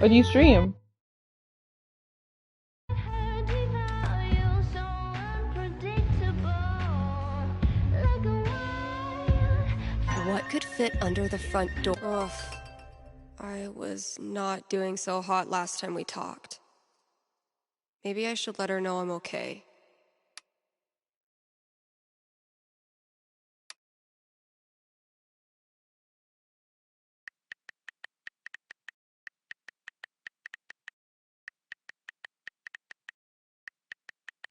What do you stream? What could fit under the front door? Ugh. I was not doing so hot last time we talked. Maybe I should let her know I'm okay.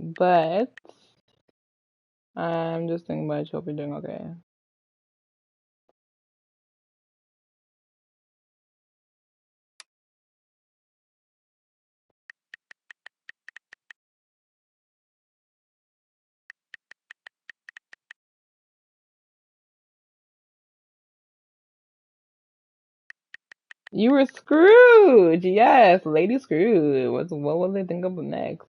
But I'm just thinking about you. Hope you're doing okay. You were Scrooge. Yes, Lady Scrooge. What will they think of next?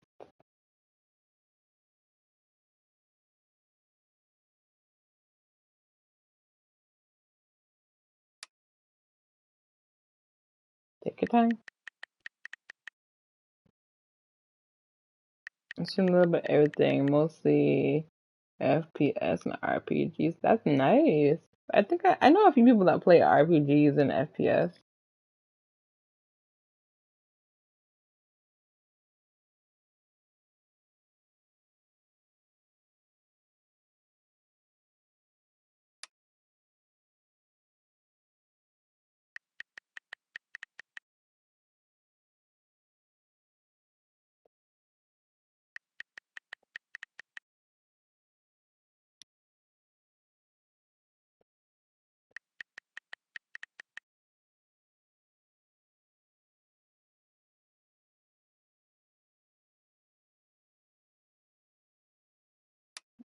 Take your time. I've seen a little bit of everything, mostly FPS and RPGs. That's nice. I think I know a few people that play RPGs and FPS.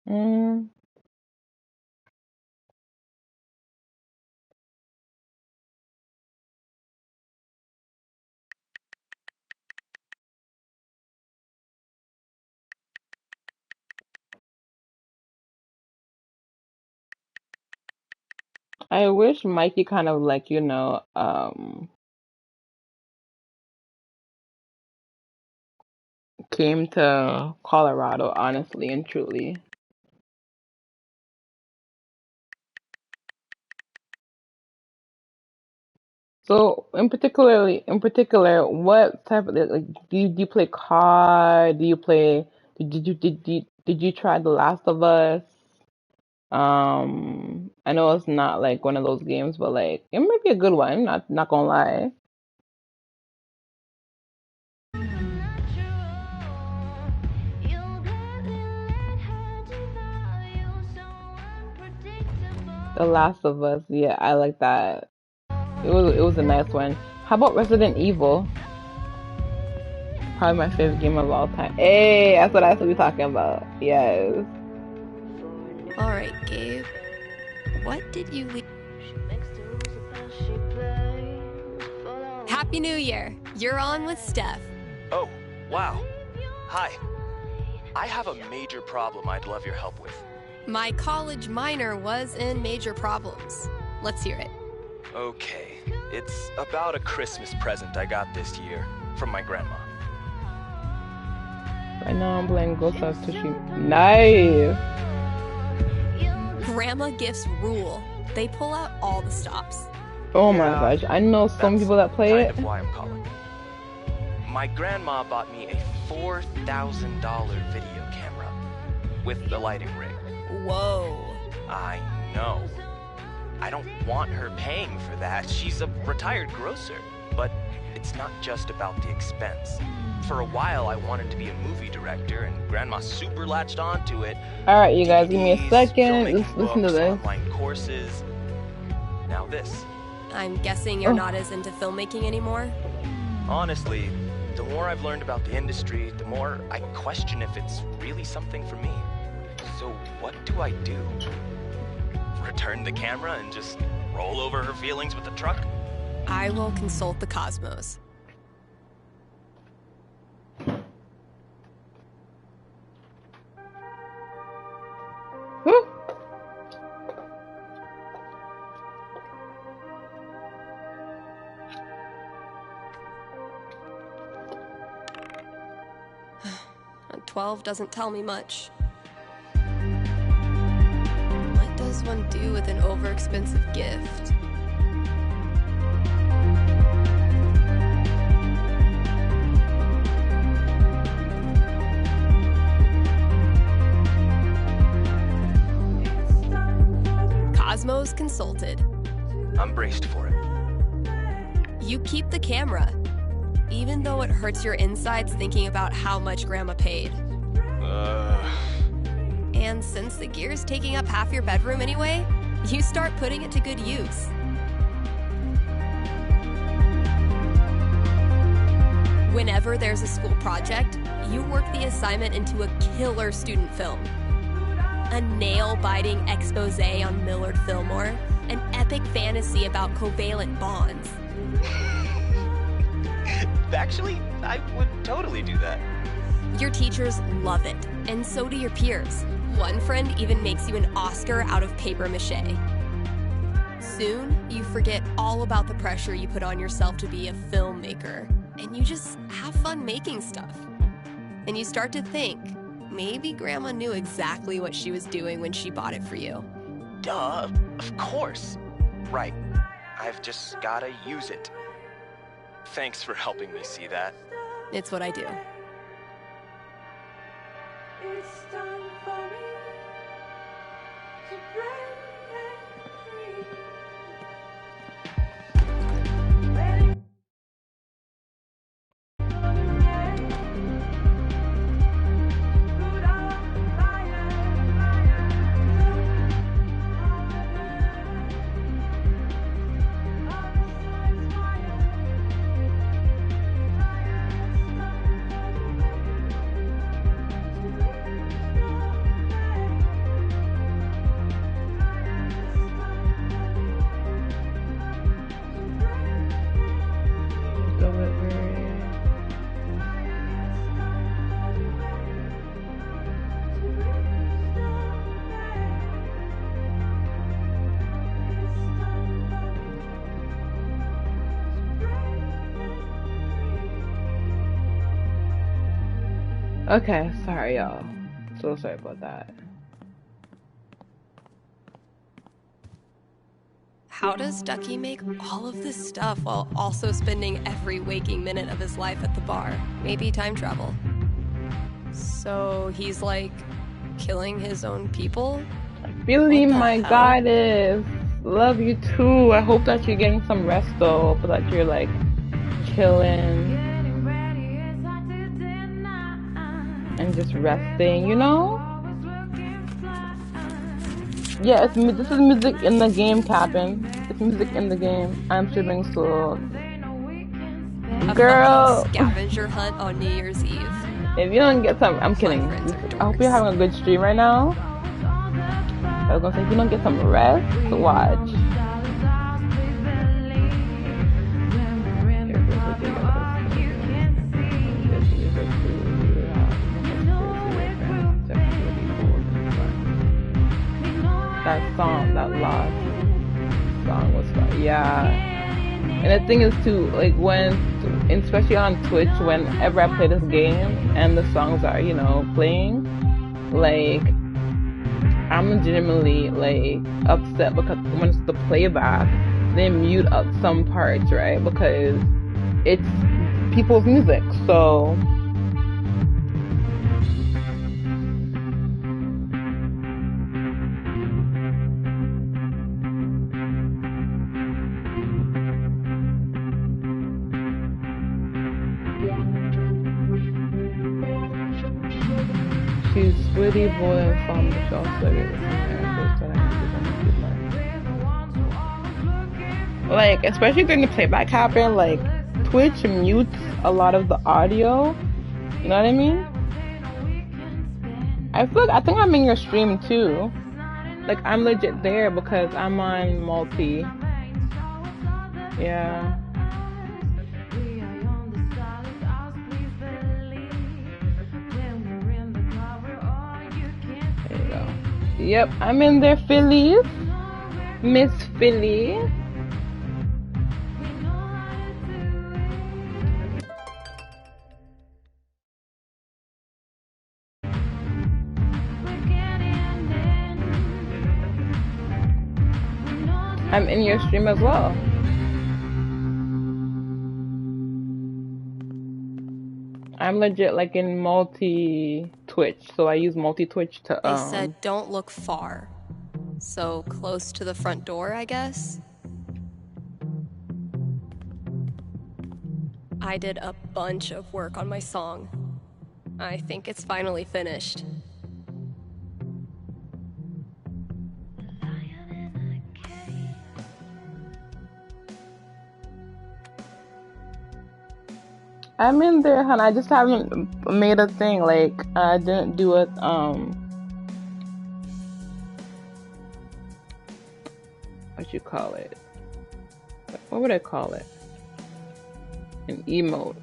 Mm. I wish Mikey kind of like, came to Colorado, honestly and truly. So, in particular, what type of like do you play COD? Do you play? Did you try The Last of Us? I know it's not like one of those games, but like it might be a good one. Not gonna lie. The Last of Us, yeah, I like that. It was a nice one. How about Resident Evil? Probably my favorite game of all time. Hey, that's what I should be talking about. Yes. All right, Gabe. What did you leave? Happy New Year. You're on with Steph. Oh, wow. Hi. I have a major problem I'd love your help with. My college minor was in major problems. Let's hear it. Okay. It's about a Christmas present I got this year from my grandma. Right now I'm playing Ghost of Tsushima. Nice. Grandma gifts rule. They pull out all the stops. Oh my gosh, I know some people that play it. Kind of why I'm calling. My grandma bought me a $4,000 video camera with the lighting rig. Whoa. I know. I don't want her paying for that. She's a retired grocer. But it's not just about the expense. For a while, I wanted to be a movie director, and Grandma super latched onto it. Alright, you guys, give me a DVDs, second. filmmaking Listen to books, this. online courses. Now this. I'm guessing you're not as into filmmaking anymore? Honestly, the more I've learned about the industry, the more I question if it's really something for me. So what do I do? Return the camera and just roll over her feelings with the truck? I will consult the cosmos. Whew. 12 doesn't tell me much. What does one do with an overexpensive gift? Cosmos Consulted. I'm braced for it. You keep the camera, even though it hurts your insides thinking about how much Grandma paid. And since the gear's taking up half your bedroom anyway, you start putting it to good use. Whenever there's a school project, you work the assignment into a killer student film. A nail-biting expose on Millard Fillmore, an epic fantasy about covalent bonds. Actually, I would totally do that. Your teachers love it, and so do your peers. One friend even makes you an Oscar out of paper mache. Soon, you forget all about the pressure you put on yourself to be a filmmaker, and you just have fun making stuff. And you start to think, maybe Grandma knew exactly what she was doing when she bought it for you. Duh, of course. Right. I've just gotta use it. Thanks for helping me see that. It's what I do. Okay, sorry y'all. So sorry about that. How does Ducky make all of this stuff while also spending every waking minute of his life at the bar? Maybe time travel. So he's like killing his own people? Billy, my goddess. Love you too. I hope that you're getting some rest though, but that you're like chilling and just resting, you know? Yeah, this is music in the game, Captain. It's music in the game. I'm streaming so. Girl! Scavenger hunt on New Year's Eve. If you don't get some, I'm kidding. I hope you're having a good stream right now. I was gonna say, if you don't get some rest, watch. That song, that last song was fun. Yeah. And the thing is too, like when, especially on Twitch, whenever I play this game and the songs are, you know, playing, like, I'm legitimately like upset because when it's the playback, they mute up some parts, right? Because it's people's music, so. She's pretty boy from the show, like, especially during the playback happen, like Twitch mutes a lot of the audio. You know what I mean? I think I'm in your stream too. Like I'm legit there because I'm on multi. Yeah. Yep, I'm in there, Phillies. Miss Philly. I'm in your stream as well. I'm legit like in multi-Twitch, so I use multi-Twitch to They said don't look far. So close to the front door, I guess? I did a bunch of work on my song. I think it's finally finished. I'm in there, hon. I just haven't made a thing. Like, I didn't do it, what you call it? What would I call it? An emote.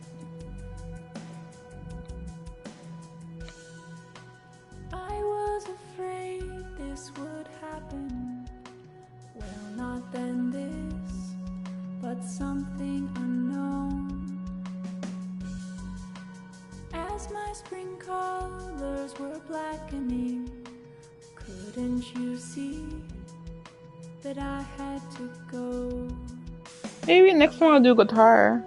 I was afraid this would happen. Well, not then this, but something unknown. As my spring colors were blackening, couldn't you see that I had to go? Maybe next one I'll do guitar.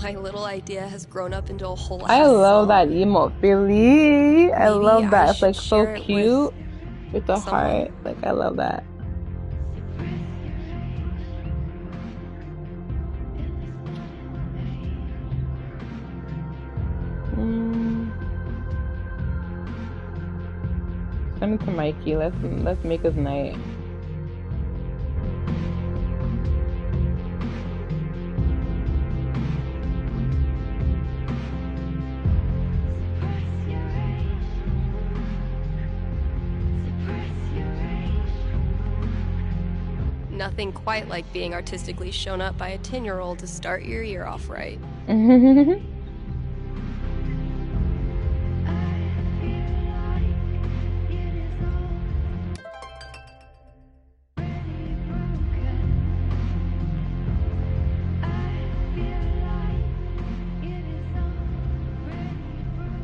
My little idea has grown up into a whole I love that emote, Billy. I love that. It's like so cute with the heart. Like, I love that. Send it to Mikey. Let's make his night. Nothing quite like being artistically shown up by a 10-year-old to start your year off right.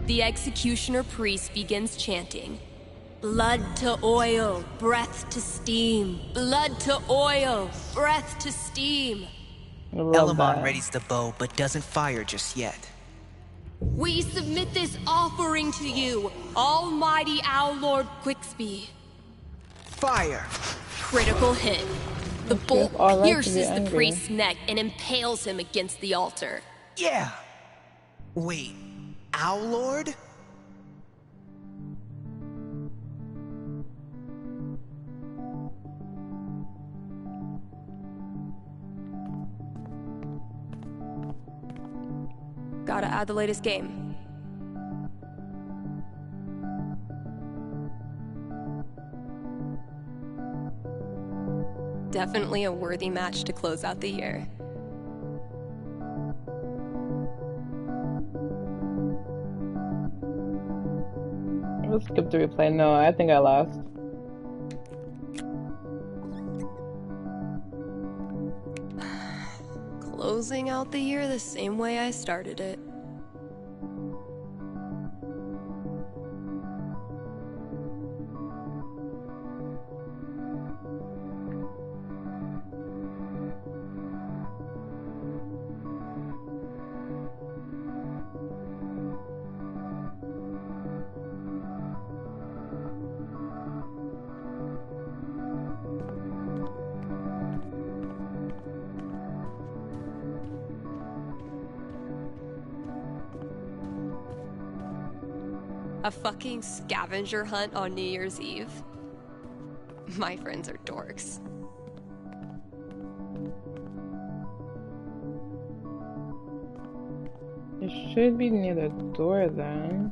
The executioner priest begins chanting, "Blood to oil, breath to steam. Blood to oil, breath to steam." Elamon readies the bow, but doesn't fire just yet. We submit this offering to you, Almighty Owl Lord Quicksby. Fire! Critical hit. The bolt pierces the priest's neck and impales him against the altar. Yeah! Wait, Owl Lord? Gotta add the latest game. Definitely a worthy match to close out the year. Let's skip the replay. No, I think I lost. Closing out the year the same way I started it. A fucking scavenger hunt on New Year's Eve? My friends are dorks. It should be near the door then.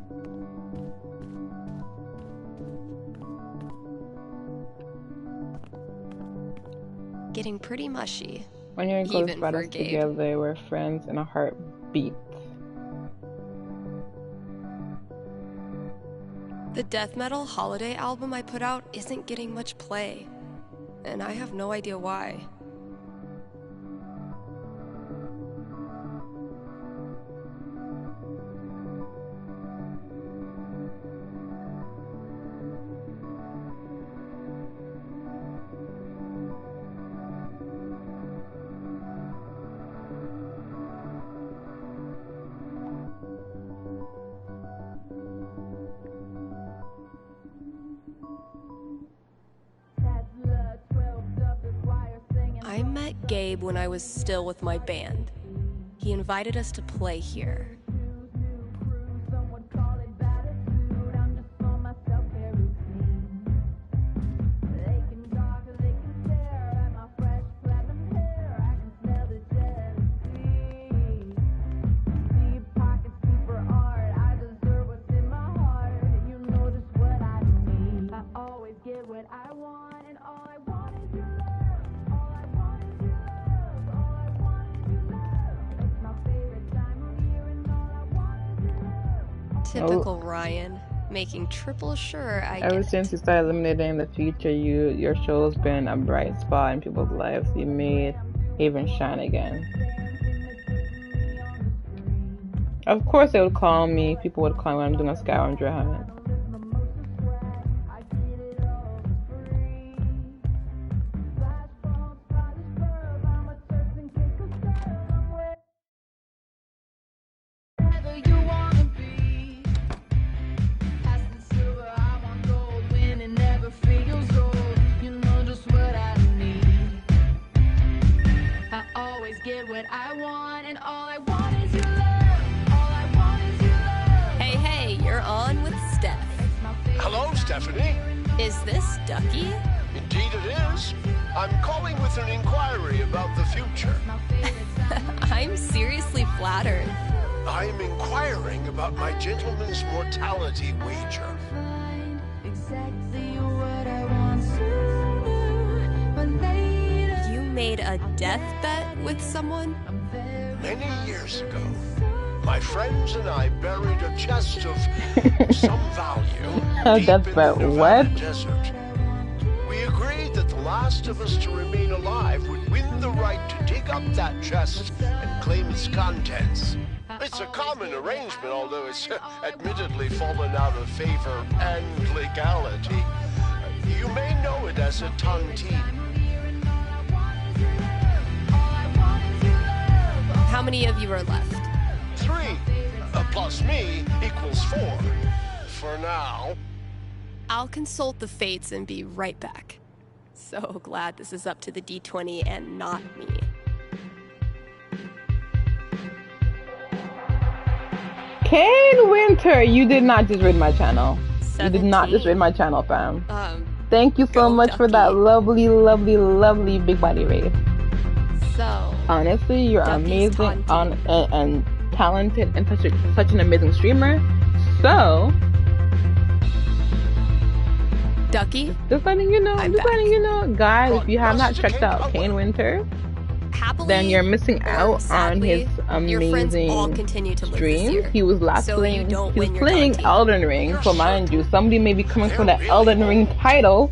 Getting pretty mushy. When you're in close Even battles for Gabe. together, we're friends in a heartbeat. The death metal holiday album I put out isn't getting much play, and I have no idea why. I met Gabe when I was still with my band. He invited us to play here. Typical Ryan, making triple sure I Ever get since you started eliminating the future, your show's been a bright spot in people's lives. You made Haven shine again. Of course they would call me. People would call me when I'm doing a scavenger hunt. Hey, you're on with Steph. Hello, Stephanie. Is this Ducky? Indeed it is. I'm calling with an inquiry about the future. I'm seriously flattered. I'm inquiring about my gentleman's mortality wager. You made a death bet with someone? Many years ago, my friends and I buried a chest of some value deep in the Nevada desert. We agreed that the last of us to remain alive would win the right to dig up that chest and claim its contents. It's a common arrangement, although it's admittedly fallen out of favor and legality. You may know it as a tontine. How many of you are left? 3 plus me equals 4. For now. I'll consult the fates and be right back. So glad this is up to the D20 and not me. Kane Winter, you did not just raid my channel. 17. You did not just raid my channel, fam. Thank you so much for that lovely, lovely, lovely big body raid. So, honestly, you're amazing and talented and such an amazing streamer. So, Ducky, just letting you know, guys, if you have not checked out Kane Winter, then you're missing out on his amazing streams. He was playing Elden Ring. So mind you, somebody may be coming for the Elden Ring title.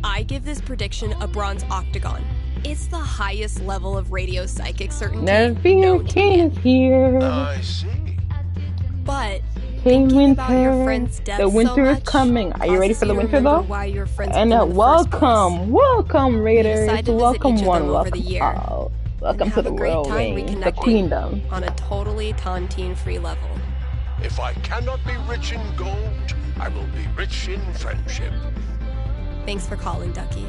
I give this prediction a bronze octagon. It's the highest level of radio psychic certainty known to man. Here. I see. But Kane Winter, the winter is coming. Are you ready for the winter though? And welcome Raiders, welcome one, welcome all. Welcome to the royal reign, the queendom. On a totally tontine-free level. If I cannot be rich in gold, I will be rich in friendship. Thanks for calling, Ducky.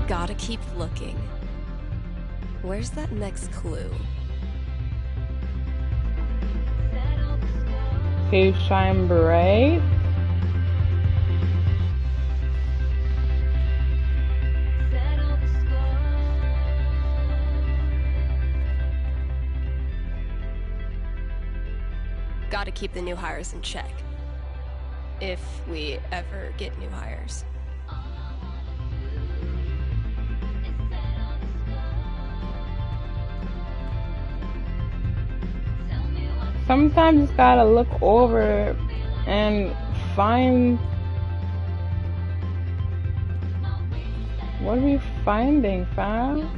Gotta keep looking. Where's that next clue? Okay, shine bright. Gotta keep the new hires in check. If we ever get new hires. Sometimes you just gotta look over and find. What are we finding, fam?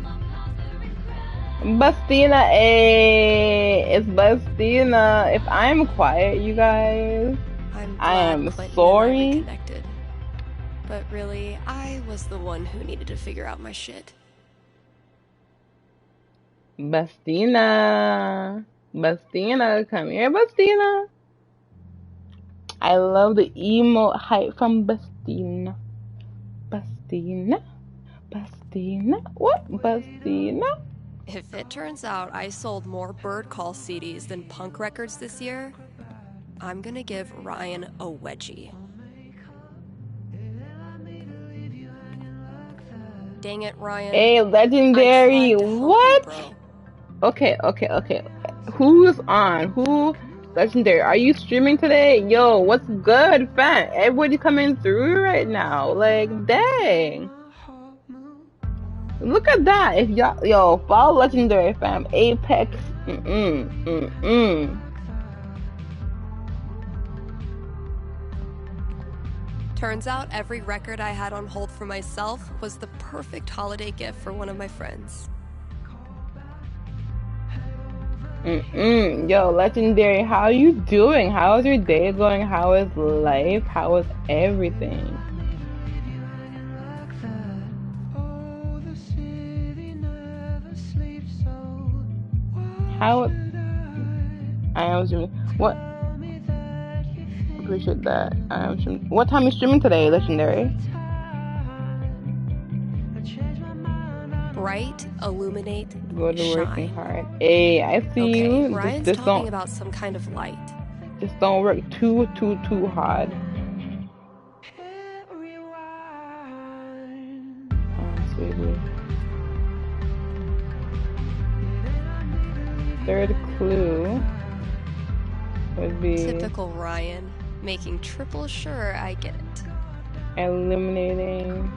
Bustina, it's Bustina. If I'm quiet, you guys. I'm I glad am Clinton sorry. and I reconnected. But really, I was the one who needed to figure out my shit. Bustina. Bustina, come here, Bustina. I love the emo hype from Bustina. Bustina. Bustina. What? Bustina? If it turns out I sold more Bird Call CDs than punk records this year, I'm gonna give Ryan a wedgie. Dang it, Ryan. Hey, legendary. I tried to help What? you, bro. Okay. Who's on? Who? Legendary. Are you streaming today? Yo, what's good, fam? Everybody coming through right now. Like, dang. Look at that. If y'all, yo, follow Legendary, fam. Apex. Turns out every record I had on hold for myself was the perfect holiday gift for one of my friends. Yo, Legendary, how you doing? How is your day going? How is life? How is everything? How? I am streaming. What? Appreciate that. I am streaming. What time are you streaming today, Legendary? Bright, illuminate, Go to shine. working hard. Hey, I see you. Ryan's Just talking don't, about some kind of light. just don't work too hard. Sweetie. Third clue would be Typical Ryan, making triple sure I get it. illuminating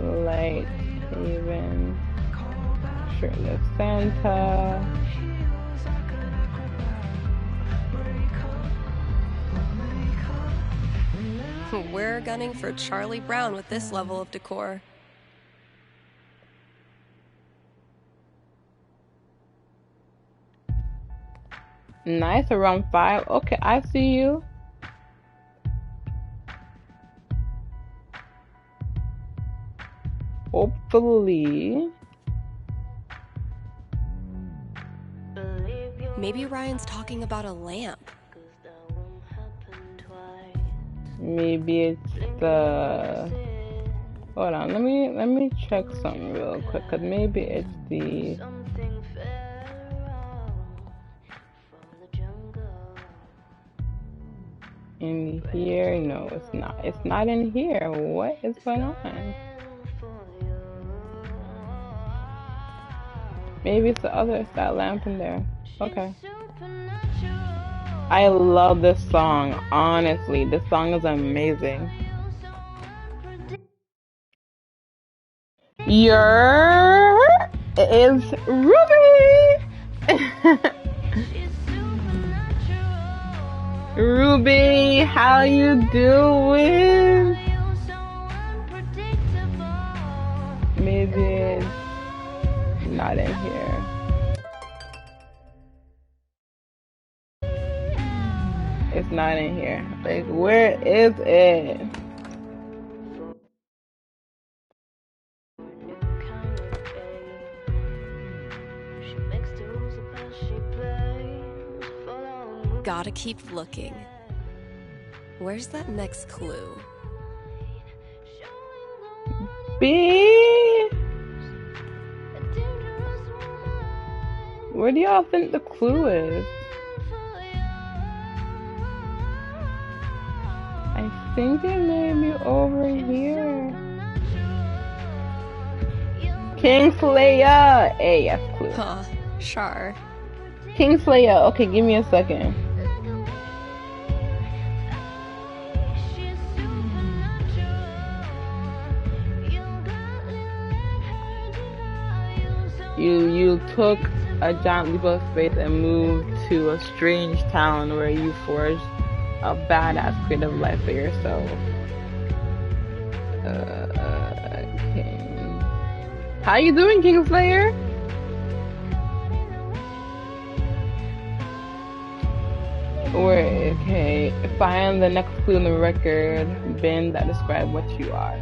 light haven, shirtless Santa. We're gunning for Charlie Brown with this level of decor. Nice, around 5. Okay, I see you. Hopefully. Maybe Ryan's talking about a lamp. Maybe it's the. Hold on, let me check something real quick, cause maybe it's the. In here? No, it's not. It's not in here. What is going on? Maybe it's the other, it's that lamp in there. Okay. I love this song. Honestly, this song is amazing. Is Ruby. Ruby, how you doing? Maybe it's not in here. It's not in here. Like, where is it? Gotta keep looking. Where's that next clue? B. Where do y'all think the clue is? I think it may be over here. Kingslayer! Hey, yes, clue. Huh, sure. Kingslayer, okay, give me a second. You took a giant leap of faith and moved to a strange town where you forged a badass creative life for yourself. King. How you doing, Kingslayer? Okay, find the next clue in the record bin that describe what you are.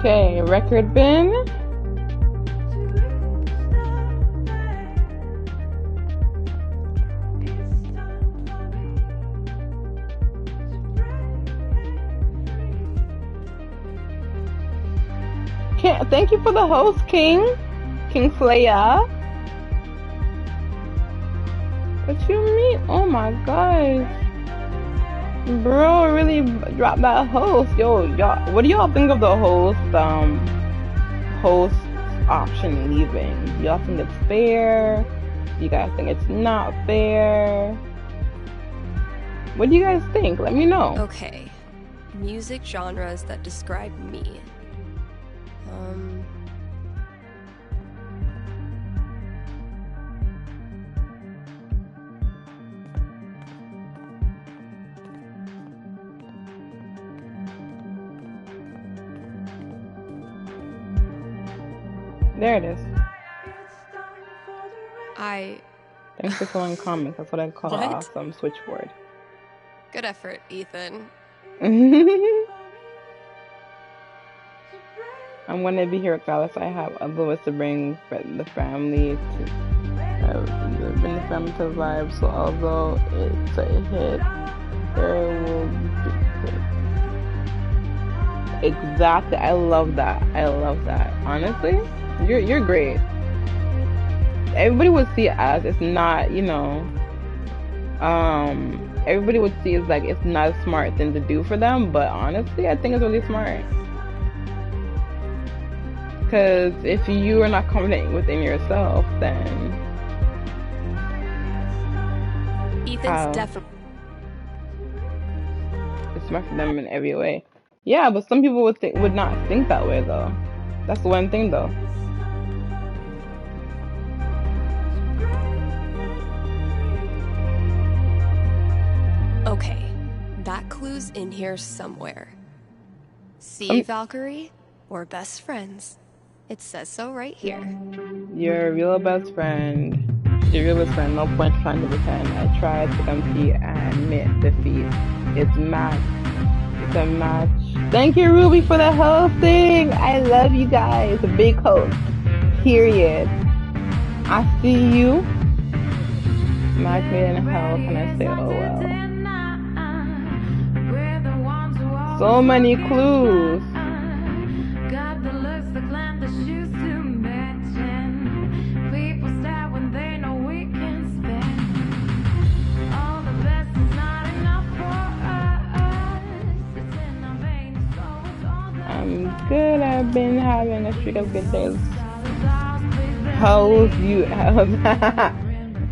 Okay, record bin. Thank you for the host, King Slayer. What you mean? Oh my gosh. Bro, really dropped that host. Yo, y'all, what do y'all think of the host option leaving? Do y'all think it's fair? Do you guys think it's not fair? What do you guys think? Let me know. Okay. Music genres that describe me. There it is. Thanks for filling comments. That's what I call an awesome switchboard. Good effort, Ethan. I'm gonna be here regardless. I have other ways to bring the family to vibe. So although it's a hit, there will be exactly. I love that. Honestly, you're great. Everybody would see it as it's not, everybody would see it as like it's not a smart thing to do for them, but honestly, I think it's really smart. Because if you are not confident within yourself, then Ethan's definitely. It's smart for them in every way. Yeah, but some people would not think that way though. That's the one thing though. Okay, that clue's in here somewhere. See Valkyrie? We're best friends. It says so right here. You're a real best friend. You're a real best friend. No point trying to pretend. I tried to compete and admit defeat. It's a match. Thank you, Ruby, for the hosting. I love you guys. A big host. Period. I see you. Match made in hell. Can I say, oh well? So many clues. I'm good. I've been having a streak of good days. How's you? I love that.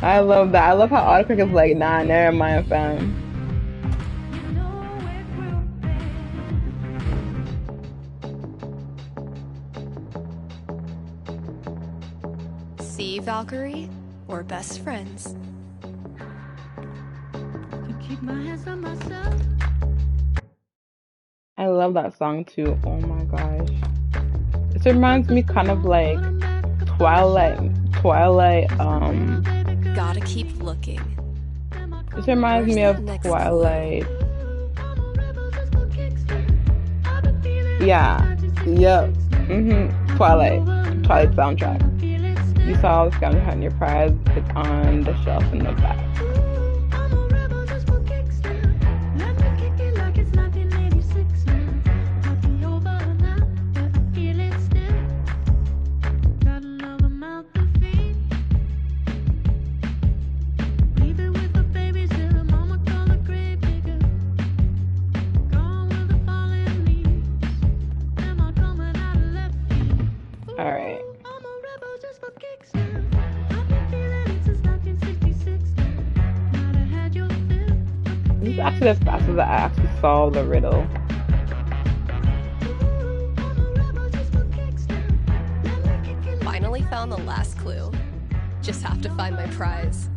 I love how autocorrect is like, nah, never mind, fam. See, Valkyrie? We're best friends. I love that song too. Oh my gosh. This reminds me kind of like Twilight, Gotta keep looking. This reminds me of Twilight. Yeah. Yep. Twilight soundtrack. You saw the scavenger hunt your prize on the shelf in the back. This is actually the fastest I actually solved the riddle. Finally found the last clue. Just have to find my prize.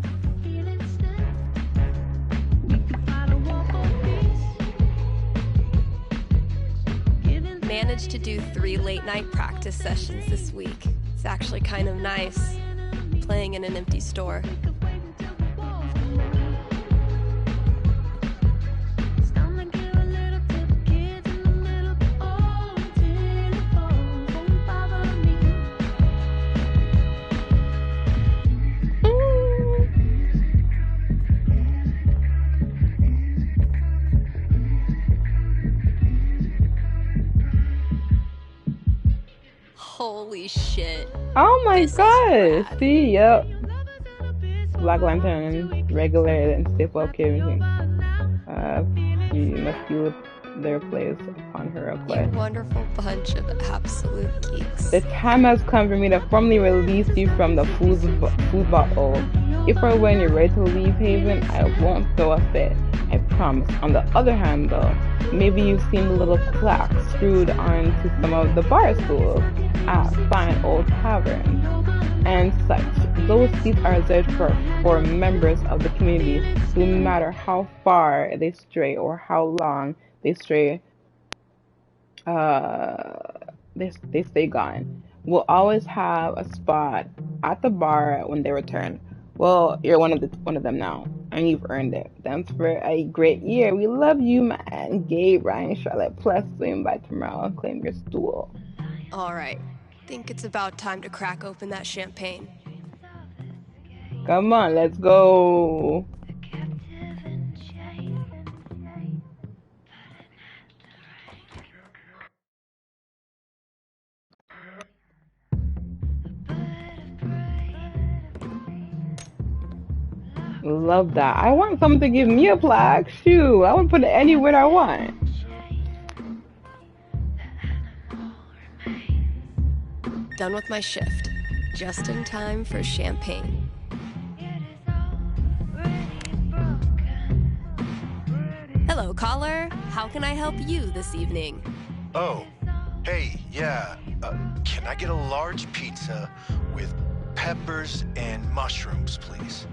Managed to do 3 late-night practice sessions this week. It's actually kind of nice, playing in an empty store. Holy shit. Oh my gosh. See, yep. Black Lantern, regular, and Steph okay. You must feel their place upon her request. You wonderful bunch of absolute geeks. The time has come for me to formally release you from the food bottle. If or when you're ready to leave Haven, I won't throw a fit. I promise. On the other hand, though, maybe you've seen the little plaques screwed onto some of the bar stools at fine old taverns and such. Those seats are reserved for members of the community, no matter how far they stray or how long they stray. They stay gone. We'll always have a spot at the bar when they return. Well, you're one of them now, and you've earned it. Thanks for a great year. We love you, man. Gabe, Ryan, Charlotte. Plus, swing by tomorrow and claim your stool. All right. Think it's about time to crack open that champagne. Come on, let's go. Love that. I want someone to give me a plaque. Shoot, I want to put it anywhere I want. Done with my shift. Just in time for champagne. Hello, caller. How can I help you this evening? Oh, hey, yeah. Can I get a large pizza with peppers and mushrooms, please?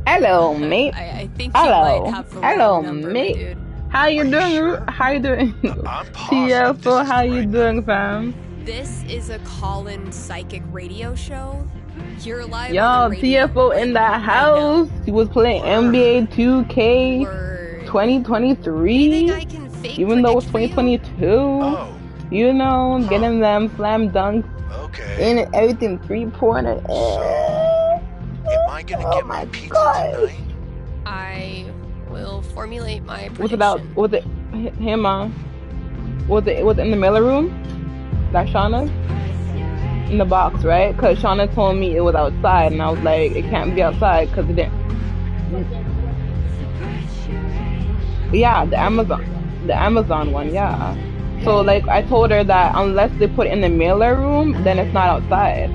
Hello, mate. I think you might have the wrong number, mate. Dude. How you doing? How you doing? TFO, how you doing, fam? This is a call-in psychic radio show. You're live. Yo, on the radio TFO in the house. He was playing NBA 2K 2023. Even though it's 2022. You know, getting them slam dunks. Okay. And everything 3-pointer. Am I gonna get my pizza tonight? I will formulate my prediction. What's about? Was it him? Was it in the mailer room? That Shauna? In the box, right? Because Shauna told me it was outside, and I was like, it can't be outside because it didn't. Yeah, the Amazon one, yeah. So like I told her that unless they put it in the mailer room, then it's not outside.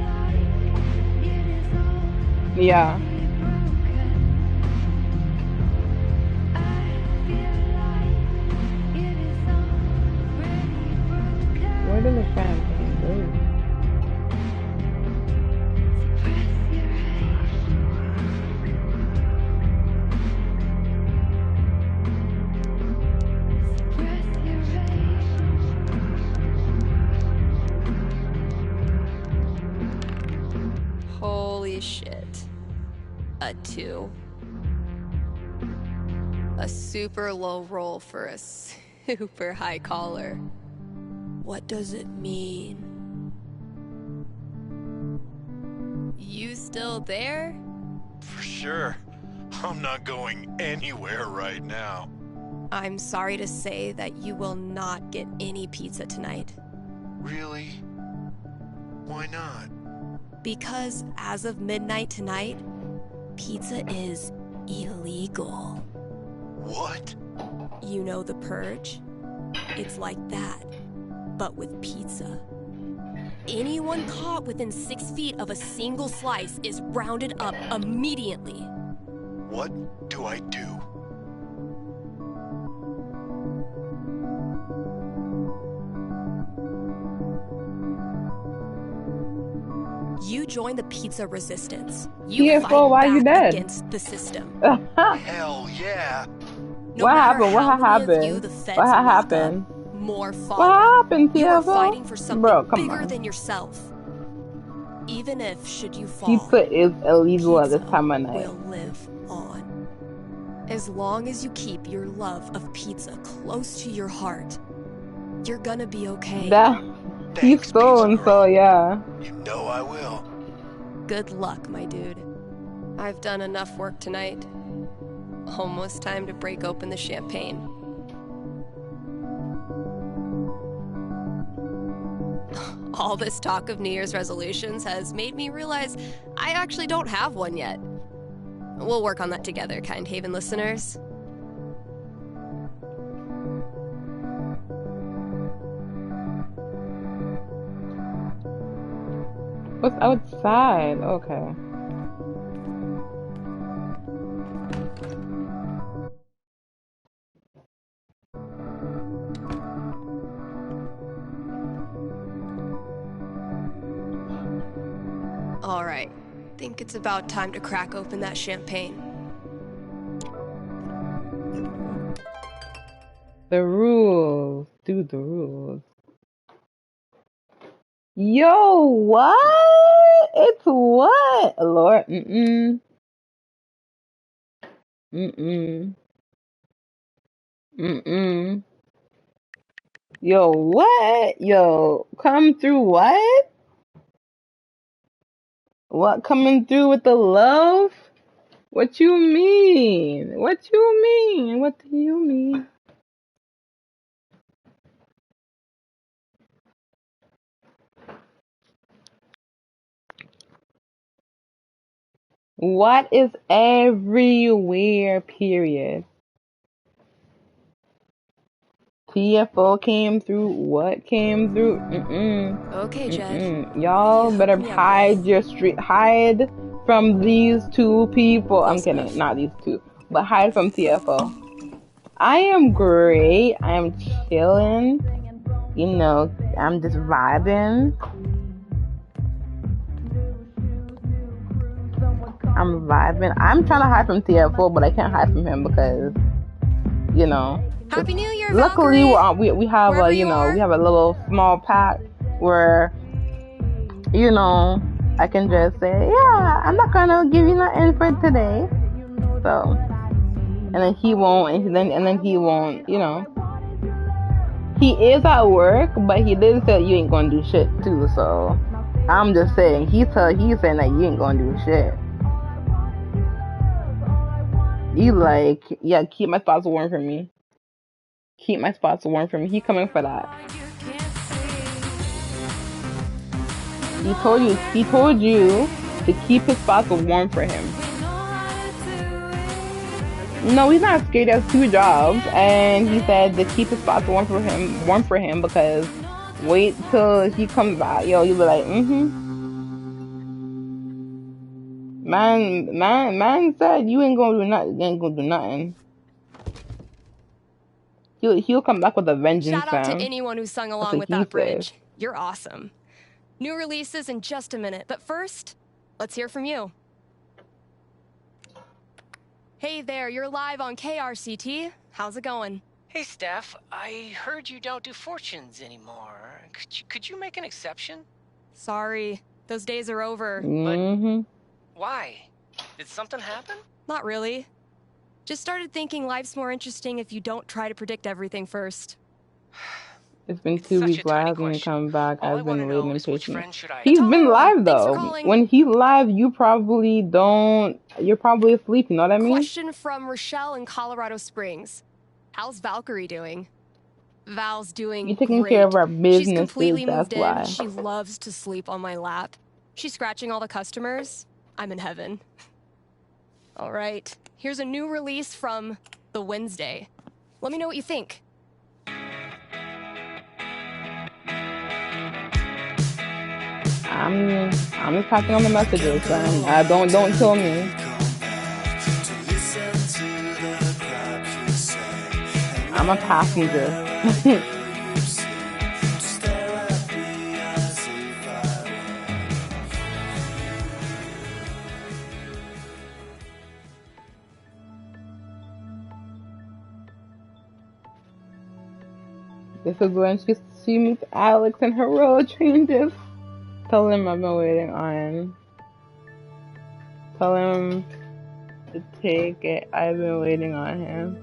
Yeah. Where did the fan go? Holy shit. A 2. A super low roll for a super high caller. What does it mean? You still there? For sure. I'm not going anywhere right now. I'm sorry to say that you will not get any pizza tonight. Really? Why not? Because as of midnight tonight, pizza is illegal. What? You know the Purge? It's like that, but with pizza. anyone caught within 6 feet of a single slice is rounded up immediately. What do I do? You join the pizza resistance. You TFO, fight why back you dead? against the system. Hell yeah. No what matter happened? What how many of you happened? the feds What lock happened? up, more follow. What happened, You are TFO? fighting for something Bro, come bigger on. than yourself. Even if, should you fall, Pizza is illegal at this time of night. will live on. As long as you keep your love of pizza close to your heart, you're gonna be okay. He's stolen, so yeah. You know I will. Good luck, my dude. I've done enough work tonight. Almost time to break open the champagne. All this talk of New Year's resolutions has made me realize I actually don't have one yet. We'll work on that together, Kind Haven listeners. What's outside? Okay. All right. Think it's about time to crack open that champagne. The rules. Do the rules. Yo, what? It's what? Lord, Mm-mm. Yo, what? Yo, come through what? What, coming through with the love? What you mean? What you mean? What do you mean? What is everywhere, period? TFO came through. What came through? Okay, Jed. Y'all better hide your hide from these two people. I'm kidding, not these two, but hide from TFO. I am great. I'm chilling. You know, I'm just vibing. I'm trying to hide from TFO, but I can't hide from him because, you know. Happy New Year, luckily, Valkyrie! we have a we have a little small pack where, you know, I can just say, yeah, I'm not gonna give you nothing for today. So, and then he won't, and then he won't, you know. He is at work, but he did say you ain't gonna do shit too. So, I'm just saying, he's saying that you ain't gonna do shit. You like, yeah, keep my spots warm for me. Keep my spots warm for me. He coming for that. He told you to keep his spots warm for him. No, he's not scared. He has 2 jobs, and he said to keep his spots warm for him because wait till he comes back. Yo, you'll be like, Man said you ain't gonna do nothing. You ain't gonna do nothing. He'll come back with a vengeance. Shout out to anyone who sung along with that bridge. You're awesome. New releases in just a minute, but first, let's hear from you. Hey there, you're live on KRCT. How's it going? Hey, Steph. I heard you don't do fortunes anymore. Could you make an exception? Sorry, those days are over. But why? Did something happen? Not really. Just started thinking life's more interesting if you don't try to predict everything first. It's been 2 weeks why hasn't he come back? I've been waiting patiently. He's He's been live though. When he's live, you're probably asleep, you know what I mean? Question from Rochelle in Colorado Springs. How's Valkyrie doing? Val's doing You're taking great. care of our businesses, She's completely that's moved in. why. She loves to sleep on my lap. She's scratching all the customers. I'm in heaven. All right, here's a new release from The Wednesday. Let me know what you think. I'm just passing on the messages, man. Don't kill me. I'm a passenger. This is when she meets Alex and her role changes. Tell him I've been waiting on. Tell him to take it. I've been waiting on him.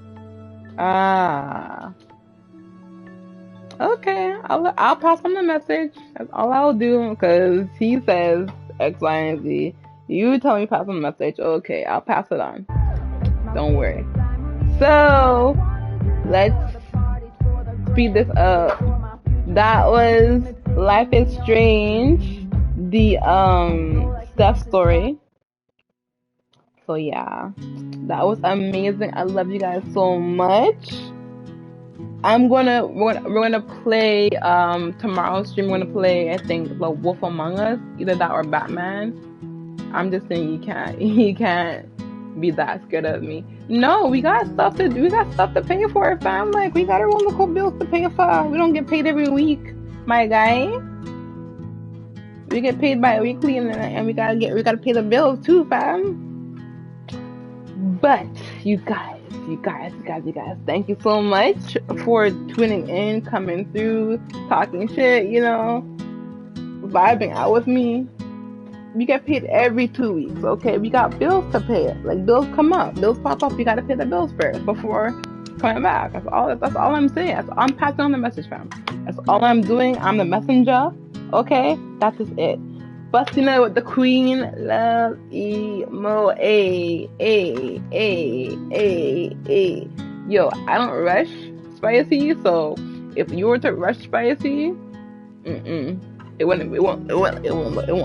Okay. I'll pass on the message. That's all I'll do because he says X, Y, and Z. You tell me pass on the message. Okay, I'll pass it on. Don't worry. So let's speed this up. That was Life is Strange, the Steph story. So yeah, that was amazing. I love you guys so much. We're gonna play tomorrow's stream. We're gonna play, I think, The Wolf Among Us, either that or Batman. I'm just saying you can't be that scared of me. No, we got stuff to do. We got stuff to pay for, fam. Like, we got our own local bills to pay for. We don't get paid every week, my guy. We get paid bi-weekly, and we gotta pay the bills too, fam. But you guys, thank you so much for tuning in, coming through, talking shit, vibing out with me. We get paid every 2 weeks, okay? We got bills to pay. Like, bills come up, bills pop up. You gotta pay the bills first before coming back. That's all I'm saying. I'm passing on the message, fam. That's all I'm doing. I'm the messenger, okay? That is it. Busting it with the queen, love, emo, a. Yo, I don't rush spicy, so if you were to rush spicy, it won't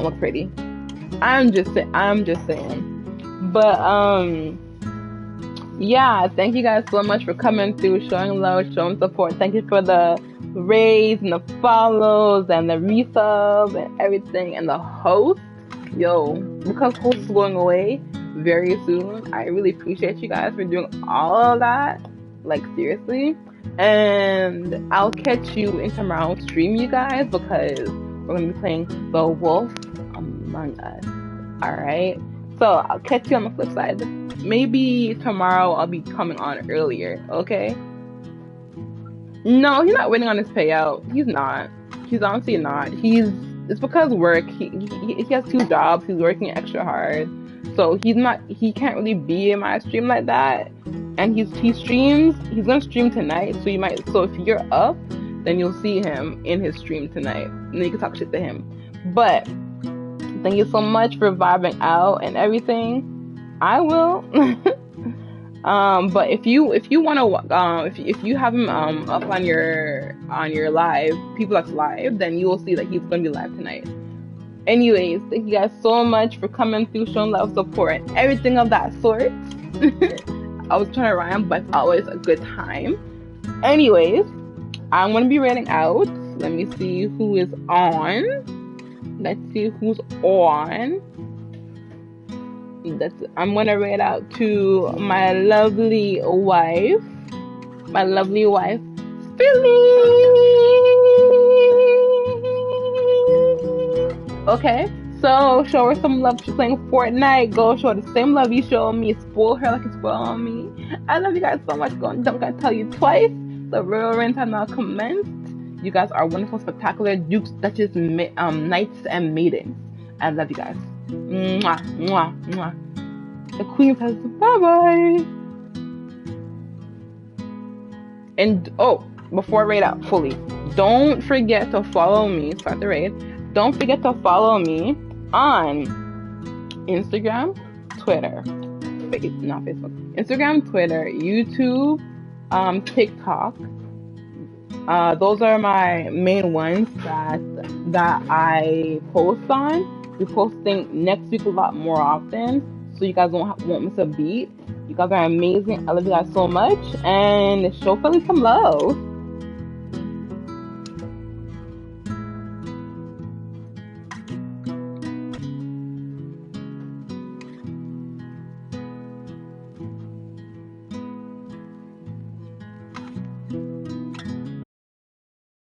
look pretty. I'm just saying. But yeah, thank you guys so much for coming through, showing love, showing support. Thank you for the raids and the follows and the resubs and everything, and the host. Yo, because host is going away very soon, I really appreciate you guys for doing all of that. Like, seriously. And I'll catch you in tomorrow's stream, you guys, because we're gonna be playing The Wolf Among Us. Alright? So I'll catch you on the flip side. Maybe tomorrow I'll be coming on earlier, okay? No, he's not waiting on his payout. He's not. He's honestly not. It's because work. He has 2 jobs. He's working extra hard. So he can't really be in my stream like that. And he's gonna stream tonight. So if you're up, then you'll see him in his stream tonight. And then you can talk shit to him. But thank you so much for vibing out and everything. I will. But if you want to, if you have him up on your live, People That's Live, then you will see that he's gonna be live tonight. Anyways, thank you guys so much for coming through, showing love, support, and everything of that sort. I was trying to rhyme, but it's always a good time. Anyways, I'm gonna be rating out. Let me see who is on. Let's see who's on. I'm gonna rate out to my lovely wife, Philly. Okay, so show her some love. She's playing Fortnite. Go show her the same love you show me. Spoil her like you spoil me. I love you guys so much. Don't gotta tell you twice. The royal reigns have now commenced. You guys are wonderful, spectacular dukes, duchess, knights, and maidens. I love you guys. Mwah, mwah, mwah. The queen says bye-bye. And, before I raid out fully, don't forget to follow me. Start the raid. Don't forget to follow me on Instagram, Twitter. Not Facebook. Instagram, Twitter, YouTube, TikTok. Those are my main ones that I post on. We're posting next week a lot more often, so you guys won't miss a beat. You guys are amazing. I love you guys so much, and show Philly some love.